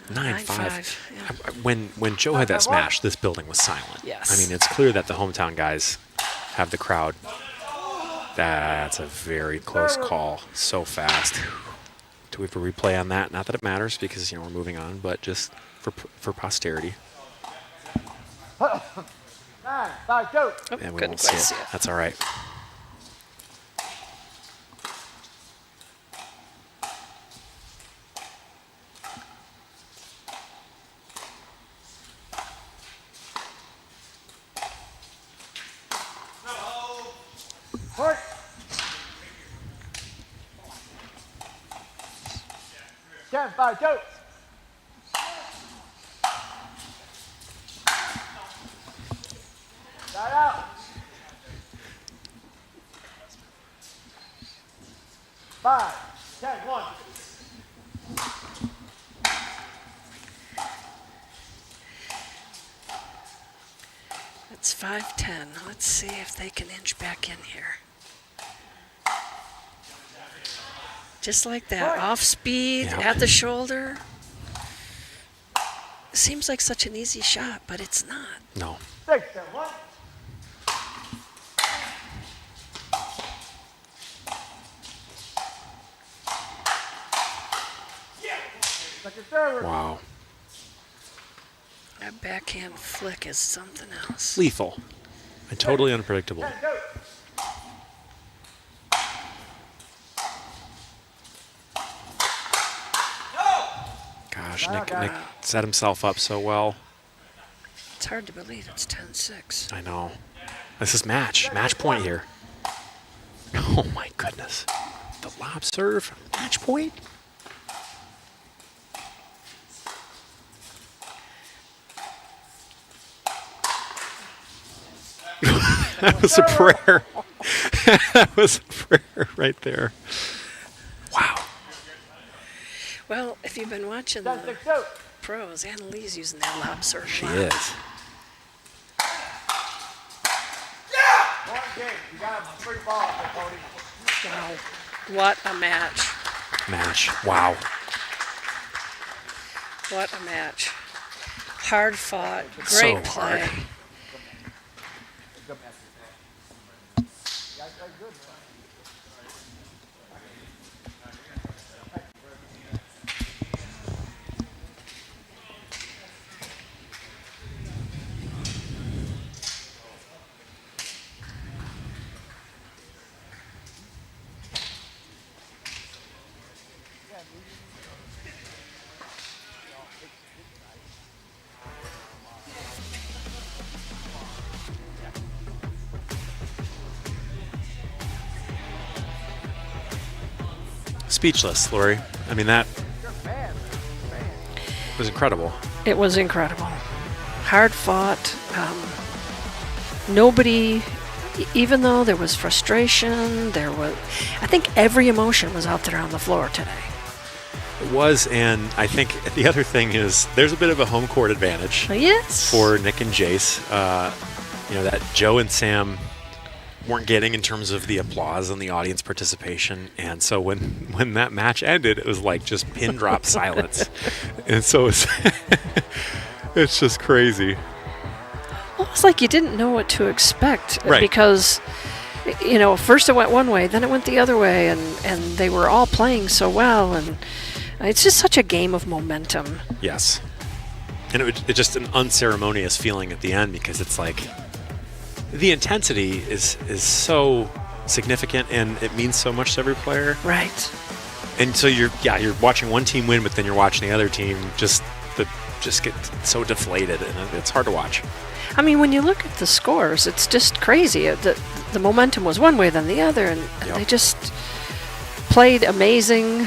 9-5. When Joe had that smash, this building was silent. Yes. I mean, it's clear that the hometown guys have the crowd. That's a very close call. So fast. Do we have a replay on that? Not that it matters because, we're moving on, but just for posterity. 9-5-2. And we won't see it. That's all right. Court. Ten, 5-2. Side out. 5, 10, 1. It's 5-10. Let's see if they can inch back in here. Just like that, off speed, at the shoulder. Seems like such an easy shot, but it's not. No. 6, 10, 1. Second server. Wow. That backhand flick is something else. Lethal and totally unpredictable. Gosh, Nick set himself up so well. It's hard to believe it's 10-6. I know. This is match point here. Oh my goodness. The lob serve, match point. That was a prayer. That was a prayer right there. Wow. Well, if you've been watching the pros, Annalise using that lob serve. She is. One game. You got a free ball up there, Cody. Wow. What a match. Wow. What a match. Hard fought. Great play. Hard. Speechless, Lori. I mean, that was incredible. It was incredible. Hard fought. Nobody, even though there was frustration, I think every emotion was out there on the floor today. It was, and I think the other thing is there's a bit of a home court advantage. Yes. For Nick and Jace. That Joe and Sam weren't getting in terms of the applause and the audience participation, and so when that match ended, it was like just pin drop silence, and so it's just crazy. Well, it's like you didn't know what to expect, right? Because first it went one way, then it went the other way, and they were all playing so well, and it's just such a game of momentum. Yes, and it's just an unceremonious feeling at the end because it's like the intensity is so significant, and it means so much to every player. Right. And so you're watching one team win, but then you're watching the other team just get so deflated, and it's hard to watch. I mean, when you look at the scores, it's just crazy. The momentum was one way than the other, and they just played amazing.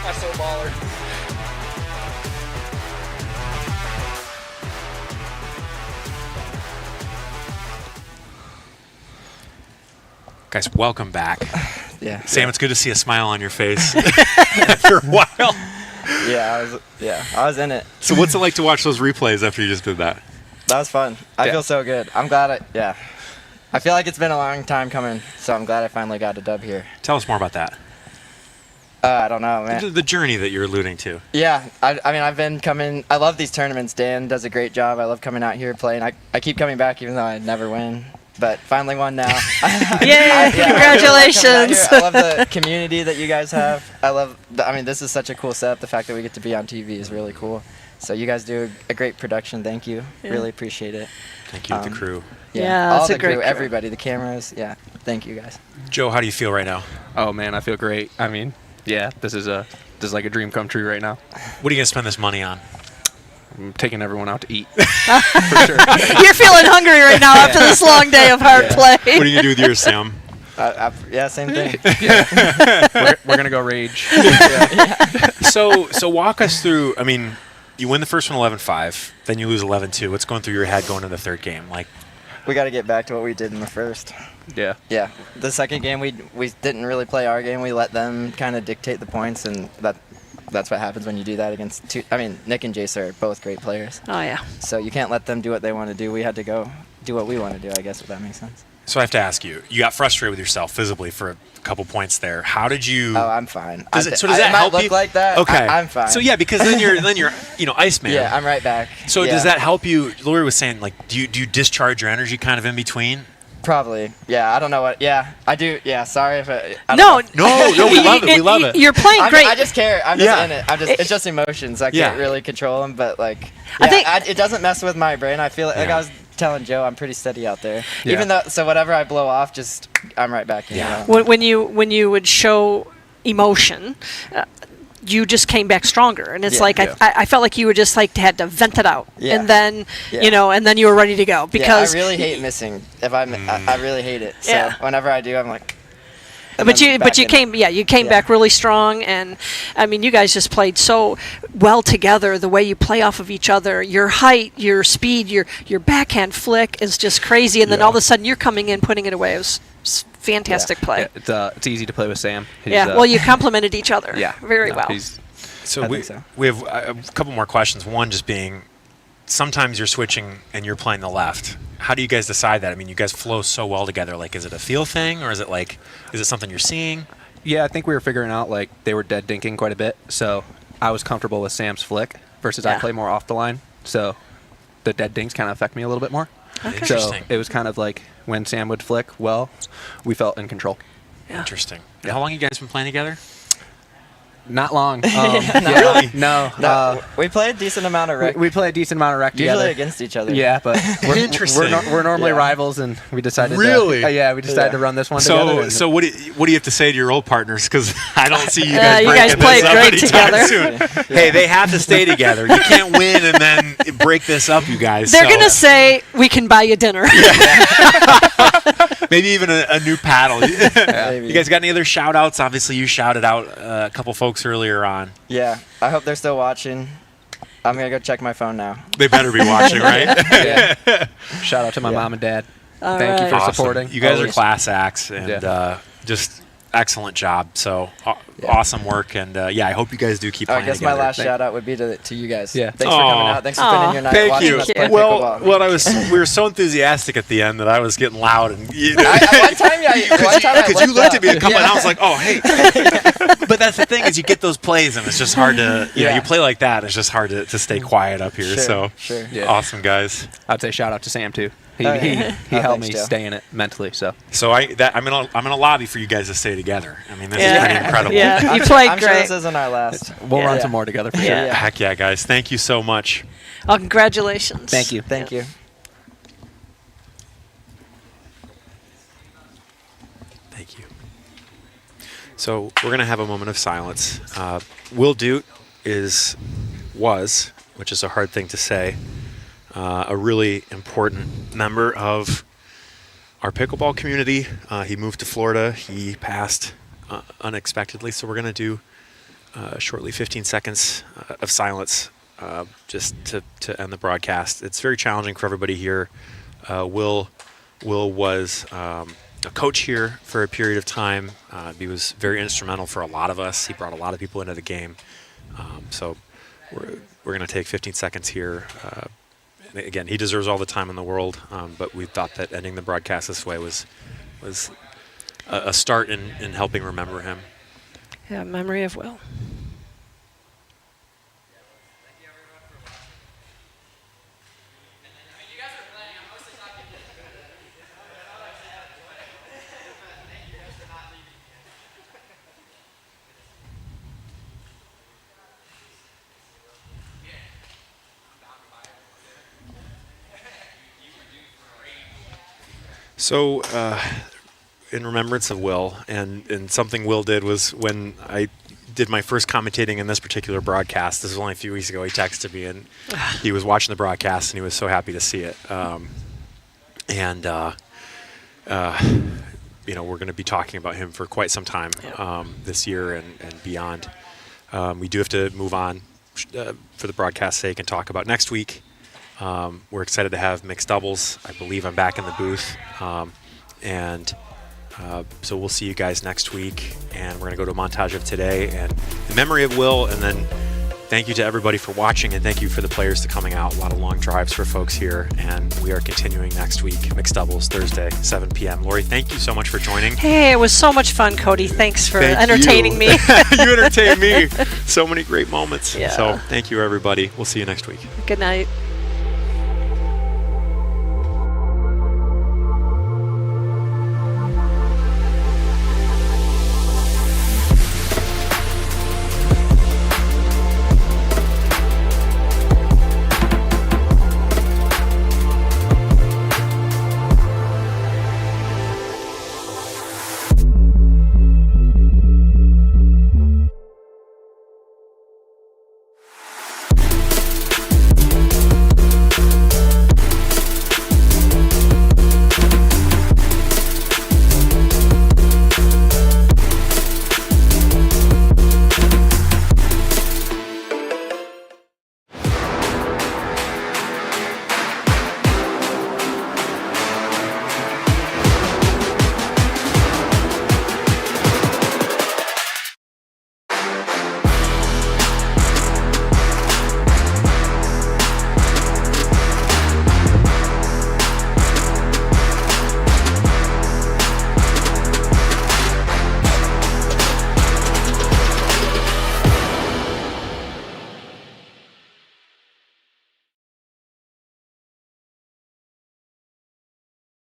That's so baller. Guys, welcome back. Yeah. Sam, it's good to see a smile on your face after a while. Yeah, I was in it. So what's it like to watch those replays after you just did that? That was fun. I feel so good. I'm glad I feel like it's been a long time coming, so I'm glad I finally got a dub here. Tell us more about that. I don't know, man. The journey that you're alluding to. Yeah, I mean, I've been coming. I love these tournaments. Dan does a great job. I love coming out here playing. I keep coming back even though I never win. But finally won now. Yay! Congratulations! I love the community that you guys have. I mean, this is such a cool setup. The fact that we get to be on TV is really cool. So you guys do a great production. Thank you. Yeah. Really appreciate it. Thank you, the crew. Yeah, all it's the a great crew, crew. everybody, the cameras. Yeah, thank you guys. Joe, how do you feel right now? Oh man, I feel great. I mean, yeah, this is like a dream come true right now. What are you gonna spend this money on? I'm taking everyone out to eat. You're feeling hungry right now after this long day of hard play. What are you gonna do with yours, Sam? Yeah, same thing. We're gonna go rage. So walk us through. I mean, you win the first one 11-5, then you lose 11-2. What's going through your head going into the third game? Like, We got to get back to what we did in the first. Yeah. Yeah. The second game, we didn't really play our game. We let them kind of dictate the points, and that's what happens when you do that against two. I mean, Nick and Jace are both great players. Oh, yeah. So you can't let them do what they want to do. We had to go do what we want to do, I guess, if that makes sense. so I have to ask you. You got frustrated with yourself visibly for a couple points there. How did you? Oh, I'm fine. Does it that might help look you? like that. Okay. I'm fine. So yeah, because then you're Iceman. Yeah, I'm right back. So Yeah. does that help you? Lori was saying, like, do you discharge your energy kind of in between? Probably. Yeah, I don't know what. Yeah, I do. Yeah, sorry if I No, don't know. No, we love it. We love it. You're playing great. I just care. I'm just Yeah. in it. It's just emotions. I can't really control them, but like, I think- it doesn't mess with my brain. I feel like Yeah. I was telling Joe, I'm pretty steady out there. Yeah. Even though, so whatever I blow off, just I'm right back in. Yeah. You know? When you would show emotion, you just came back stronger, and it's Yeah. like Yeah. I felt like you were just like had to vent it out, Yeah. and then Yeah. and then you were ready to go because I really hate missing. If I really hate it. So Yeah. whenever I do, I'm like. and But then you back in it. you came back really strong, and I mean you guys just played so well together. The way you play off of each other, your height, your speed, your backhand flick is just crazy, and then all of a sudden you're coming in, putting it away. It was fantastic play. Yeah, it's easy to play with Sam. He's, Yeah, well, you complemented each other very well. So I we think so. we have a couple more questions. One just being, sometimes you're switching and you're playing the left. How do you guys decide that? I mean, you guys flow so well together. Like, is it a feel thing, or is it something you're seeing? Yeah, I think we were figuring out like they were dead dinking quite a bit, so I was comfortable with Sam's flick versus I Yeah. play more off the line. So the dead dinks kind of affect me a little bit more. Okay. So Interesting. it was kind of like when Sam would flick, well, we felt in control. Interesting. How long you guys been playing together? Not long. Really? No. We play a decent amount of rec. We play a decent amount of rec together. Usually against each other. Yeah, but Interesting. we're normally rivals, and we decided. Really? We decided to run this one together. So what do you have to say to your old partners? Because I don't see you Yeah, guys you guys breaking play this up great anytime together. soon. Hey, they have to stay together. You can't win and then break this up, you guys. They're So going to say, we can buy you dinner. maybe even a new paddle. Maybe. You guys got any other shout outs? Obviously, you shouted out a couple folks earlier on. Yeah, I hope they're still watching. I'm going to go check my phone now. They better be watching, right? Yeah. Shout out to my mom and dad. All Thank you right. for Awesome. supporting. You guys are Always. class acts and just excellent job. So awesome work. And I hope you guys do keep playing I guess together. my last shout out would be to you guys. Yeah. Thanks for coming out. Thanks for spending your night Thank watching you. us play Well, pickleball. we were so enthusiastic at the end that I was getting loud and one time I because you left looked out. at me and come Yeah. and I was like, oh hey. But that's the thing is you get those plays and it's just hard to you play like that. It's just hard to stay quiet up here. So Yeah. awesome guys. I'd say shout out to Sam too. He Oh, yeah. he Oh, helped thanks, me Joe. stay in it mentally. So I'm gonna lobby for you guys to stay together. I mean, this is Yeah. pretty incredible. Yeah, you played I'm sure great. this isn't our last. we'll run Yeah. some more together for Yeah. sure. Heck yeah, guys! Thank you so much. Oh, congratulations. Thank you. Thank you. Thank you. So we're going to have a moment of silence. Will Dute was, which is a hard thing to say, a really important member of our pickleball community. He moved to Florida. He passed unexpectedly. So we're going to do shortly 15 seconds of silence just to end the broadcast. It's very challenging for everybody here. Will was a coach here for a period of time. He was very instrumental for a lot of us. He brought a lot of people into the game. So we're going to take 15 seconds here. Again, he deserves all the time in the world, but we thought that ending the broadcast this way was a start in helping remember him. Yeah, memory of Will. So, in remembrance of Will, and something Will did was when I did my first commentating in this particular broadcast. This was only a few weeks ago. He texted me, and he was watching the broadcast, and he was so happy to see it. We're going to be talking about him for quite some time this year and beyond. We do have to move on for the broadcast's sake and talk about next week. We're excited to have mixed doubles. I believe I'm back in the booth. So we'll see you guys next week. And we're going to go to a montage of today and in memory of Will. And then thank you to everybody for watching. And thank you for the players to coming out. A lot of long drives for folks here. And we are continuing next week. Mixed doubles Thursday, 7 p.m. Lori, thank you so much for joining. Hey, it was so much fun, Cody. Thanks for Thank entertaining you. me. You entertained me. So many great moments. Yeah. So thank you, everybody. We'll see you next week. Good night.